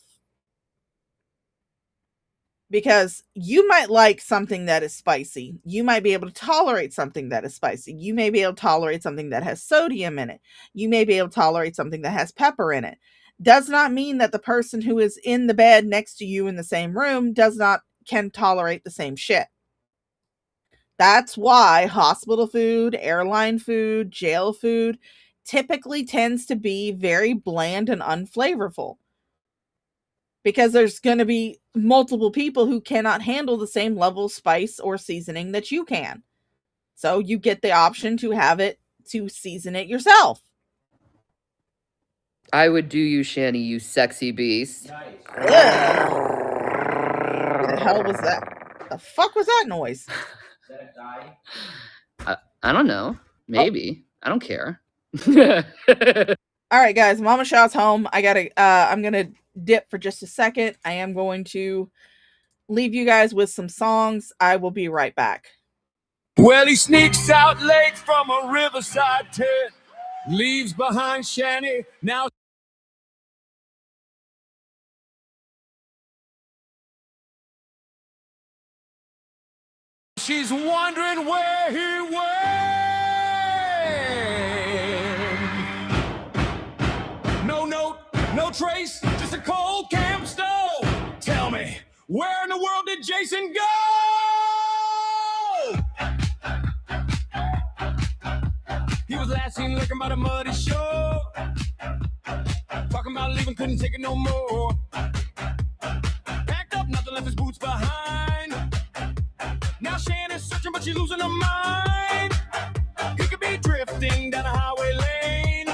Because you might like something that is spicy. You might be able to tolerate something that is spicy. You may be able to tolerate something that has sodium in it. You may be able to tolerate something that has pepper in it. Does not mean that the person who is in the bed next to you in the same room can tolerate the same shit. That's why hospital food, airline food, jail food typically tends to be very bland and unflavorful. Because there's going to be multiple people who cannot handle the same level of spice or seasoning that you can. So you get the option to season it yourself. I would do you, Shanny, you sexy beast. Nice. What the hell was that? The fuck was that noise? Is that a die? I don't know. Maybe. I don't care. All right, guys. Mama Shaw's home. I'm going to dip for just a second. I am going to leave you guys with some songs. I will be right back. Well, he sneaks out late from a riverside tent, leaves behind Shanny. Now she's wondering where he went. No note, no trace, just a cold camp stove. Tell me, where in the world did Jason go? He was last seen looking by the muddy shore, talking about leaving, couldn't take it no more. Packed up, nothing left his boots behind. Now Shanny's searching, but she's losing her mind. He could be drifting down a highway lane,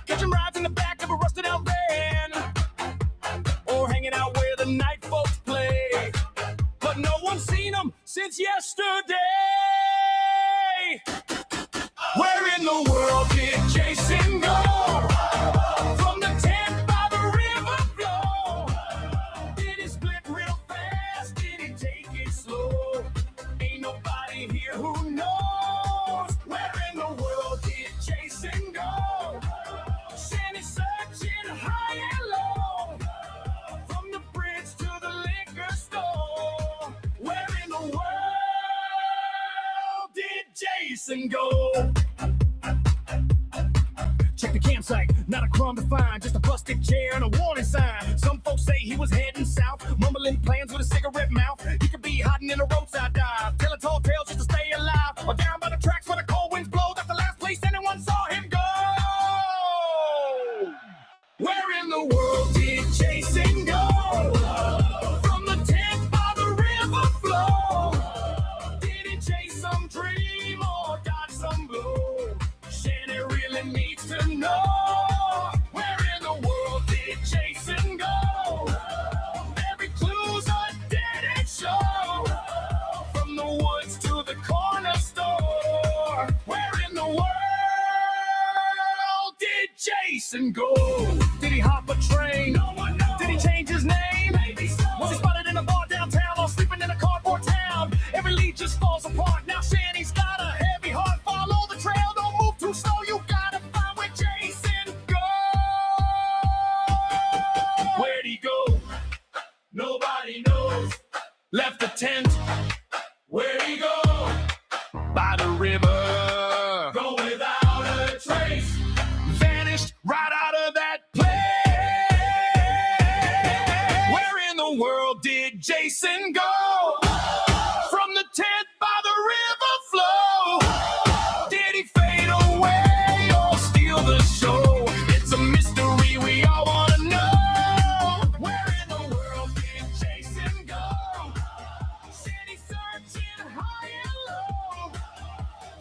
catching rides in the back of a rusted out van, or hanging out where the night folks play. But no one's seen him since yesterday. Where in the world did Jason go? From the tent by the river flow. Did he split real fast? Did he take it slow? Ain't nobody here who knows. Where in the world did Jason go? Shanny's searching high and low, from the bridge to the liquor store. Where in the world did Jason go? Check the campsite, not a crumb to find, just a busted chair and a warning sign. Some folks say he was heading south, mumbling plans with a cigarette mouth. He could be hiding in a roadside dive, telling tall tales just to stay alive, or down by the tracks where the cold winds blow. That's the last place anyone saw him go. Where in the world did Jason go? From the tent by the river flow. Did he chase some dream or dodge some blow? Shanny really needs to know. Where in the world did Jason go? Every clue's a dead end show, from the woods to the corner store. Where in the world did Jason go? Did he hop a train? No one knows. Did he change his name? Maybe so. Was he spotted in a bar downtown or sleeping in a cardboard town? Every lead just falls apart. Now Shanny's got a heavy heart. Follow the trail, don't move too slow. You gotta find where Jason goes. Where'd he go? Nobody knows. Left the tent. Where'd he go? river. Go without a trace. Vanished right out of that place. Where in the world did Jason go? From the tent by the river flow. Did he fade away or steal the show? It's a mystery we all want to know. Where in the world did Jason go? Shanny searching high and low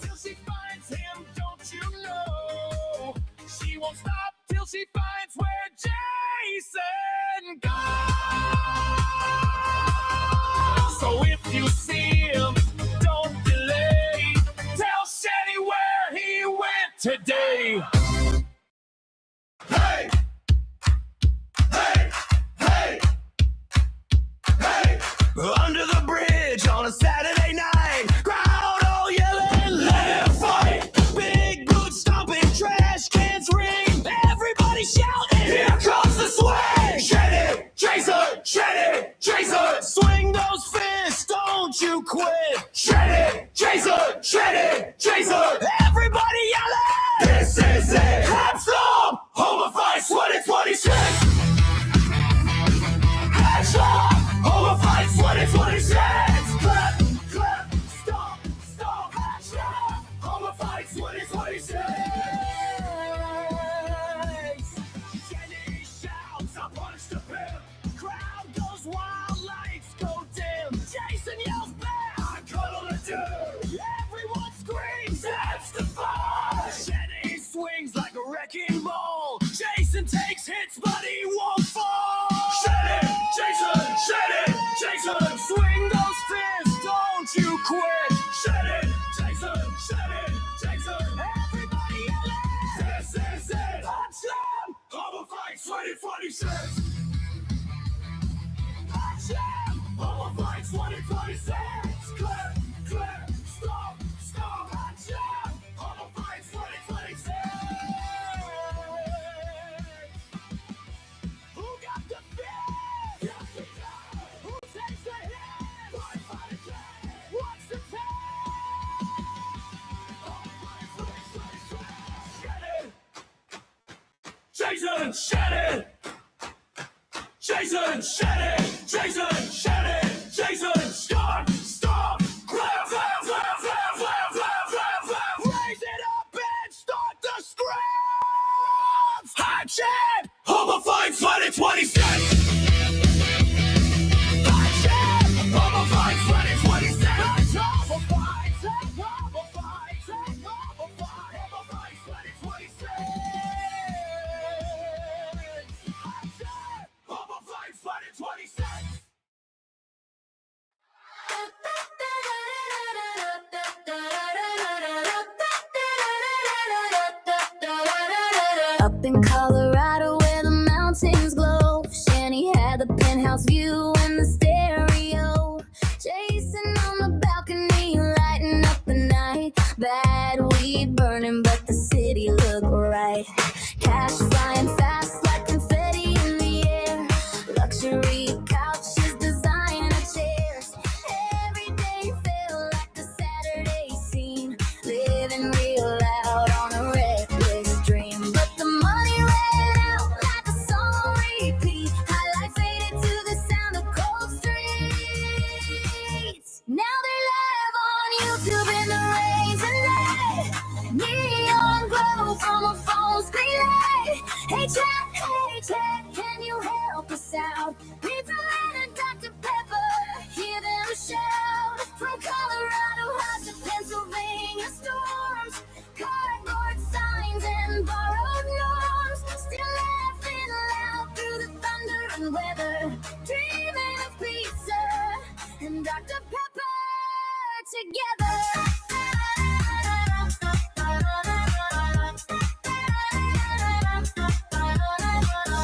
till she finds him, don't you know? She won't stop till she finds where Jason goes. So if you see him, don't delay. Tell Shanny where he went today. Hey! Hey! Hey! Hey! Under the bridge on a Saturday night, crowd all yelling, let it fight! Big boots stomping, trash cans ring, everybody shouting, here comes the swing! Shanny, Jason, Shanny, Jason, swing those fists, don't you quit! Shanny, Jason, Shanny, Jason, everybody yelling, this is it! Headstrong, homicide 2026! Headstrong, homicide 2026! Clap, clap, stop, stop, headstrong, homicide 2026! Shanny shouts, I punch the pimp. Crowd goes wild, lights go dim. Jason yells back, I cuddle the dude. Everyone screams, that's the fun. Shanny swings like a wrecking ball. Jason takes hits, but he won't fall. Shanny, Jason, Shanny, Jason, swing those fists, don't you quit. Shanny, Jason, Shanny, Jason, everybody yelling, this is it. Hot Slam, homicide 2026. Hot Slam, homicide 2026. Clap, clap, stop, stop. Hot Slam, homicide 2026. Who got the fist? Who takes the hit? What's the Jason, Shanny! Jason, Shanny! Jason, Shanny! Jason, stop, stop! Clap, clap, clap, clap, clap, clap, clap, clap! Raise it up and start the screams! Hot shit! Homicide 2026! Hot shit! Homicide 2026! Homicide 2026! Up in Colorado where the mountains glow, Shanny had the penthouse view and the stereo. Jason on the balcony lighting up the night. Bad weed burning but the city looked right. Cash flying fast like confetti in the air. Luxury couches, designer chairs. Every day felt like the Saturday scene. Living real loud on a reckless dream. But the money ran out like a song on repeat. Highlight faded to the sound of cold streets. Now they're live on YouTube in the rain tonight. Neon glow from a phone screen light. Hey chat, can you help us out? Pizza and Dr. Pepper, hear them shout. From Colorado high to Pennsylvania storms. Cardboard signs and borrowed norms. Still laughing loud through the thunder and weather. Dreaming of pizza and Dr. Pepper together.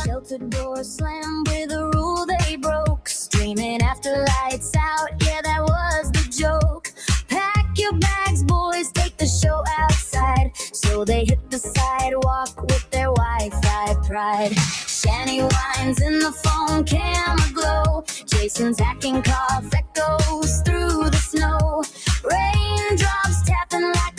Shelter door slammed with a rule they broke. Streaming after lights out, yeah, that was the joke. Pack your bags, boys, take the show outside. So they hit the sidewalk with their Wi-Fi pride. Shanny whines in the phone, camera glow. Jason's hacking cough echoes through the snow. Raindrops tapping like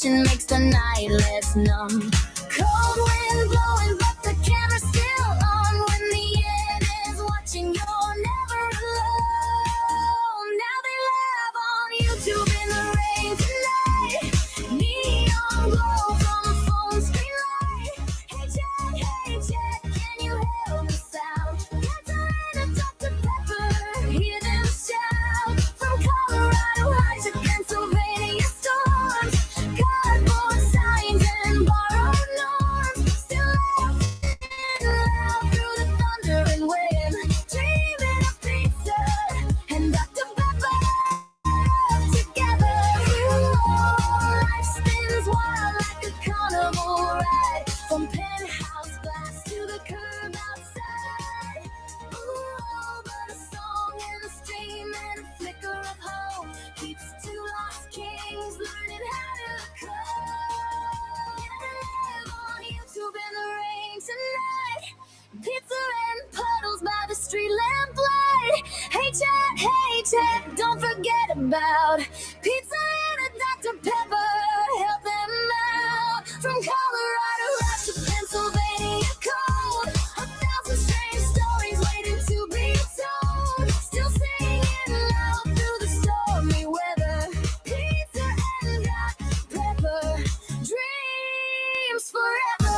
passion makes the night less numb. Cold wind blowing, but the camera's still on. When the end is watching, you're never alone. Now they live on YouTube in the rain tonight. Neon glow from a phone screen light. Hey Jack, can you hear the sound? Gasoline and Dr. Pepper, hear them shout. From Colorado high to Pennsylvania storms. Cardboard signs and borrowed norms. Still laughing loud through the thunder and wind. Dreaming of pizza and Dr. Pepper together. Life spins wild like a carnival ride. From penthouse glass to the curb outside. Ooh, but a song and a stream and a flicker of hope keeps two lost kings learning how to cope. Yeah, live on YouTube in the rain tonight. Pizza and puddles by the street lamp light. Hey Jack, don't forget about pizza and a Dr. Pepper. Help them out. From Colorado up to Pennsylvania cold. 1,000 strange stories waiting to be told. Still singing loud through the stormy weather. Pizza and Dr. Pepper. Dreams forever.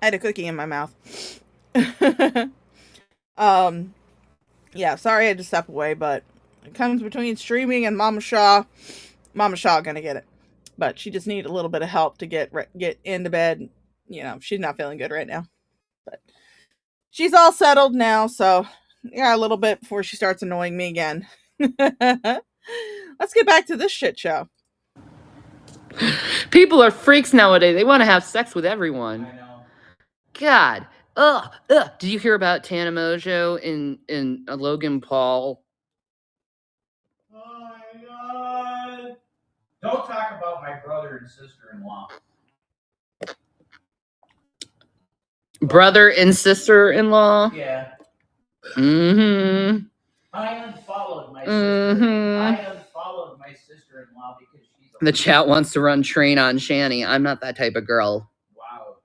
I had a cookie in my mouth. Yeah, sorry I had to step away, but it comes between streaming and Mama Shaw. Mama Shaw gonna get it, but she just needed a little bit of help to get into bed. You know, she's not feeling good right now, but she's all settled now. So yeah, a little bit before she starts annoying me again. Let's get back to this shit show. People are freaks nowadays. They want to have sex with everyone. I know. God. Ugh. Did you hear about Tana Mojo in Logan Paul? Oh my God. Don't talk about my brother and sister-in-law. Brother and sister-in-law? Yeah. Mm-hmm. I unfollowed my sister-in-law because she's a The chat wants to run train on Shanny. I'm not that type of girl. wow.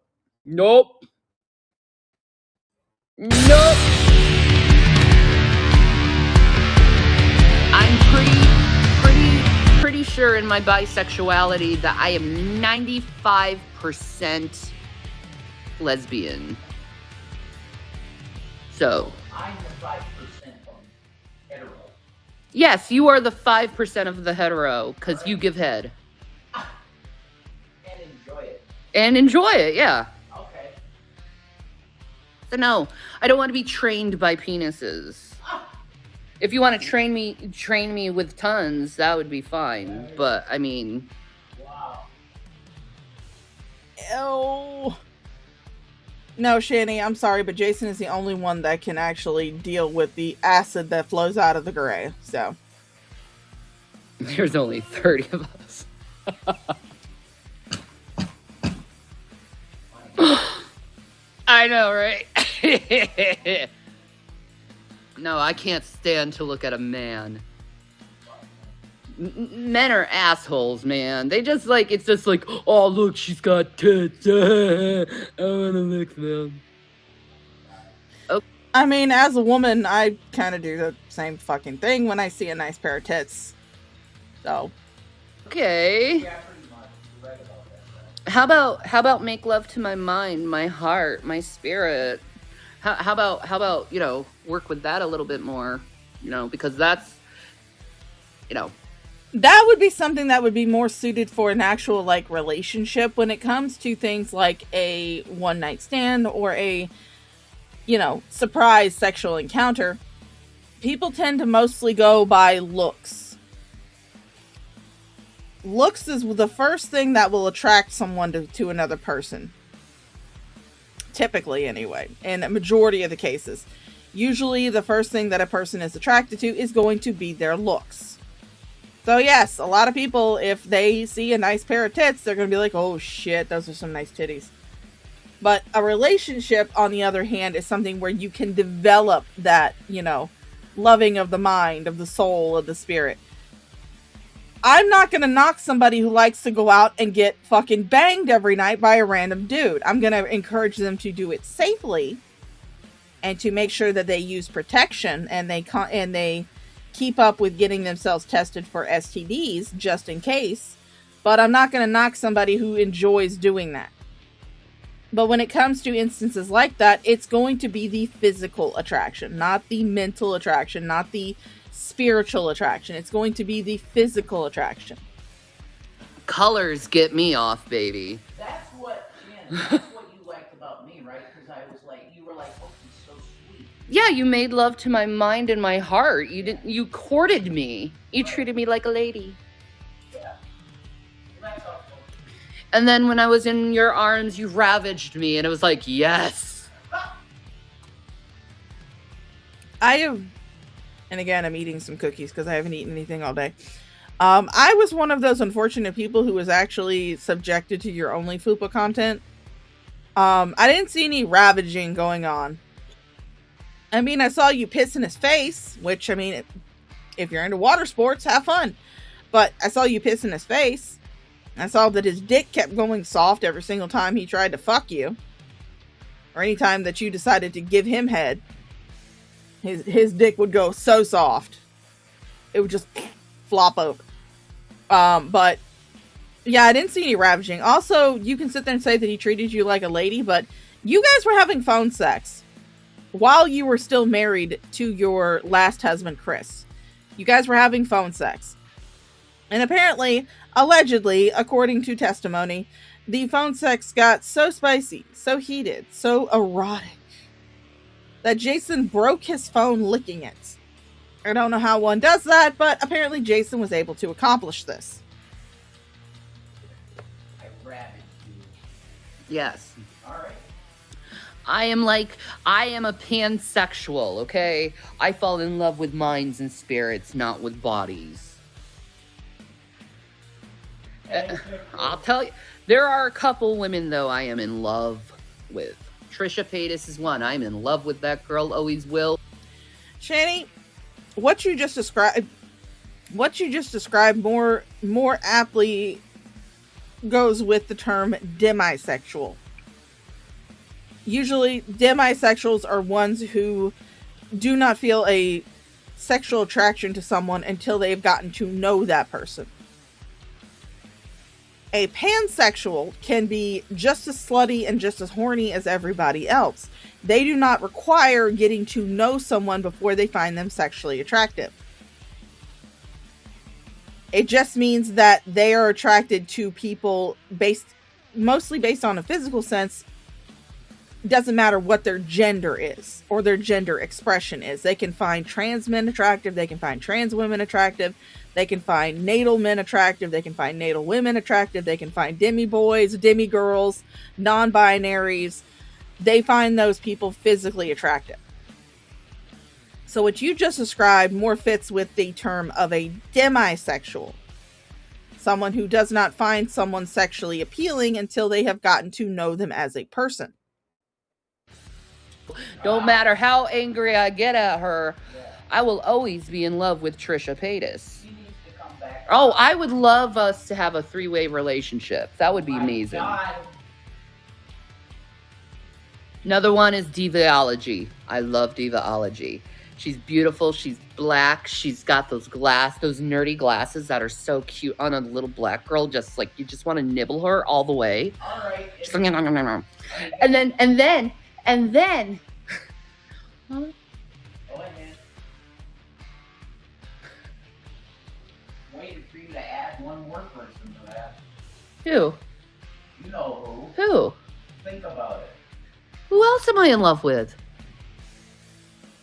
Nope. I'm pretty sure in my bisexuality that I am 95% lesbian. So I'm the 5% of hetero. yes, you are the 5% of the hetero because you give head And enjoy it. and enjoy it. Yeah. Okay. So no, I don't want to be trained by penises. If you want to train me with tons, that would be fine. But I mean, Wow. Oh. No, Shanny, I'm sorry, but Jason is the only one that can actually deal with the acid that flows out of the gray. So there's only 30 of us. I know, right? No, I can't stand to look at a man. Men are assholes, man. They just like, it's just like, oh, look, she's got tits. I want to lick them. I mean, as a woman, I kind of do the same fucking thing when I see a nice pair of tits. So. Okay. Yeah, pretty much. You're right about that. How about make love to my mind, my heart, my spirit? How about, you know, work with that a little bit more, you know, because that's, you know. That would be something that would be more suited for an actual, like, relationship when it comes to things like a one-night stand or a, you know, surprise sexual encounter. People tend to mostly go by looks. looks is the first thing that will attract someone to another person. Typically, anyway, in a majority of the cases. Usually, the first thing that a person is attracted to is going to be their looks. So yes, a lot of people, if they see a nice pair of tits, they're going to be like, oh shit, those are some nice titties. But a relationship, on the other hand, is something where you can develop that, you know, loving of the mind, of the soul, of the spirit. I'm not going to knock somebody who likes to go out and get fucking banged every night by a random dude. I'm going to encourage them to do it safely and to make sure that they use protection and they keep up with getting themselves tested for STDs just in case. But I'm not going to knock somebody who enjoys doing that. But when it comes to instances like that, it's going to be the physical attraction, not the mental attraction, not the spiritual attraction. It's going to be the physical attraction. Colors get me off, baby. That's what you liked about me, right? Because I was like, you were like, oh, he's so sweet. Yeah, you made love to my mind and my heart. You courted me. You treated me like a lady. Yeah. That's awesome. And then when I was in your arms, you ravaged me, and it was like, yes. And again, I'm eating some cookies because I haven't eaten anything all day. I was one of those unfortunate people who was actually subjected to your only FUPA content. I didn't see any ravaging going on. I mean, I saw you piss in his face, which, I mean, if you're into water sports, have fun. But I saw you piss in his face. I saw that his dick kept going soft every single time he tried to fuck you. Or any time that you decided to give him head. His dick would go so soft. It would just flop over. But yeah, I didn't see any ravaging. Also, you can sit there and say that he treated you like a lady, but you guys were having phone sex while you were still married to your last husband, Chris. You guys were having phone sex. And apparently, allegedly, according to testimony, the phone sex got so spicy, so heated, so erotic, that Jason broke his phone licking it. I don't know how one does that, but apparently Jason was able to accomplish this. I ravaged you. Yes. All right. I am a pansexual, okay? I fall in love with minds and spirits, not with bodies. I'll tell you, there are a couple women, though, I am in love with. Trisha Paytas is one. I'm in love with that girl, always will. Shanny, what you just described more aptly goes with the term demisexual. Usually, demisexuals are ones who do not feel a sexual attraction to someone until they've gotten to know that person. A pansexual can be just as slutty and just as horny as everybody else. They do not require getting to know someone before they find them sexually attractive. It just means that they are attracted to people mostly based on a physical sense. It doesn't matter what their gender is or their gender expression is. They can find trans men attractive. They can find trans women attractive. They can find natal men attractive. They can find natal women attractive. They can find demi-boys, demi-girls, non-binaries. They find those people physically attractive. So what you just described more fits with the term of a demisexual. Someone who does not find someone sexually appealing until they have gotten to know them as a person. Don't matter how angry I get at her, I will always be in love with Trisha Paytas. Oh, I would love us to have a 3-way relationship. That would be amazing. God. Another one is Divaology. I love Divaology. She's beautiful. She's black. She's got those nerdy glasses that are so cute on a little black girl. Just like you just want to nibble her all the way. All right. Just like, and then. Huh? Go ahead. Waiting for you to add one more person to that. Who? You know who. Who? Think about it. Who else am I in love with?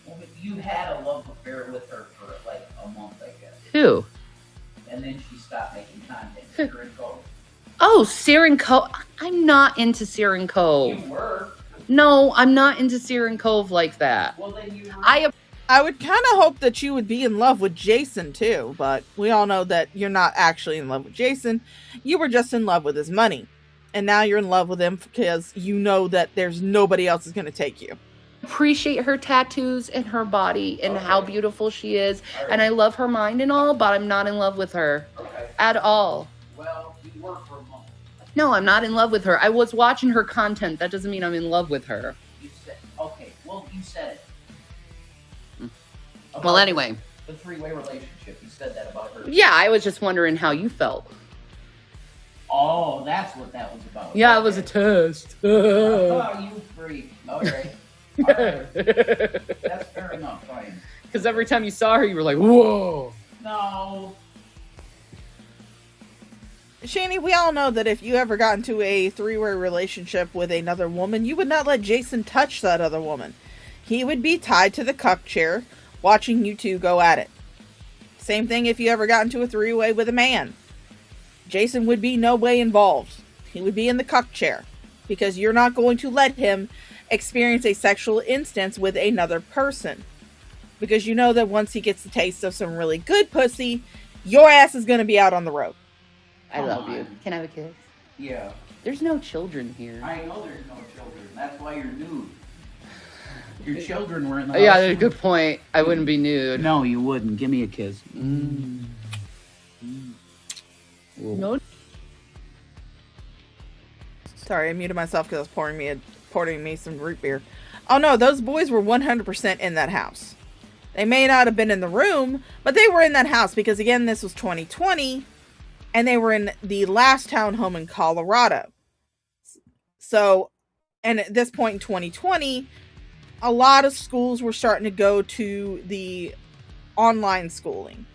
Well, you had a love affair with her for like a month, I guess. Who? And then she stopped making content. Searing Cove. Oh, Searing Cove. I'm not into Searing Cove. You were. No, I'm not into Searing Cove like that. Well, then you were. I would kind of hope that you would be in love with Jason too, but we all know that you're not actually in love with Jason. You were just in love with his money. And now you're in love with him because you know that there's nobody else is going to take you. Appreciate her tattoos and her body and how beautiful she is. And I love her mind and all, but I'm not in love with her at all. Well, you were for a moment. No, I'm not in love with her. I was watching her content. That doesn't mean I'm in love with her. You said, okay, well, you said it. Well, anyway. The three-way relationship, you said that about her. Yeah, I was just wondering how you felt. Oh, that's what that was about. Yeah, it was a test. Oh, you freak. Okay. All right. That's fair enough, fine. Because every time you saw her, you were like, whoa. No. Shanny, we all know that if you ever got into a three-way relationship with another woman, you would not let Jason touch that other woman. He would be tied to the cuck chair, watching you two go at it. Same thing if you ever got into a three-way with a man. Jason would be no way involved. He would be in the cuck chair because you're not going to let him experience a sexual instance with another person. Because you know that once he gets the taste of some really good pussy, your ass is going to be out on the road. I love you. Can I have a kiss? Yeah. There's no children here. I know there's no children. That's why you're nude. Your children were in the house. Yeah, that's a good point. I wouldn't be nude. No, you wouldn't. Give me a kiss. No. Sorry, I muted myself because I was pouring me some root beer. Oh no, those boys were 100% in that house. They may not have been in the room, but they were in that house because, again, this was 2020, and they were in the last townhome in Colorado. So, and at this point in 2020, a lot of schools were starting to go to the online schooling.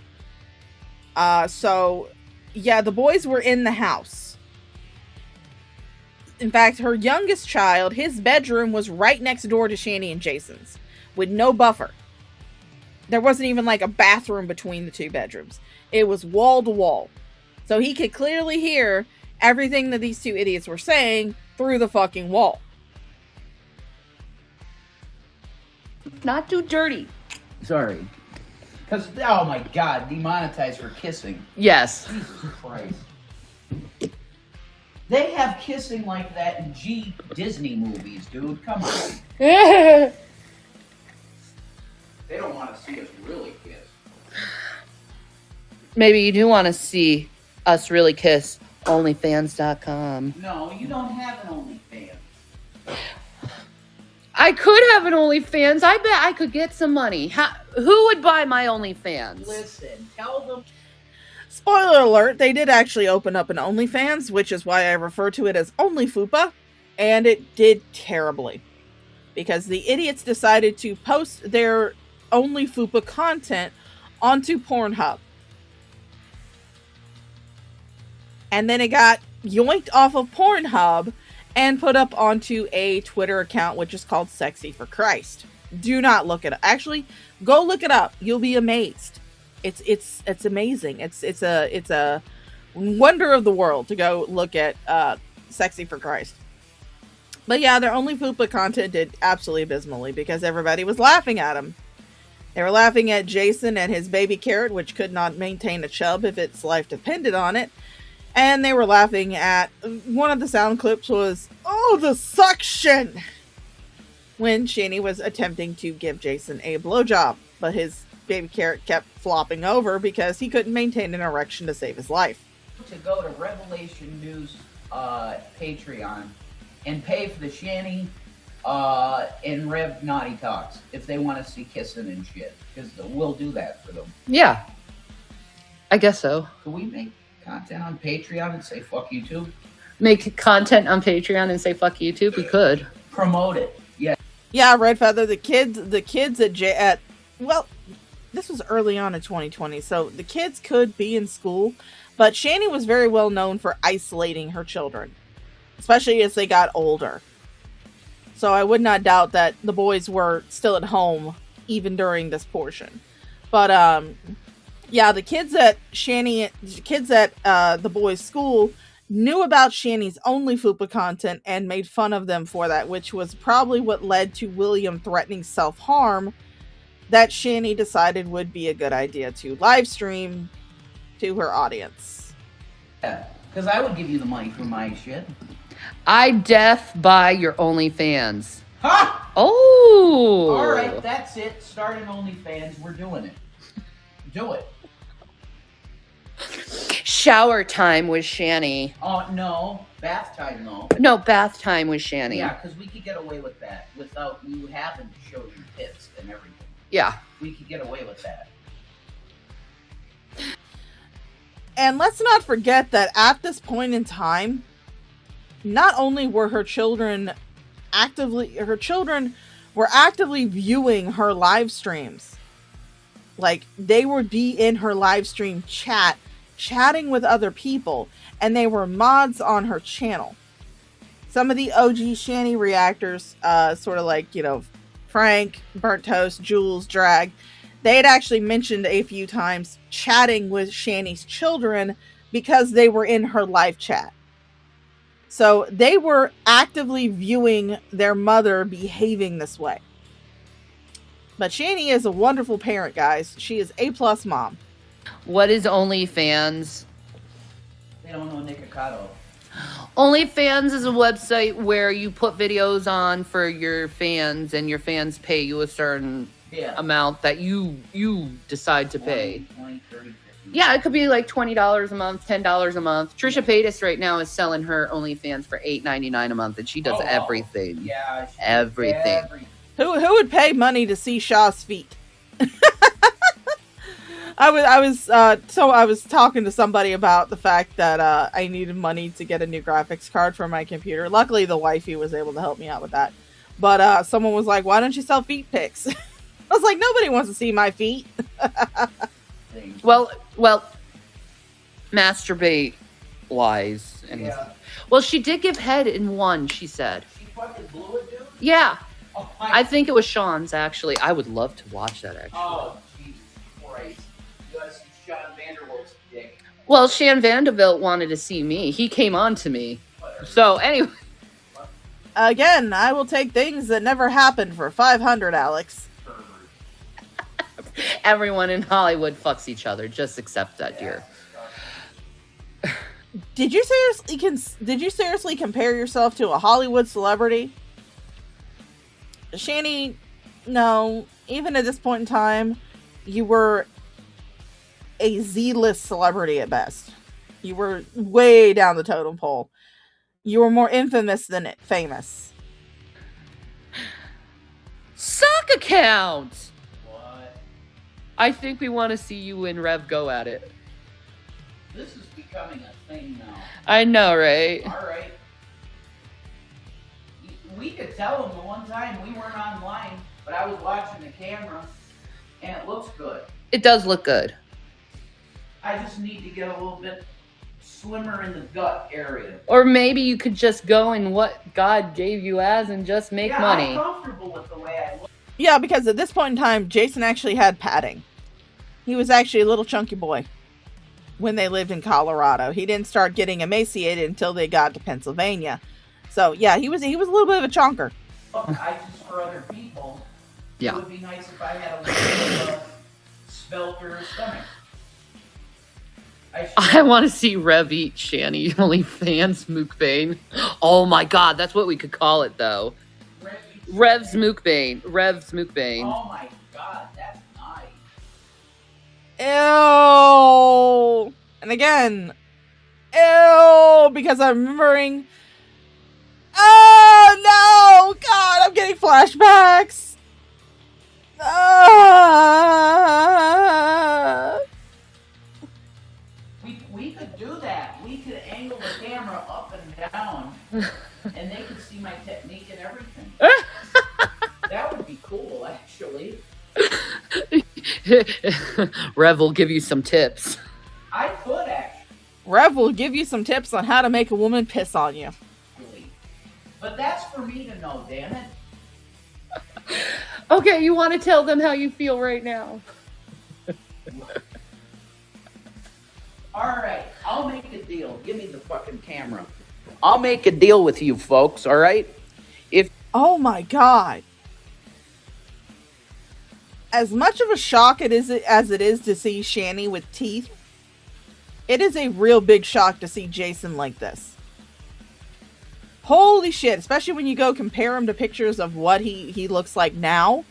So, yeah, the boys were in the house. In fact, her youngest child, his bedroom was right next door to Shanny and Jason's, with no buffer. There wasn't even like a bathroom between the two bedrooms. It was wall to wall. So he could clearly hear everything that these two idiots were saying through the fucking wall. Not too dirty. Sorry. Because, oh my god, demonetized for kissing. Yes. Jesus Christ. They have kissing like that in Disney movies, dude. Come on. They don't want to see us really kiss. Maybe you do want to see us really kiss. Onlyfans.com. No, you don't have an OnlyFans. I could have an OnlyFans. I bet I could get some money. Who would buy my OnlyFans? Listen, tell them. Spoiler alert, they did actually open up an OnlyFans, which is why I refer to it as OnlyFupa, and it did terribly. Because the idiots decided to post their OnlyFupa content onto Pornhub. And then it got yoinked off of Pornhub and put up onto a Twitter account, which is called Sexy for Christ. Do not look it up. Actually, go look it up. You'll be amazed. It's amazing. It's a wonder of the world to go look at Sexy for Christ. But yeah, their OnlyFupa content did absolutely abysmally because everybody was laughing at him. They were laughing at Jason and his baby carrot, which could not maintain a chub if its life depended on it. And they were laughing at, one of the sound clips was, oh, the suction! When Shanny was attempting to give Jason a blowjob, but his baby carrot kept flopping over because he couldn't maintain an erection to save his life. To go to Revelation News Patreon and pay for the Shanny and Rev Naughty Talks if they want to see kissing and shit. Because we'll do that for them. Yeah. I guess so. Can we make content on Patreon and say fuck YouTube? Make content on Patreon and say fuck YouTube? We could. Promote it. Yeah. Yeah, Red Feather, the kids at well, this was early on in 2020, so the kids could be in school, but Shanny was very well known for isolating her children, especially as they got older. So I would not doubt that the boys were still at home even during this portion. But Yeah, the kids at the boys' school knew about Shanny's only fupa content and made fun of them for that, which was probably what led to William threatening self-harm that Shanny decided would be a good idea to live stream to her audience. Yeah, because I would give you the money for my shit. I def buy your OnlyFans. Ha! Oh! All right, that's it. Start an OnlyFans. We're doing it. Do it. Shower time with Shanny. Oh, no. Bath time, though. No, bath time with Shanny. Yeah, because we could get away with that without you having to show your tits and everything. Yeah. We could get away with that. And let's not forget that at this point in time, not only were her children were actively viewing her live streams. Like, they would be in her live stream chatting with other people, and they were mods on her channel. Some of the OG Shanny reactors, sort of like, Frank, Burnt Toast, Jules, Drag, they had actually mentioned a few times chatting with Shanny's children because they were in her live chat. So they were actively viewing their mother behaving this way. But Shanny is a wonderful parent, guys. She is A+ mom. What is OnlyFans? They don't know Nikocado. OnlyFans is a website where you put videos on for your fans, and your fans pay you a certain amount that you decide to pay. 20, 30, 50. Yeah, it could be like $20 a month, $10 a month. Trisha Paytas right now is selling her OnlyFans for $8.99 a month, and she does everything. Yeah, everything. Who would pay money to see Shaw's feet? I was talking to somebody about the fact that I needed money to get a new graphics card for my computer. Luckily, the wifey was able to help me out with that. But someone was like, "Why don't you sell feet pics?" I was like, "Nobody wants to see my feet." Well, masturbate lies. And well, she did give head in one, she said. She fucking blew it, dude? Yeah. Oh, I think it was Sean's, actually. I would love to watch that, actually. Oh, Jesus Christ. You gotta see Sean Vanderbilt's dick. Well, Shan Vanderbilt wanted to see me. He came on to me. Whatever. So, anyway. Again, I will take things that never happened for $500, Alex. Everyone in Hollywood fucks each other. Just accept that, dear. Did you seriously compare yourself to a Hollywood celebrity? Shanny, no. Even at this point in time, you were a Z-list celebrity at best. You were way down the totem pole. You were more infamous than famous. Sock account! What? I think we want to see you and Rev go at it. This is becoming a thing now. I know, right? All right. We could tell them the one time we weren't online, but I was watching the camera, and it looks good. It does look good. I just need to get a little bit slimmer in the gut area. Or maybe you could just go in what God gave you as and just make money. I'm comfortable with the way I look. Yeah, because at this point in time, Jason actually had padding. He was actually a little chunky boy when they lived in Colorado. He didn't start getting emaciated until they got to Pennsylvania. So yeah, he was a little bit of a chonker. I just, for other people, Yeah. It would be nice if I had a little bit of a spelter stomach. I want to see Rev eat Shanny OnlyFans mukbang. Oh my god, that's what we could call it though. Rev's mukbang. Rev's mukbang. Oh my god, that's nice. Ew. And again, ew, because I'm remembering. Oh no! God, I'm getting flashbacks. We could do that. We could angle the camera up and down, and they could see my technique and everything. That would be cool, actually. Rev will give you some tips. I could actually. Rev will give you some tips on how to make a woman piss on you. But that's for me to know, damn it. Okay, you want to tell them how you feel right now? Alright, I'll make a deal. Give me the fucking camera. I'll make a deal with you folks, alright? Oh my god. As much of a shock as it is to see Shanny with teeth, it is a real big shock to see Jason like this. Holy shit, especially when you go compare him to pictures of what he looks like now.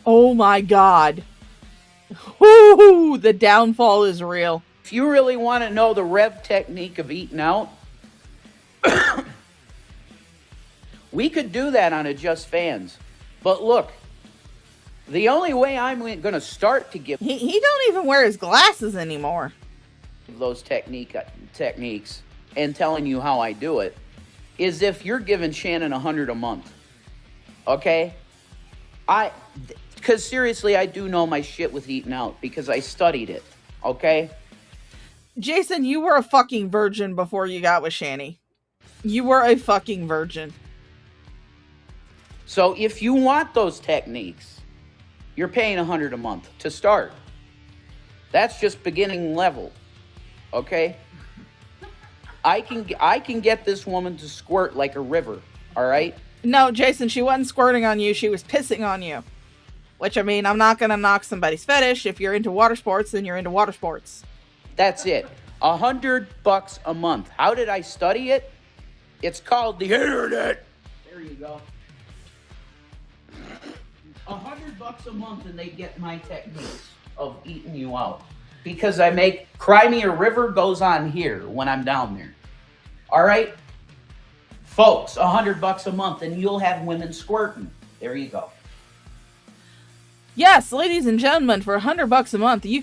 Oh my god. Whoo, the downfall is real. If you really want to know the Rev technique of eating out, we could do that on a Just Fans. But look, the only way I'm going to start to give He don't even wear his glasses anymore. those techniques and telling you how I do it is if you're giving Shannon $100 a month. Okay? Because seriously, I do know my shit with eating out because I studied it. Okay? Jason, you were a fucking virgin before you got with Shanny. You were a fucking virgin. So if you want those techniques, you're paying $100 a month to start. That's just beginning level. Okay? I can get this woman to squirt like a river. All right? No, Jason, she wasn't squirting on you. She was pissing on you. Which, I mean, I'm not going to knock somebody's fetish. If you're into water sports, then you're into water sports. That's it. $100 a month. How did I study it? It's called the internet. There you go. $100 a month and they get my techniques of eating you out. Because I make Cry Me a River goes on here when I'm down there. All right? Folks, $100 a month and you'll have women squirting. There you go. Yes, ladies and gentlemen, for $100 a month, you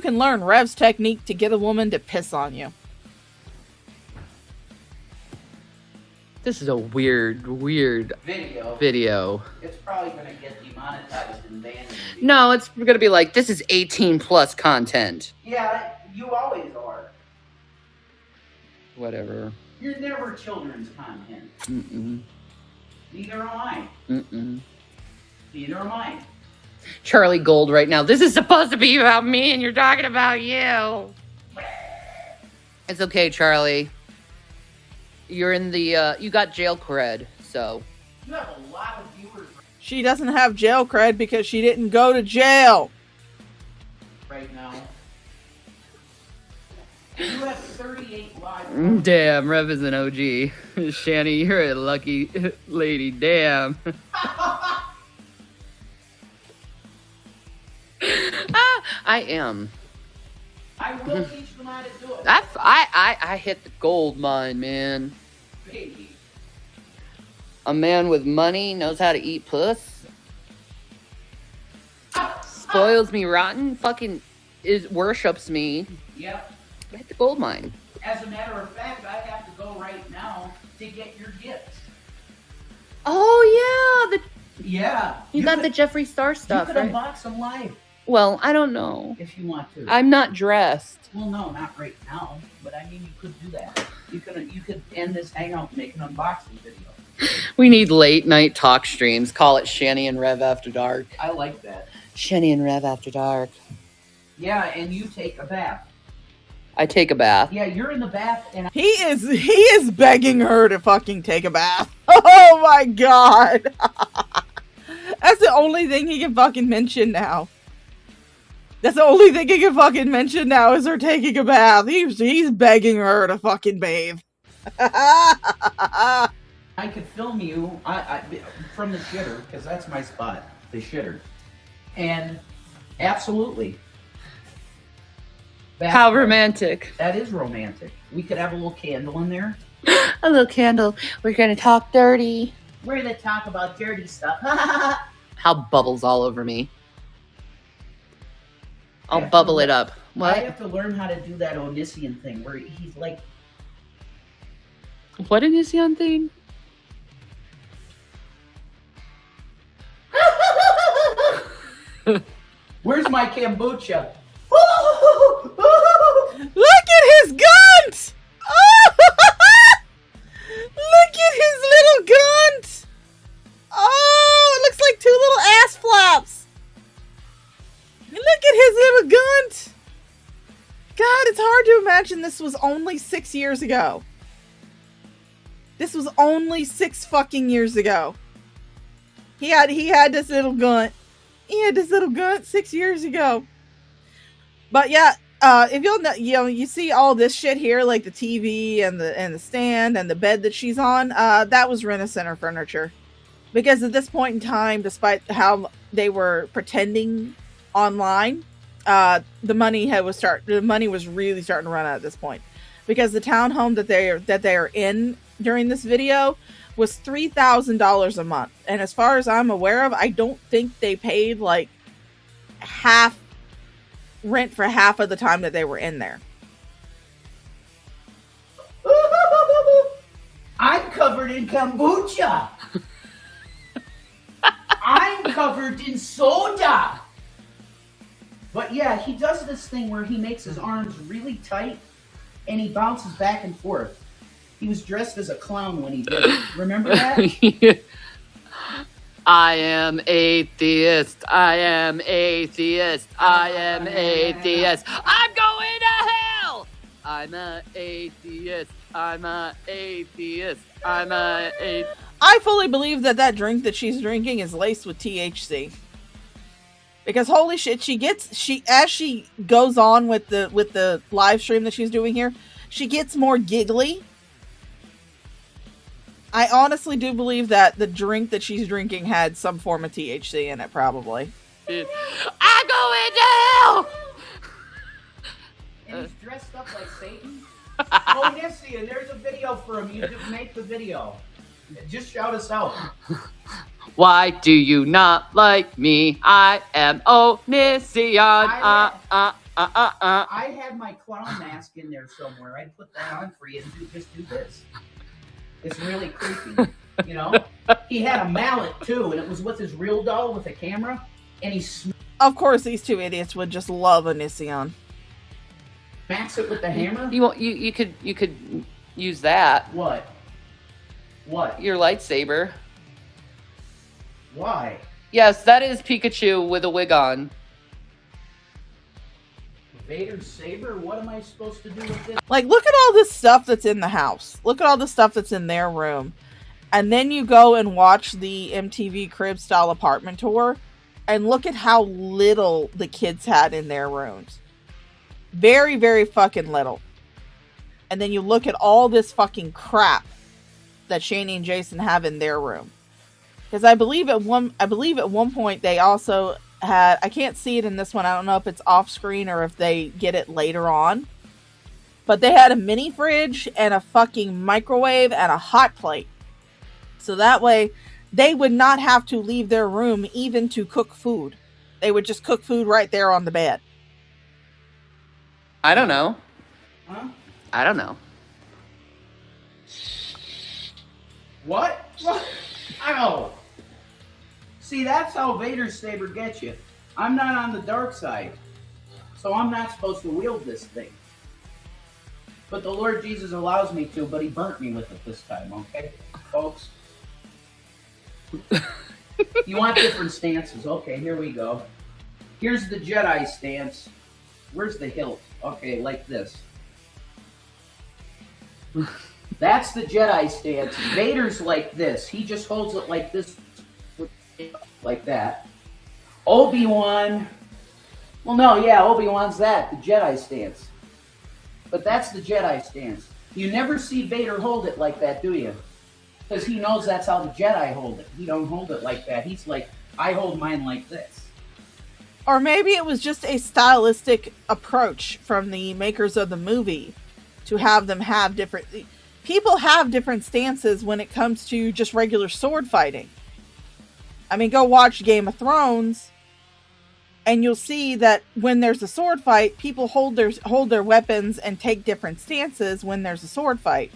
can learn Rev's technique to get a woman to piss on you. This is a weird video. It's probably going to get demonetized and banned. No, it's going to be like, this is 18 plus content. Yeah, you always are. Whatever. You're never children's content. Mm-mm. Neither am I. Mm-mm. Neither am I. Charlie Gold right now. This is supposed to be about me and you're talking about you. It's okay, Charlie. You're in the, you got jail cred, so. You have a lot of viewers She doesn't have jail cred because she didn't go to jail. right now. You have 38 live. Damn, Rev is an OG. Shanny, you're a lucky lady. Damn. I am. I will teach them how to do it. I hit the gold mine, man. Baby. A man with money knows how to eat puss. Spoils me rotten. Fucking worships me. Yep. I hit the gold mine. As a matter of fact, I have to go right now to get your gifts. Oh yeah, Yeah. you got could, the Jeffree Star stuff, You could right? unbox them live Well, I don't know. if you want to. I'm not dressed. Well, no, not right now. But I mean, you could do that. You could end this hangout and make an unboxing video. We need late night talk streams. Call it Shanny and Rev After Dark. I like that. Shanny and Rev After Dark. Yeah, and you take a bath. I take a bath. Yeah, you're in the bath, and He is begging her to fucking take a bath. Oh my god. That's the only thing he can fucking mention now. That's the only thing he can fucking mention now is her taking a bath. He's begging her to fucking bathe. I could film you I from the shitter, because that's my spot, the shitter. And absolutely. How romantic. That is romantic. We could have a little candle in there. A little candle. We're going to talk dirty. We're going to talk about dirty stuff. How bubbles all over me. I'll bubble it up. I What? have to learn how to do that Onision thing where he's like, What an Isyan thing? where's my kombucha? Look at his gunt! Look at his little gunt! Oh, it looks like two little ass flaps. Look at his little gunt. God, it's hard to imagine this was only 6 years ago. This was only 6 fucking years ago. He had this little gunt. He had this little gunt 6 years ago. But yeah, if you see all this shit here, like the TV and the stand and the bed that she's on, that was Rent-A-Center furniture. Because at this point in time, despite how they were pretending online, the money was really starting to run out at this point. Because the townhome that they are in during this video was $3,000 a month, and as far as I'm aware of, I don't think they paid like half rent for half of the time that they were in there. I'm covered in kombucha. I'm covered in soda. But yeah, he does this thing where he makes his arms really tight and he bounces back and forth. He was dressed as a clown when he did it. Remember that? I am atheist. I am atheist. I am atheist. I'm going to hell. I'm a atheist. I'm a atheist. I'm a atheist. I fully believe that drink that she's drinking is laced with THC. Because holy shit, as she goes on with the live stream that she's doing here, she gets more giggly. I honestly do believe that the drink that she's drinking had some form of THC in it, probably. I'm going to hell! And he's dressed up like Satan. Oh, Hussy, and there's a video for him. You just make the video. Just shout us out. Why do you not like me? I am Omniscient. I had my clown mask in there somewhere. I'd put that on for you and just do this. It's really creepy, you know? He had a mallet, too, and it was with his real doll with a camera, and he Of course, these two idiots would just love Onision. smacks it with the hammer? You could use that. What? What? Your lightsaber. Why? Yes, that is Pikachu with a wig on. Vader's saber? What am I supposed to do with this? Like, look at all this stuff that's in the house. Look at all the stuff that's in their room. And then you go and watch the MTV Crib style apartment tour, and look at how little the kids had in their rooms. Very, very fucking little. And then you look at all this fucking crap that Shanny and Jason have in their room. Because I believe at one point they also had, I can't see it in this one, I don't know if it's off screen or if they get it later on, but they had a mini fridge and a fucking microwave and a hot plate. So that way they would not have to leave their room even to cook food. They would just cook food right there on the bed. I don't know. Huh? I don't know. What? What? Ow! See, that's how Vader's saber gets you. I'm not on the dark side, so I'm not supposed to wield this thing. But the Lord Jesus allows me to, but he burnt me with it this time, okay, folks? You want different stances. Okay, here we go. Here's the Jedi stance. Where's the hilt? Okay, like this. That's the Jedi stance. Vader's like this. He just holds it like this. Like that. Obi-Wan. Well, no, yeah, Obi-Wan's that. The Jedi stance. But that's the Jedi stance. You never see Vader hold it like that, do you? Because he knows that's how the Jedi hold it. He don't hold it like that. He's like, I hold mine like this. Or maybe it was just a stylistic approach from the makers of the movie to have them have different... People have different stances when it comes to just regular sword fighting. I mean, go watch Game of Thrones, and you'll see that when there's a sword fight, people hold their weapons and take different stances when there's a sword fight.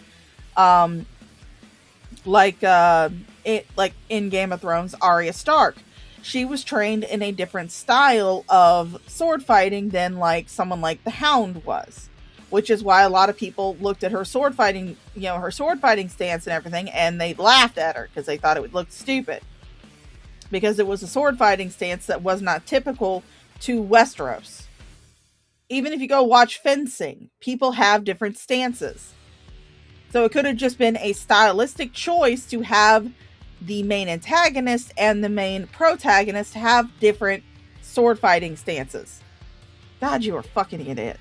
Like in Game of Thrones, Arya Stark, she was trained in a different style of sword fighting than like someone like the Hound was, which is why a lot of people looked at her sword fighting, her sword fighting stance and everything, and they laughed at her because they thought it would look stupid. Because it was a sword fighting stance that was not typical to Westeros. even if you go watch fencing, people have different stances. So it could have just been a stylistic choice to have the main antagonist and the main protagonist have different sword fighting stances. God, you are fucking idiot.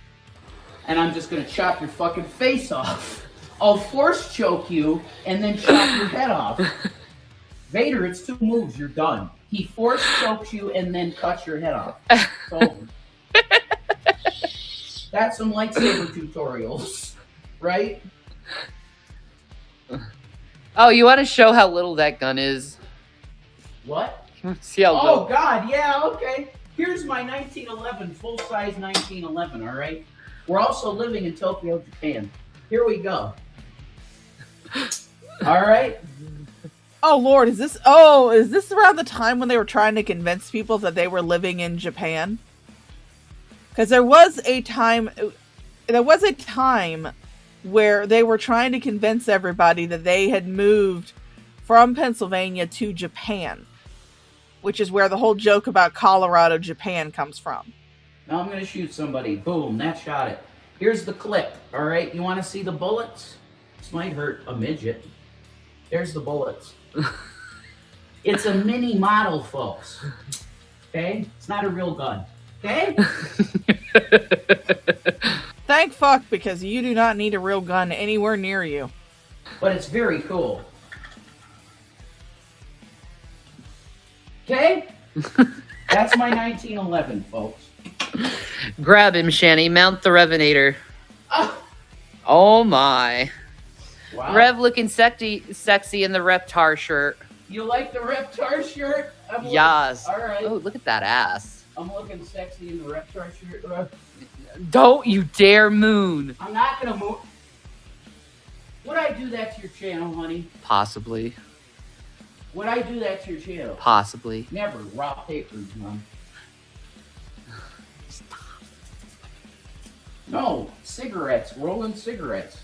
And I'm just gonna chop your fucking face off. I'll force choke you and then chop your head off. Vader, it's 2 moves, you're done. He force chokes you and then cuts your head off. It's over. That's some lightsaber tutorials, right? Oh, you want to show how little that gun is? What? See how little. Oh, God, yeah, okay. Here's my 1911, full-size 1911, all right? We're also living in Tokyo, Japan. Here we go. All right? Oh, Lord, is this around the time when they were trying to convince people that they were living in Japan? Because there was a time where they were trying to convince everybody that they had moved from Pennsylvania to Japan, which is where the whole joke about Colorado, Japan comes from. Now I'm going to shoot somebody. Boom, that shot it. Here's the clip, all right? You want to see the bullets? This might hurt a midget. There's the bullets. It's a mini model, folks. Okay? It's not a real gun. Okay? Thank fuck, because you do not need a real gun anywhere near you. But it's very cool. Okay? That's my 1911, folks. Grab him, Shanny. Mount the Revenator. Oh my. Wow. Rev looking sexy in the Reptar shirt. You like the Reptar shirt? Yes. All right. Oh, look at that ass. I'm looking sexy in the Reptar shirt, Rev. Don't you dare moon. I'm not going to move. Would I do that to your channel, honey? Possibly. Would I do that to your channel? Possibly. Never. Raw papers, Mom. No. Cigarettes. Rolling cigarettes.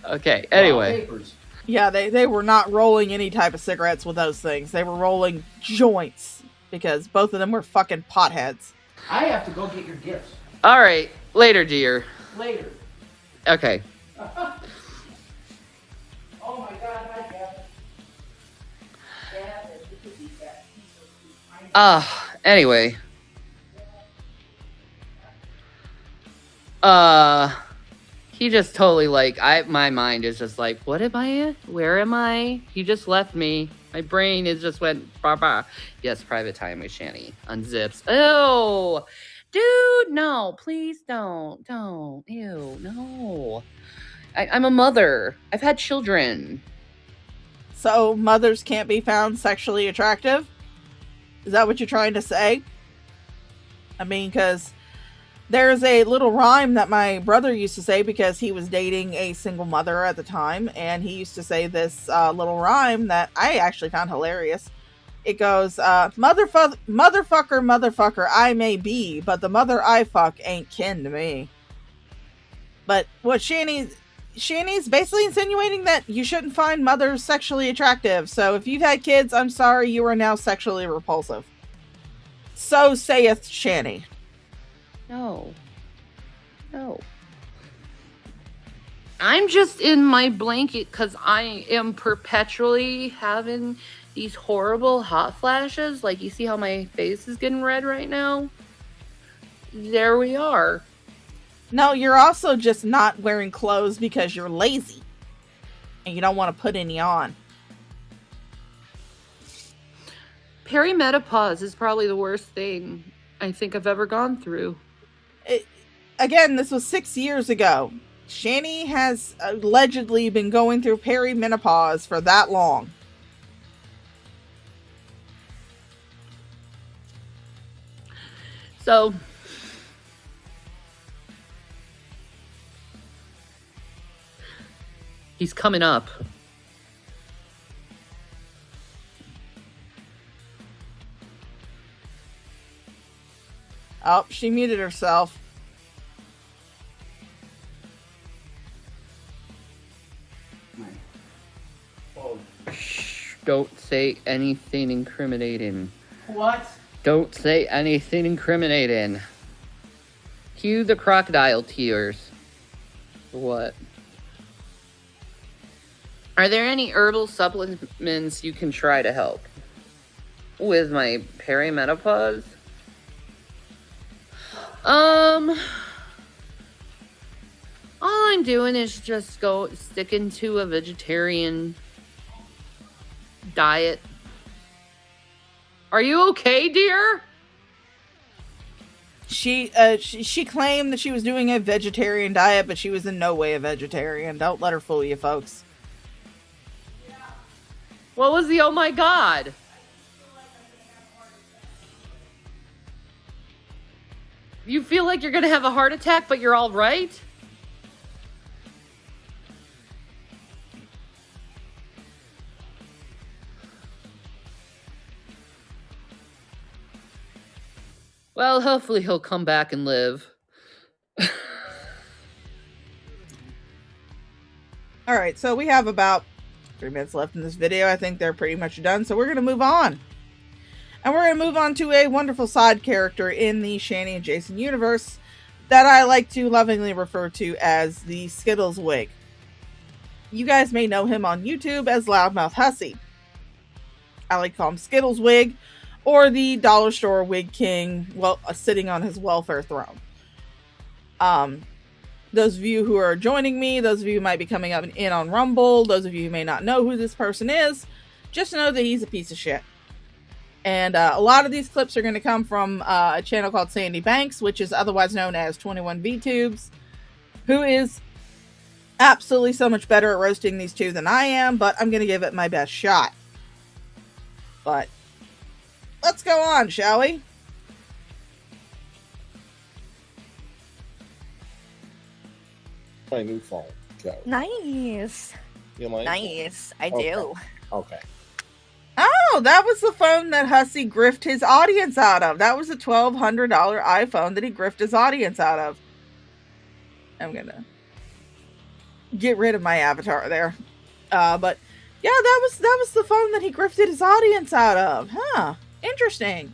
Okay, anyway. Raw papers. Yeah, they were not rolling any type of cigarettes with those things. They were rolling joints, because both of them were fucking potheads. I have to go get your gifts. All right, later, dear. Later. Okay. Oh my God, hi, Gavin. Anyway. He just totally my mind is just like, what am I in? Where am I? He just left me. My brain is just went, bah, bah. Yes, private time with Shanny. Unzips. Oh, dude, no, please don't. Ew, no. I'm a mother. I've had children. So mothers can't be found sexually attractive? Is that what you're trying to say? I mean, because there's a little rhyme that my brother used to say, because he was dating a single mother at the time, and he used to say this little rhyme that I actually found hilarious. It goes, motherfucker, I may be, but the mother I fuck ain't kin to me. But what Shanny's basically insinuating that you shouldn't find mothers sexually attractive. So if you've had kids, I'm sorry, you are now sexually repulsive. So saith Shanny. No. I'm just in my blanket because I am perpetually having these horrible hot flashes. Like, you see how my face is getting red right now? There we are. No, you're also just not wearing clothes because you're lazy. And you don't want to put any on. Perimenopause is probably the worst thing I think I've ever gone through. Again, this was 6 years ago. Shanny has allegedly been going through perimenopause for that long. So, he's coming up. Oh, she muted herself. Shh, don't say anything incriminating. What? Don't say anything incriminating. Cue the crocodile tears. What? Are there any herbal supplements you can try to help with my perimenopause? All I'm doing is just sticking to a vegetarian diet. Are you okay, dear? She claimed that she was doing a vegetarian diet, but she was in no way a vegetarian. Don't let her fool you, folks. What was the oh my god? You feel like you're gonna have a heart attack, but you're all right? Well, hopefully he'll come back and live. Alright, so we have about 3 minutes left in this video. I think they're pretty much done, so we're going to move on. And we're going to move on to a wonderful side character in the Shanny and Jason universe that I like to lovingly refer to as the Skittles Wig. You guys may know him on YouTube as Loudmouth Hussy. I like to call him Skittles Wig, or the dollar store wig king, well, sitting on his welfare throne. Those of you who are joining me, those of you who might be coming up in on Rumble, those of you who may not know who this person is, just know that he's a piece of shit. And a lot of these clips are going to come from a channel called Sandy Banks, which is otherwise known as 21 VTubes, who is absolutely so much better at roasting these two than I am, but I'm going to give it my best shot. But let's go on, shall we? My new phone. Go. Nice. You like it? Nice. I Okay. do. Okay. Oh, that was the phone that Hussy grifted his audience out of. That was a $1,200 iPhone that he grifted his audience out of. I'm gonna get rid of my avatar there. But yeah, that was the phone that he grifted his audience out of. Huh. Interesting.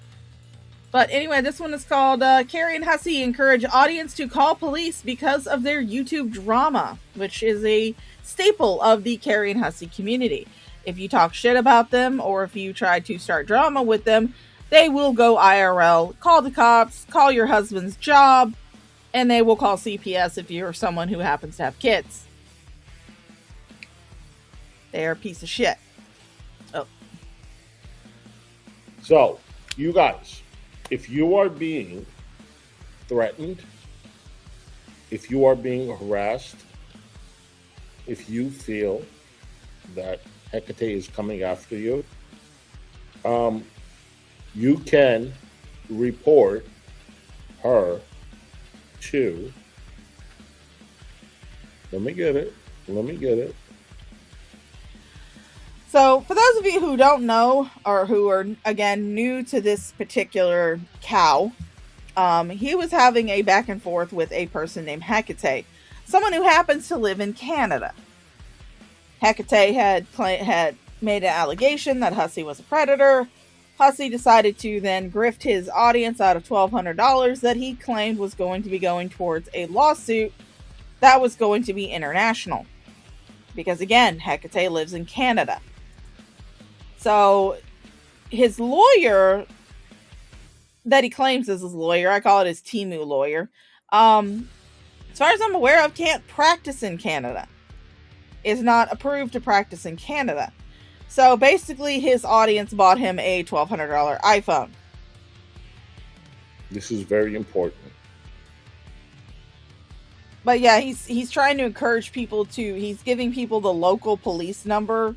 But anyway, this one is called Carrie and Hussy encourage audience to call police because of their YouTube drama, which is a staple of the Carrie and Hussy community. If you talk shit about them, or if you try to start drama with them, they will go IRL, call the cops, call your husband's job, and they will call CPS if you're someone who happens to have kids. They're a piece of shit. Oh. So, you guys, if you are being threatened, if you are being harassed, if you feel that Hecate is coming after you, you can report her to, let me get it. So, for those of you who don't know, or who are, again, new to this particular cow, he was having a back and forth with a person named Hecate, someone who happens to live in Canada. Hecate had made an allegation that Hussy was a predator. Hussy decided to then grift his audience out of $1,200 that he claimed was going to be going towards a lawsuit that was going to be international. Because again, Hecate lives in Canada. So his lawyer that he claims is his lawyer, I call it his Temu lawyer, as far as I'm aware of, can't practice in Canada. Is not approved to practice in Canada. So basically his audience bought him a $1,200 iPhone. This is very important. But yeah, he's trying to encourage people to, he's giving people the local police number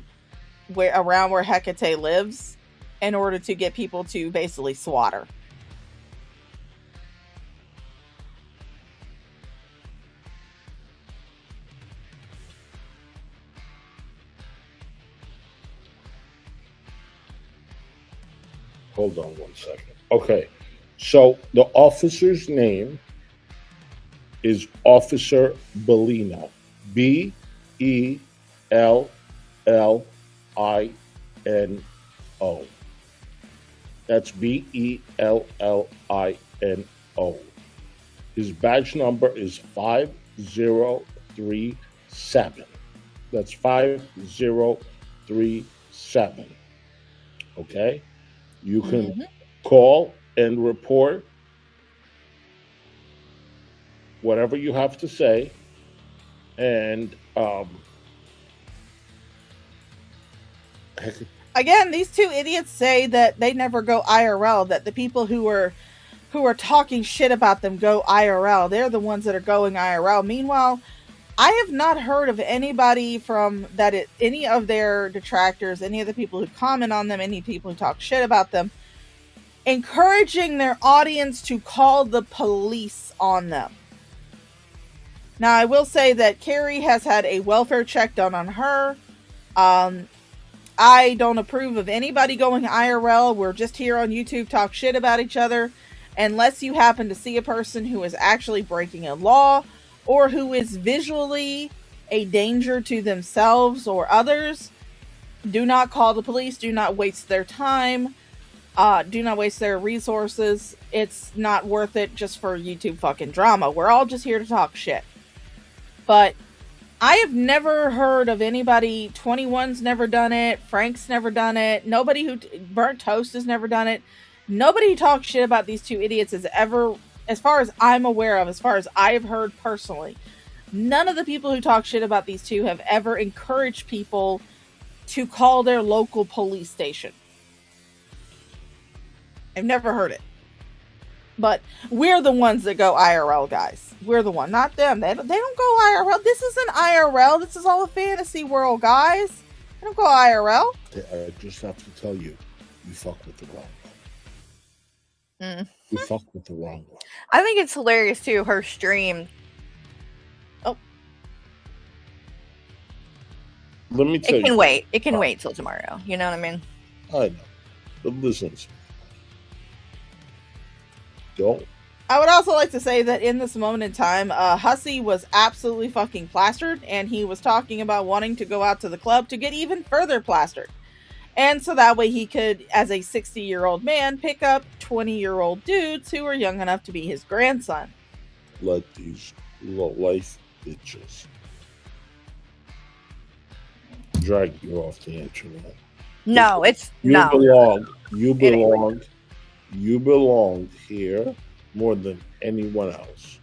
around where Hecate lives in order to get people to basically swat her. Hold on one second. Okay, so the officer's name is Officer Bellino. B-E-L-L-I-N-O. That's B-E-L-L-I-N-O. His badge number is 5037. That's 5037. Okay? You can call and report whatever you have to say. And Again, these two idiots say that they never go IRL, that the people who are talking shit about them go IRL. They're the ones that are going IRL. Meanwhile, I have not heard of anybody from any of their detractors, any of the people who comment on them, any people who talk shit about them, encouraging their audience to call the police on them. Now, I will say that Carrie has had a welfare check done on her. I don't approve of anybody going IRL. We're just here on YouTube, talk shit about each other. Unless you happen to see a person who is actually breaking a law or who is visually a danger to themselves or others, do not call the police. Do not waste their time. Do not waste their resources. It's not worth it just for YouTube fucking drama. We're all just here to talk shit. But I have never heard of anybody. 21's never done it. Frank's never done it. Nobody who Burnt Toast has never done it. Nobody who talks shit about these two idiots has ever, as far as I'm aware of, as far as I have heard personally, none of the people who talk shit about these two have ever encouraged people to call their local police station. I've never heard it. But we're the ones that go IRL, guys. We're the one, not them. They don't go IRL. This isn't IRL. This is all a fantasy world, guys. They don't go IRL. I just have to tell you, you fuck with the wrong one. You fuck with the wrong one. I think it's hilarious too. Her stream. Oh, let me tell you. It can wait. It can wait till tomorrow. You know what I mean? I know. But listen. Don't. I would also like to say that in this moment in time, Hussy was absolutely fucking plastered, and he was talking about wanting to go out to the club to get even further plastered. And so that way he could, as a 60-year-old man, pick up 20-year-old dudes who are young enough to be his grandson. Let these low-life bitches drag you off the internet. No, it's You no. You belong here more than anyone else.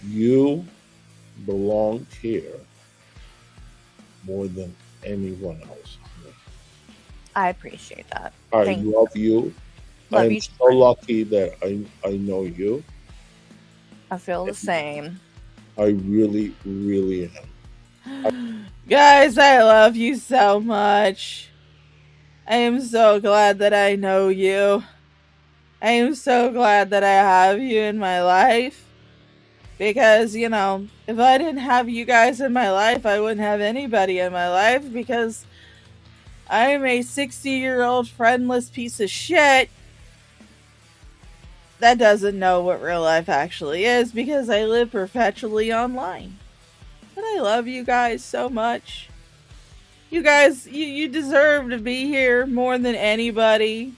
You belong here more than anyone else. I appreciate that. I Thank you. love you. Love I'm you so lucky that I know you. I feel the same. I really, really am. Guys, I love you so much. I am so glad that I know you. I am so glad that I have you in my life. Because, you know, if I didn't have you guys in my life, I wouldn't have anybody in my life. Because I'm a 60-year-old friendless piece of shit that doesn't know what real life actually is. Because I live perpetually online. But I love you guys so much. You guys, you deserve to be here more than anybody.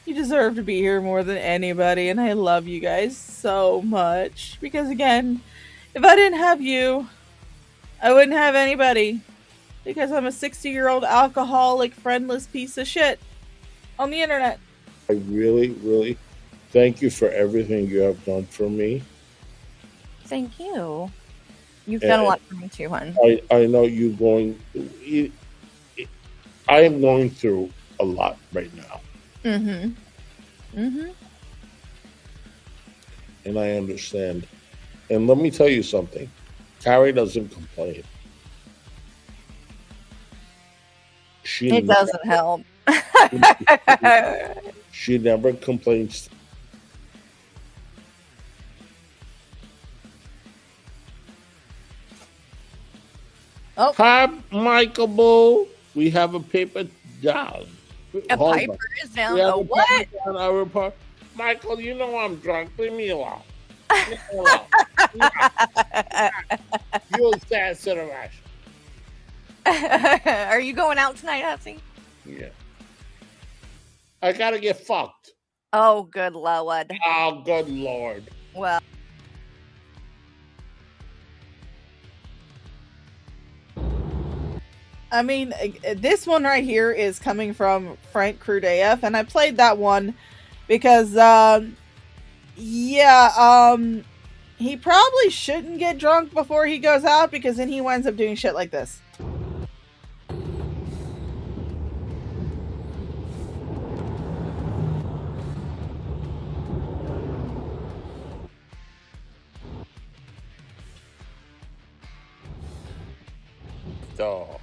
You deserve to be here more than anybody, and I love you guys so much. Because again, if I didn't have you, I wouldn't have anybody. Because I'm a 60-year-old alcoholic, friendless piece of shit on the internet. I really, really thank you for everything you have done for me. Thank you. You've done a lot for me too, hon. I know I am going through a lot right now. And I understand. And let me tell you something. Carrie doesn't complain. It doesn't help. She never complains. Oh. Hi, Michael Bull. We have a paper down. A Piper is down. A what? Down Michael, you know I'm drunk. Leave me alone. You sad situation. Are you going out tonight, Hussy? Yeah. I gotta get fucked. Oh, good lord. Oh, good lord. Well, I mean, this one right here is coming from Frank Crude AF, and I played that one because, he probably shouldn't get drunk before he goes out, because then he winds up doing shit like this. Oh,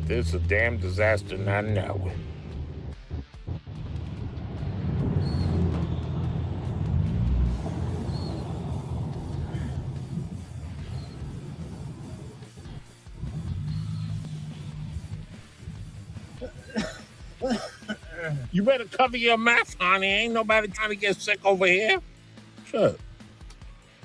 this is a damn disaster, and I know it. You better cover your mouth, honey. Ain't nobody trying to get sick over here. Sure.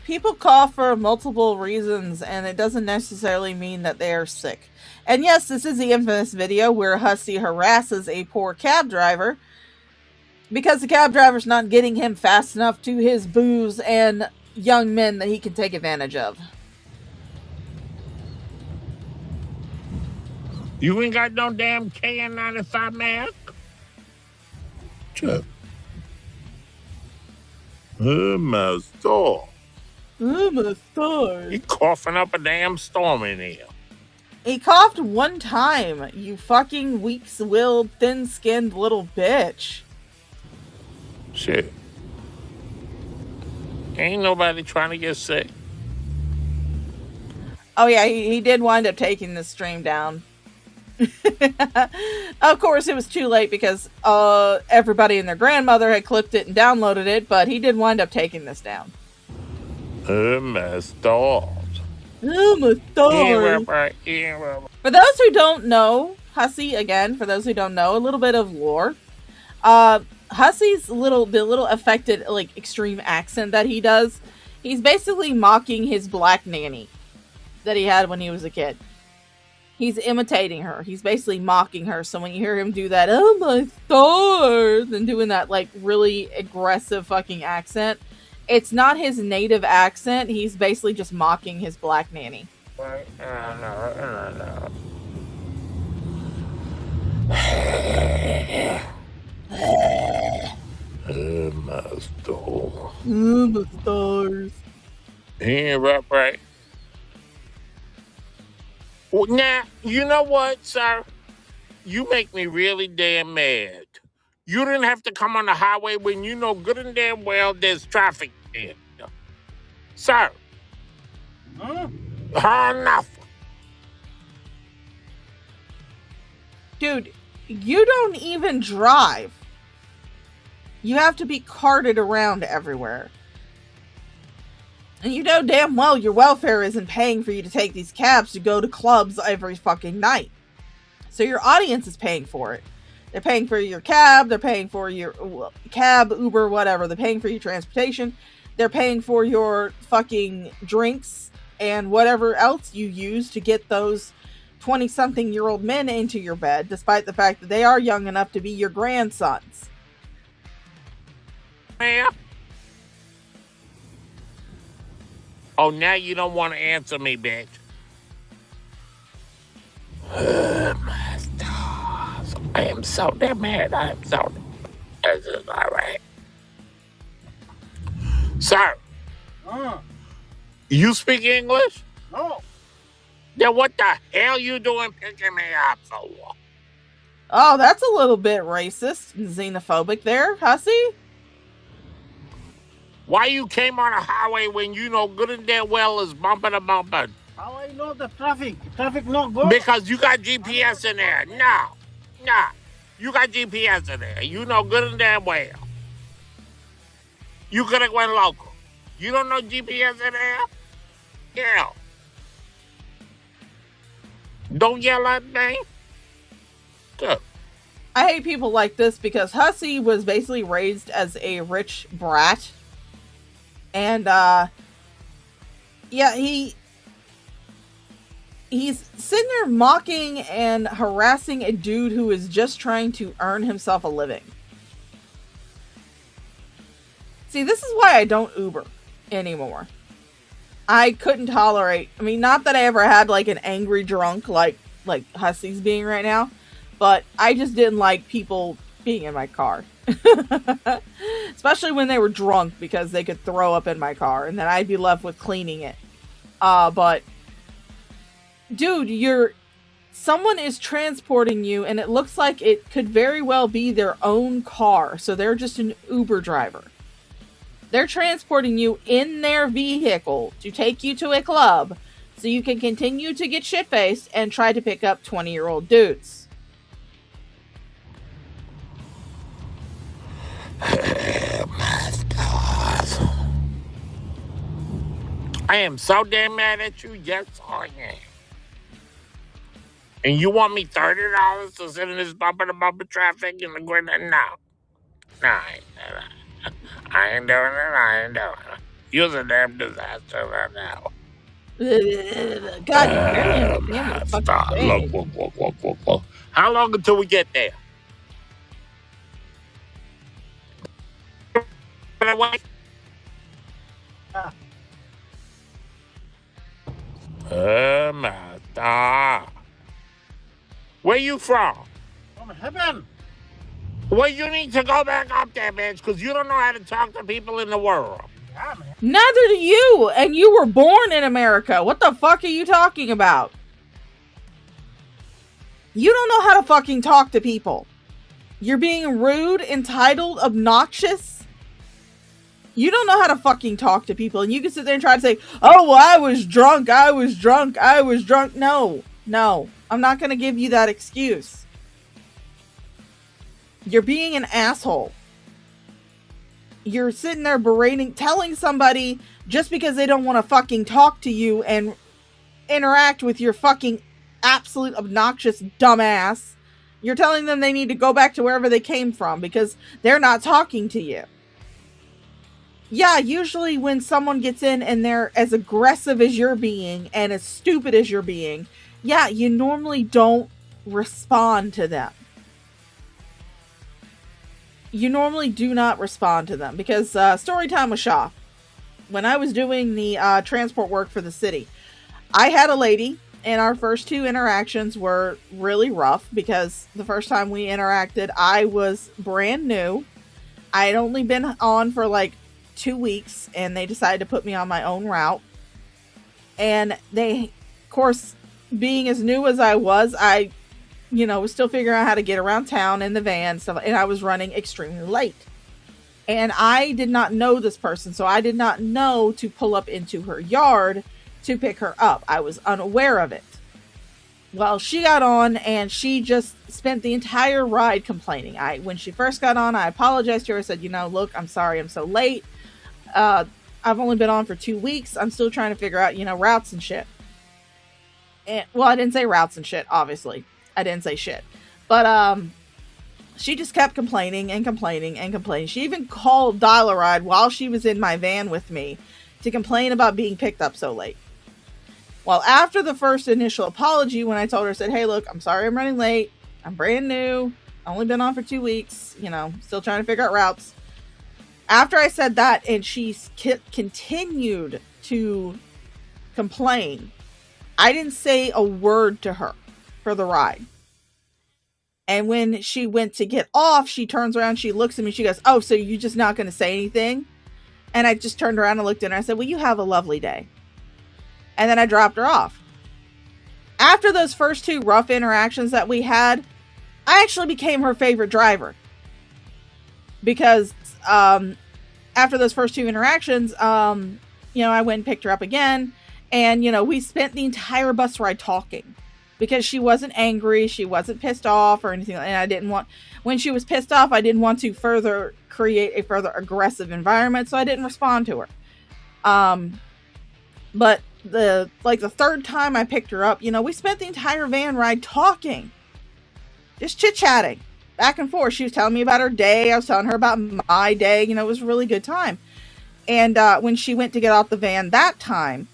People cough for multiple reasons, and it doesn't necessarily mean that they are sick. And yes, this is the infamous video where Hussy harasses a poor cab driver because the cab driver's not getting him fast enough to his booze and young men that he can take advantage of. You ain't got no damn KN95 mask? Sure. Oh, my store. Oh, my stars. He coughing up a damn storm in here. He coughed one time, you fucking weak-willed, thin-skinned little bitch. Shit. Ain't nobody trying to get sick. Oh yeah, he did wind up taking the stream down. Of course, it was too late because everybody and their grandmother had clipped it and downloaded it, but he did wind up taking this down. Oh, my stars. Oh, my stars. For those who don't know, Hussy, again, for those who don't know, a little bit of lore. Hussy's the little affected, like, extreme accent that he does, he's basically mocking his black nanny that he had when he was a kid. He's imitating her. He's basically mocking her. So when you hear him do that, oh my stars, and doing that, like, really aggressive fucking accent, it's not his native accent. He's basically just mocking his black nanny. Oh, my stars. Oh, my stars. He ain't right. Well, now, you know what, sir? You make me really damn mad. You didn't have to come on the highway when you know good and damn well there's traffic there. Sir. Huh? Enough. Dude, you don't even drive. You have to be carted around everywhere. And you know damn well your welfare isn't paying for you to take these cabs to go to clubs every fucking night. So your audience is paying for it. They're paying for your cab, they're paying for your cab, Uber, whatever. They're paying for your transportation. They're paying for your fucking drinks and whatever else you use to get those 20-something-year-old men into your bed, despite the fact that they are young enough to be your grandsons. Yeah. Oh, now you don't want to answer me, bitch. Oh, my stars. I am so damn mad. This is all right. Sir. You speak English? No. Then what the hell you doing picking me up for? Oh, that's a little bit racist and xenophobic there, Hussy. Why you came on a highway when you know good and damn well is bumping and bumping? How I know the traffic? Traffic not good? Because you got GPS in there. No. You got GPS in there. You know good and damn well. You could have went local. You don't know GPS in there? Yeah. Don't yell at me. Good. I hate people like this because Hussy was basically raised as a rich brat. And, yeah, he's sitting there mocking and harassing a dude who is just trying to earn himself a living. See, this is why I don't Uber anymore. I couldn't tolerate. I mean, not that I ever had like an angry drunk like Hussy's being right now, but I just didn't like people being in my car. Especially when they were drunk, because they could throw up in my car and then I'd be left with cleaning it. But dude, someone is transporting you and it looks like it could very well be their own car. So they're just an Uber driver. They're transporting you in their vehicle to take you to a club so you can continue to get shit-faced and try to pick up 20-year-old dudes. I am so damn mad at you. Yes, I am. And you want me $30 to sit in this bumper-to-bumper traffic in the grid? No. No, I ain't doing it. You're a damn disaster right now. God, you barely understand what the fuck Stop. you're saying. Look. How long until we get there? Where you from? From heaven. Well, you need to go back up there, bitch, because you don't know how to talk to people in the world. Yeah, man. Neither do you, and you were born in America. What the fuck are you talking about? You don't know how to fucking talk to people. You're being rude, entitled, obnoxious. You don't know how to fucking talk to people, and you can sit there and try to say, oh, well, I was drunk. No, I'm not going to give you that excuse. You're being an asshole. You're sitting there berating, telling somebody just because they don't want to fucking talk to you and interact with your fucking absolute obnoxious dumbass. You're telling them they need to go back to wherever they came from because they're not talking to you. Yeah, usually when someone gets in and they're as aggressive as you're being and as stupid as you're being, yeah, you normally don't respond to them. You normally do not respond to them because story time with Shaw. When I was doing the transport work for the city, I had a lady, and our first two interactions were really rough because the first time we interacted, I was brand new. I had only been on for like 2 weeks, and they decided to put me on my own route. And they, of course, being as new as I was was still figuring out how to get around town in the van and stuff, and I was running extremely late. And I did not know this person, so I did not know to pull up into her yard to pick her up. I was unaware of it. Well, she got on and she just spent the entire ride complaining. When she first got on, I apologized to her. I said, look, I'm sorry I'm so late. I've only been on for 2 weeks. I'm still trying to figure out, routes and shit. And, well, I didn't say routes and shit, obviously. I didn't say shit. But she just kept complaining and complaining and complaining. She even called Dial-A-Ride while she was in my van with me to complain about being picked up so late. Well, after the first initial apology, when I told her, I said, hey, look, I'm sorry I'm running late. I'm brand new. Only been on for 2 weeks. Still trying to figure out routes. After I said that, and she continued to complain, I didn't say a word to her for the ride. And when she went to get off, she turns around, she looks at me, she goes, oh, so you're just not going to say anything? And I just turned around and looked at her. I said, well, you have a lovely day. And then I dropped her off. After those first 2 rough interactions that we had, I actually became her favorite driver. Because after those first 2 interactions, I went and picked her up again. And, we spent the entire bus ride talking. Because she wasn't angry, she wasn't pissed off or anything. And when she was pissed off, I didn't want to further create a further aggressive environment. So I didn't respond to her. But the third time I picked her up, we spent the entire van ride talking. Just chit-chatting. Back and forth. She was telling me about her day. I was telling her about my day. It was a really good time. And when she went to get out the van that time,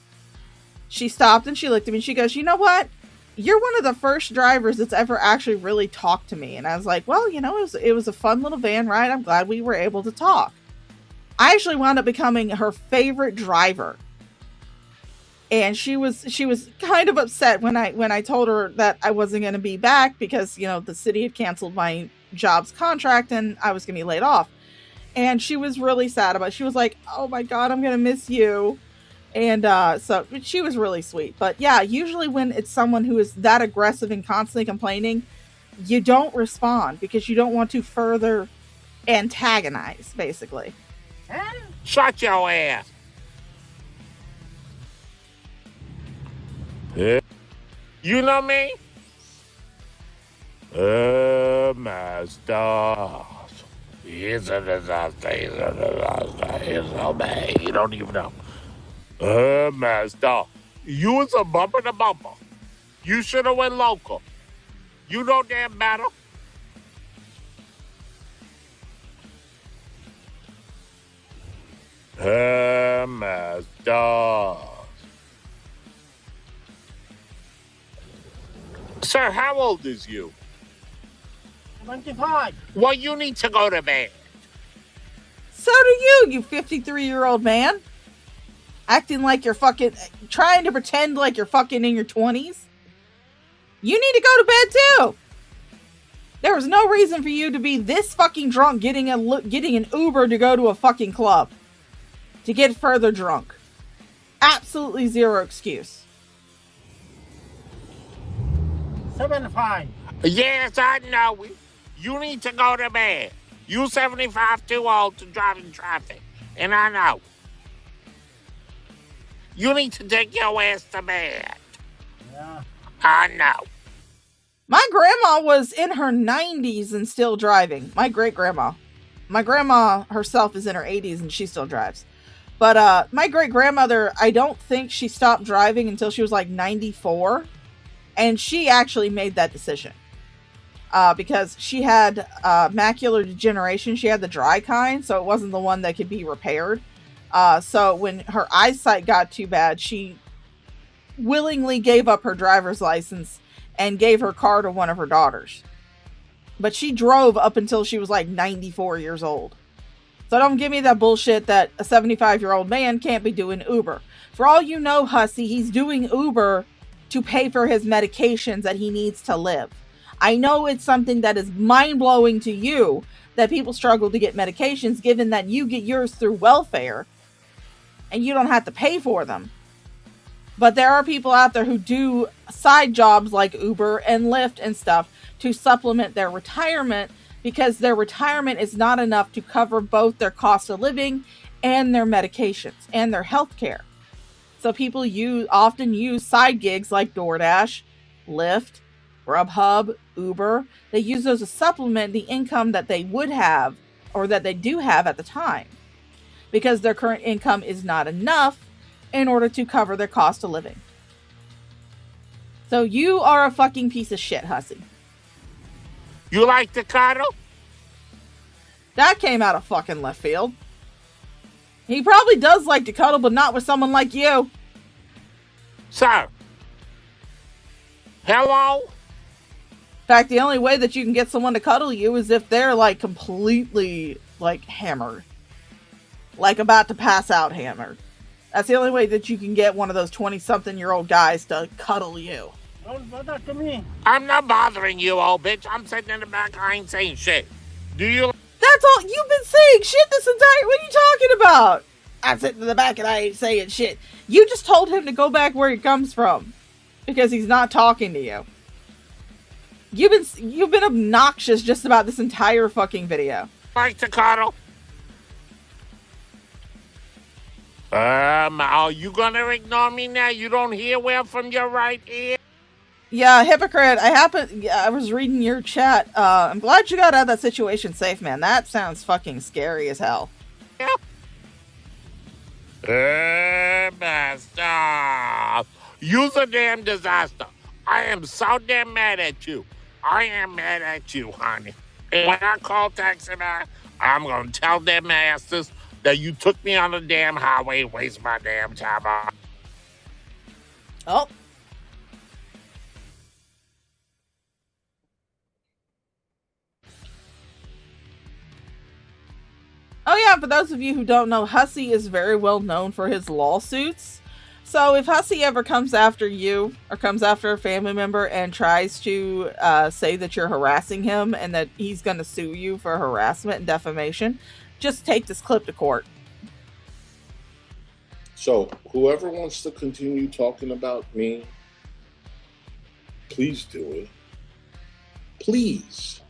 she stopped and she looked at me and she goes, you know what? You're one of the first drivers that's ever actually really talked to me. And I was like, well, it was a fun little van ride. I'm glad we were able to talk. I actually wound up becoming her favorite driver. And she was kind of upset when I told her that I wasn't going to be back because, you know, the city had canceled my job's contract and I was going to be laid off. And she was really sad about it. She was like, "Oh my God, I'm going to miss you." And so she was really sweet. But yeah, usually when it's someone who is that aggressive and constantly complaining, you don't respond because you don't want to further antagonize, basically. Shut your ass. You know me? Master. He's a disaster. He's a disaster. He's a man. You don't even know. Master. You was a bumper to bumper. You should have went local. You know damn better. Master. Sir, how old is you? 25. Well, you need to go to bed. So do you 53-year-old man. Acting like you're fucking, trying to pretend like you're fucking in your 20s. You need to go to bed too. There was no reason for you to be this fucking drunk getting an Uber to go to a fucking club. To get further drunk. Absolutely zero excuse. 75. Yes, I know it. You need to go to bed. You 75 too old to drive in traffic. And I know. You need to take your ass to bed. Yeah. I know. My grandma was in her 90s and still driving. My great-grandma. My grandma herself is in her 80s and she still drives. But my great-grandmother, I don't think she stopped driving until she was like 94. And she actually made that decision. Because she had macular degeneration. She had the dry kind, so it wasn't the one that could be repaired. So when her eyesight got too bad, she willingly gave up her driver's license and gave her car to one of her daughters. But she drove up until she was like 94 years old. So don't give me that bullshit that a 75-year-old man can't be doing Uber. For all you know, Hussy, he's doing Uber to pay for his medications that he needs to live. I know it's something that is mind-blowing to you that people struggle to get medications, given that you get yours through welfare and you don't have to pay for them. But there are people out there who do side jobs like Uber and Lyft and stuff to supplement their retirement because their retirement is not enough to cover both their cost of living and their medications and their health care. So people often use side gigs like DoorDash, Lyft, Grubhub, Uber. They use those to supplement the income that they would have or that they do have at the time because their current income is not enough in order to cover their cost of living. So you are a fucking piece of shit, Hussy. You like to cuddle? That came out of fucking left field. He probably does like to cuddle, but not with someone like you. Sir. Hello? In fact, the only way that you can get someone to cuddle you is if they're like completely like hammered. Like about to pass out hammered. That's the only way that you can get one of those 20-something-year-old guys to cuddle you. Don't bother to me. I'm not bothering you, old bitch. I'm sitting in the back. I ain't saying shit. Do you? That's all. You've been saying shit this entire... What are you talking about? I'm sitting in the back and I ain't saying shit. You just told him to go back where he comes from. Because he's not talking to you. You've been obnoxious just about this entire fucking video. Like to cuddle? Are you gonna ignore me now? You don't hear well from your right ear? Yeah, hypocrite. I was reading your chat. I'm glad you got out of that situation safe, man. That sounds fucking scary as hell. Master. You's a damn disaster. I am so damn mad at you. I am mad at you, honey. And when I call taxi man, I'm gonna tell them masters that you took me on the damn highway and waste my damn time on. Oh. Oh yeah, for those of you who don't know, Hussy is very well known for his lawsuits. So if Hussy ever comes after you or comes after a family member and tries to say that you're harassing him and that he's going to sue you for harassment and defamation, just take this clip to court. So whoever wants to continue talking about me, please do it. Please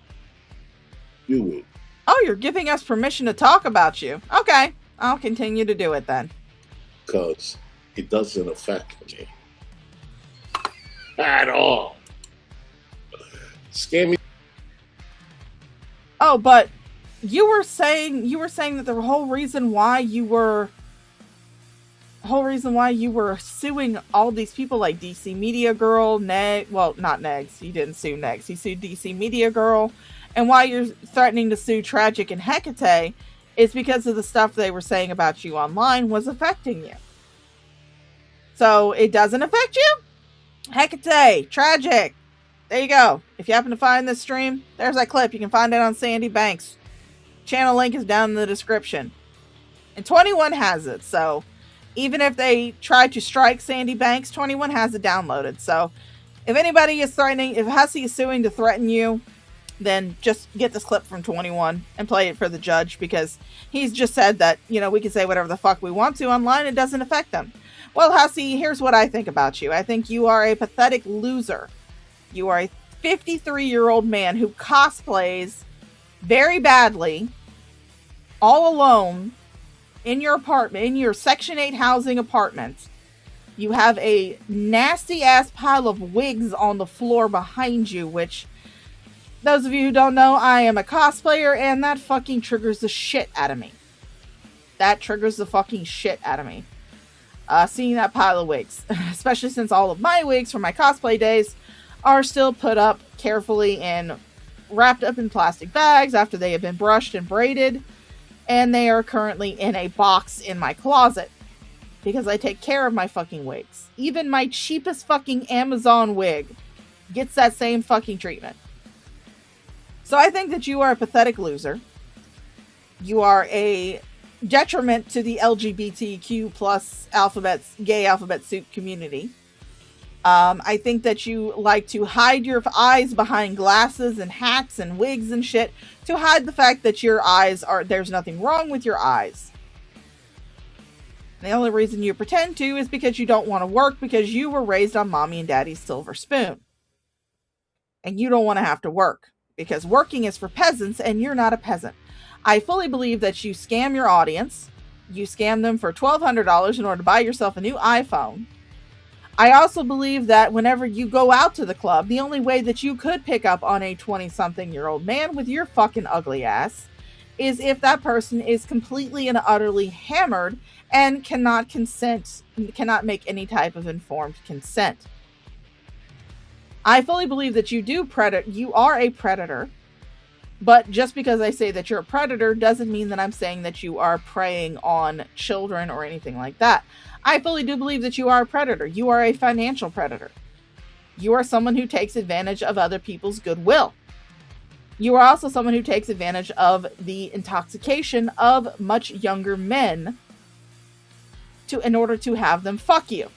do it. Oh, you're giving us permission to talk about you. Okay, I'll continue to do it then. Because it doesn't affect me at all. Scammy. Oh, but you were saying that the whole reason why you were suing all these people like DC Media Girl, well, not Negs. He didn't sue Negs. He sued DC Media Girl. And why you're threatening to sue Tragic and Hecate is because of the stuff they were saying about you online was affecting you. So it doesn't affect you? Hecate, Tragic. There you go. If you happen to find this stream, there's that clip. You can find it on Sandy Banks. Channel link is down in the description. And 21 has it. So even if they try to strike Sandy Banks, 21 has it downloaded. So if anybody is threatening, if Hussy is suing to threaten you, then just get this clip from 21 and play it for the judge, because he's just said that, we can say whatever the fuck we want to online. It doesn't affect them. Well, Hussy, here's what I think about you. I think you are a pathetic loser. You are a 53-year-old man who cosplays very badly, all alone, in your apartment, in your Section 8 housing apartment. You have a nasty-ass pile of wigs on the floor behind you, which, those of you who don't know, I am a cosplayer, and that fucking triggers the shit out of me. That triggers the fucking shit out of me. Seeing that pile of wigs. Especially since all of my wigs from my cosplay days are still put up carefully and wrapped up in plastic bags after they have been brushed and braided. And they are currently in a box in my closet. Because I take care of my fucking wigs. Even my cheapest fucking Amazon wig gets that same fucking treatment. So I think that you are a pathetic loser. You are a detriment to the LGBTQ plus gay alphabet soup community. I think that you like to hide your eyes behind glasses and hats and wigs and shit to hide the fact that there's nothing wrong with your eyes. And the only reason you pretend to is because you don't want to work, because you were raised on mommy and daddy's silver spoon. And you don't want to have to work. Because working is for peasants, and you're not a peasant. I fully believe that you scam your audience. You scam them for $1,200 in order to buy yourself a new iPhone. I also believe that whenever you go out to the club, the only way that you could pick up on a 20-something-year-old man with your fucking ugly ass is if that person is completely and utterly hammered and cannot make any type of informed consent. I fully believe that you are a predator, but just because I say that you're a predator doesn't mean that I'm saying that you are preying on children or anything like that. I fully do believe that you are a predator. You are a financial predator. You are someone who takes advantage of other people's goodwill. You are also someone who takes advantage of the intoxication of much younger men in order to have them fuck you.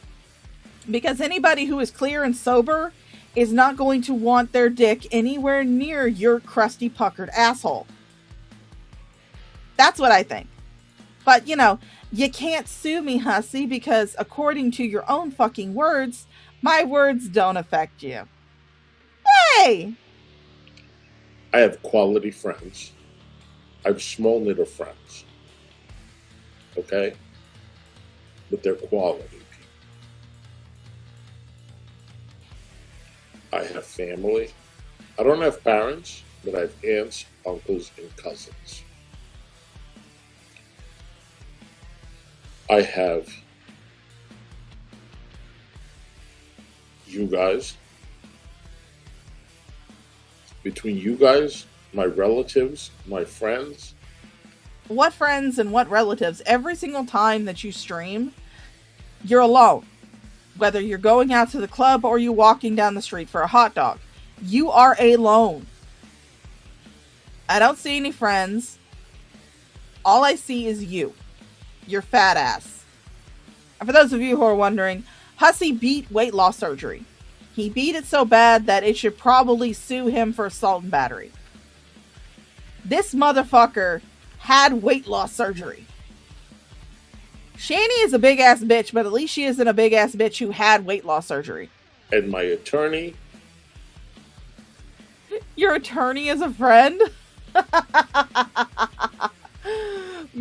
Because anybody who is clear and sober is not going to want their dick anywhere near your crusty, puckered asshole. That's what I think. But, you can't sue me, Hussy, because according to your own fucking words, my words don't affect you. Hey! I have quality friends. I have small little friends. Okay? But they're quality people. I have family. I don't have parents, but I have aunts, uncles, and cousins. I have you guys. Between you guys, my relatives, my friends. What friends and what relatives? Every single time that you stream, you're alone. Whether you're going out to the club or you're walking down the street for a hot dog, you are alone. I don't see any friends. All I see is you. Your fat ass. For those of you who are wondering, Hussy beat weight loss surgery. He beat it so bad that it should probably sue him for assault and battery. This motherfucker had weight loss surgery. Shanny is a big ass bitch, but at least she isn't a big ass bitch who had weight loss surgery. And my attorney. Your attorney is a friend?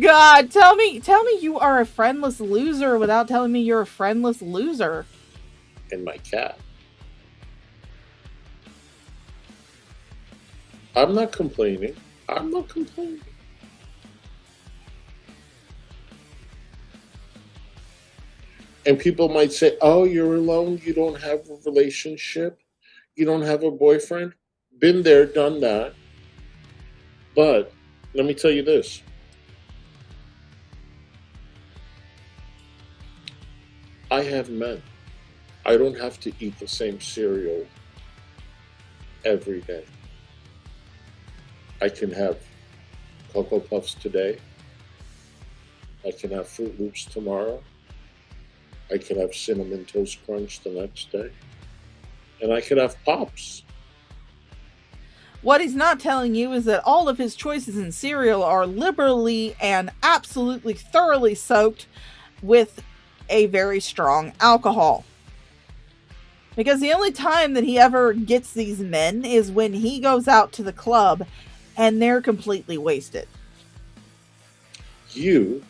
God, tell me you are a friendless loser without telling me you're a friendless loser. And my cat. I'm not complaining. I'm not complaining. And people might say, oh, you're alone. You don't have a relationship. You don't have a boyfriend. Been there, done that. But let me tell you this. I have men. I don't have to eat the same cereal every day. I can have Cocoa Puffs today. I can have Fruit Loops tomorrow. I can have Cinnamon Toast Crunch the next day. And I can have Pops. What he's not telling you is that all of his choices in cereal are liberally and absolutely thoroughly soaked with a very strong alcohol. Because the only time that he ever gets these men is when he goes out to the club and they're completely wasted. You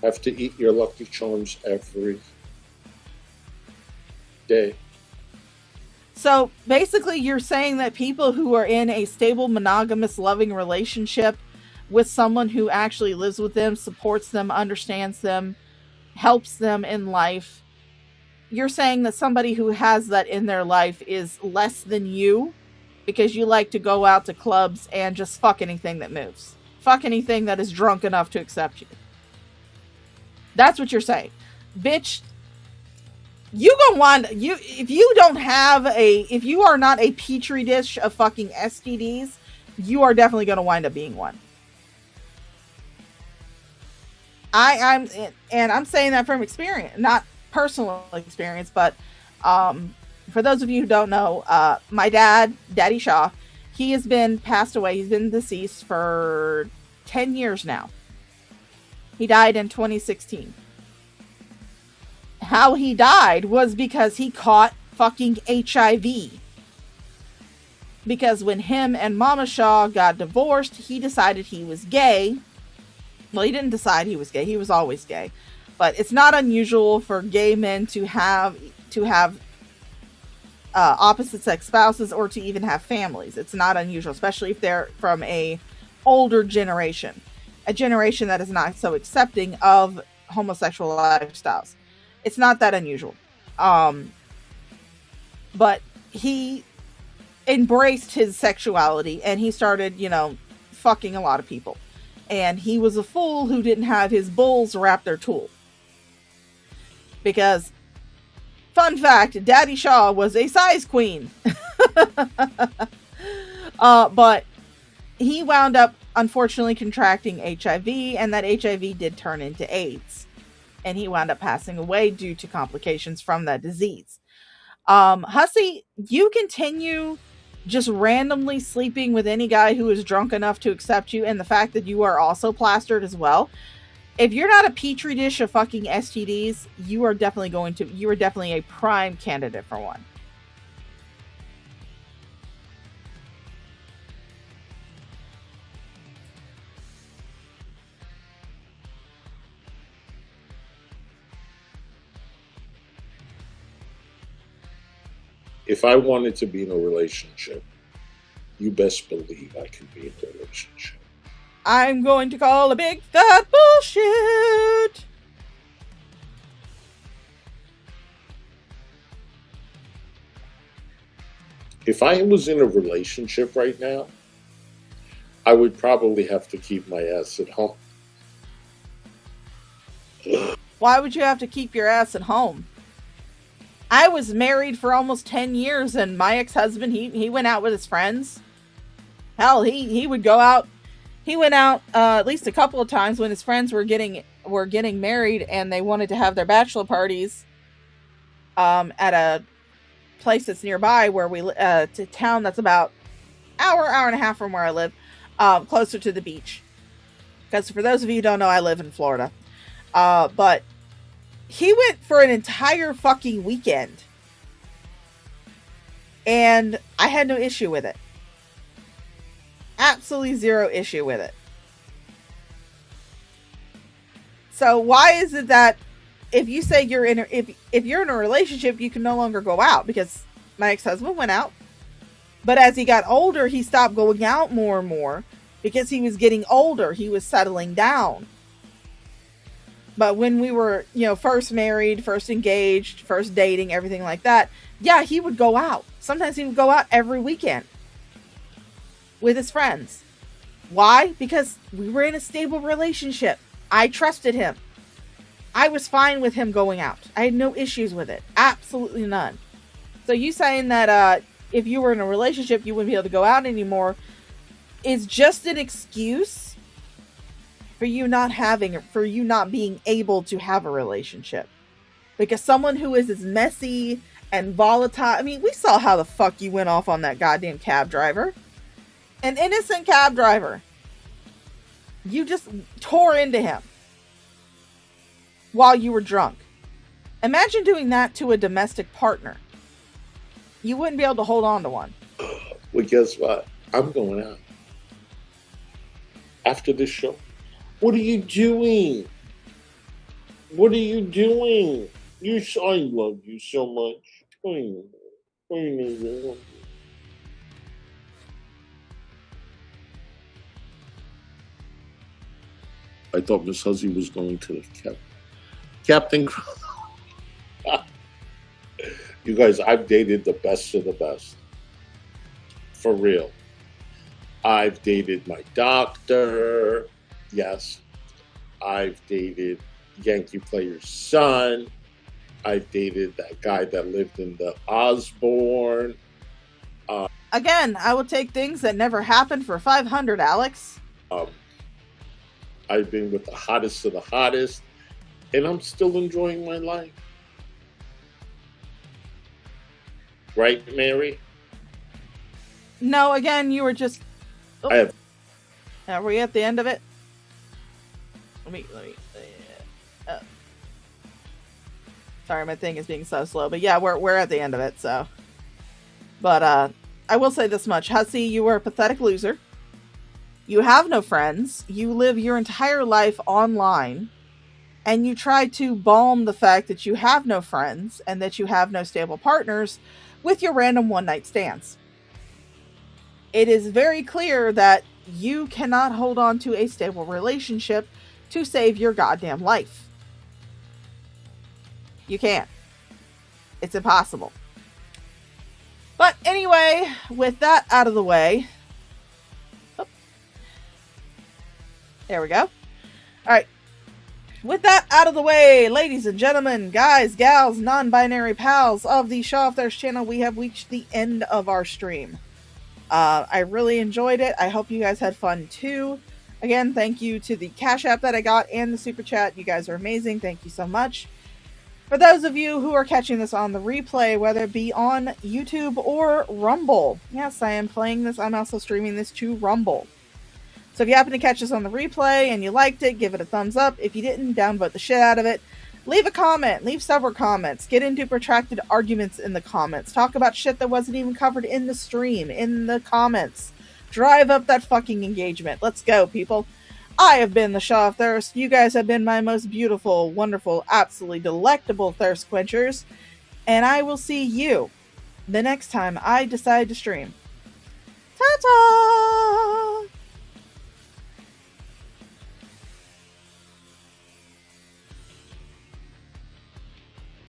have to eat your Lucky Charms every day. So basically you're saying that people who are in a stable, monogamous, loving relationship with someone who actually lives with them, supports them, understands them, helps them in life, you're saying that somebody who has that in their life is less than you because you like to go out to clubs and just fuck anything that moves. Fuck anything that is drunk enough to accept you. That's what you're saying. Bitch, you gonna want you if you are not a petri dish of fucking STDs, you are definitely gonna wind up being one. I'm saying that from experience, not personal experience, but for those of you who don't know, my dad, Daddy Shaw, he has been passed away. He's been deceased for 10 years now. He died in 2016. How he died was because he caught fucking HIV. Because when him and Mama Shaw got divorced, he decided he was gay. Well, he didn't decide he was gay. He was always gay. But it's not unusual for gay men to have opposite sex spouses or to even have families. It's not unusual, especially if they're from a older generation. A generation that is not so accepting of homosexual lifestyles. It's not that unusual. But he embraced his sexuality and he started, fucking a lot of people. And he was a fool who didn't have his bulls wrap their tool. Because, fun fact, Daddy Shaw was a size queen. But he wound up, unfortunately, contracting HIV, and that HIV did turn into AIDS. And he wound up passing away due to complications from that disease. Hussy, you continue just randomly sleeping with any guy who is drunk enough to accept you, and the fact that you are also plastered as well. If you're not a petri dish of fucking STDs, you are definitely a prime candidate for one. If I wanted to be in a relationship, you best believe I can be in a relationship. I'm going to call a big fat bullshit. If I was in a relationship right now, I would probably have to keep my ass at home. Why would you have to keep your ass at home? I was married for almost 10 years and my ex-husband, he went out with his friends. Hell, he would go out. He went out at least a couple of times when his friends were getting were getting married and they wanted to have their bachelor parties at a place that's nearby where we to town that's about hour and a half from where I live, closer to the beach. Because for those of you who don't know, I live in Florida. But he went for an entire fucking weekend. And I had no issue with it. Absolutely zero issue with it. So why is it that if you say you're in if you're in a relationship, you can no longer go out? Because my ex-husband went out, but as he got older, he stopped going out more and more because he was getting older. He was settling down. But when we were, first married, first engaged, first dating, everything like that, yeah, he would go out. Sometimes he would go out every weekend with his friends. Why? Because we were in a stable relationship. I trusted him. I was fine with him going out. I had no issues with it. Absolutely none. So you saying that if you were in a relationship, you wouldn't be able to go out anymore is just an excuse for you not being able to have a relationship. Because someone who is as messy and volatile, I mean, we saw how the fuck you went off on that goddamn cab driver. An innocent cab driver. You just tore into him while you were drunk. Imagine doing that to a domestic partner. You wouldn't be able to hold on to one. Well, guess what? I'm going out. After this show. What are you doing? What are you doing? I love you so much. I know. I thought Miss Hussy was going to the Captain. You guys, I've dated the best of the best. For real. I've dated my doctor. Yes. I've dated Yankee player's son. I've dated that guy that lived in the Osborne. Again, I will take things that never happened for 500, Alex. I've been with the hottest of the hottest, and I'm still enjoying my life. Right, Mary? No, again, you were just... Oh. Are we at the end of it? Let me sorry, my thing is being so slow. But yeah, we're at the end of it, so... But, I will say this much. Hussy, you were a pathetic loser. You have no friends. You live your entire life online. And you try to balm the fact that you have no friends and that you have no stable partners with your random one-night stands. It is very clear that you cannot hold on to a stable relationship to save your goddamn life. You can't. It's impossible. But anyway, with that out of the way... Oh, there we go. Alright. With that out of the way, ladies and gentlemen, guys, gals, non-binary pals of the Show Off Theirs channel, we have reached the end of our stream. I really enjoyed it. I hope you guys had fun too. Again, thank you to the Cash App that I got and the Super Chat. You guys are amazing. Thank you so much. For those of you who are catching this on the replay, whether it be on YouTube or Rumble, yes, I am playing this. I'm also streaming this to Rumble. So if you happen to catch this on the replay and you liked it, give it a thumbs up. If you didn't, downvote the shit out of it. Leave a comment. Leave several comments. Get into protracted arguments in the comments. Talk about shit that wasn't even covered in the stream, in the comments. Drive up that fucking engagement. Let's go, people. I have been the Shaw of Thirst. You guys have been my most beautiful, wonderful, absolutely delectable thirst quenchers. And I will see you the next time I decide to stream. Ta-ta!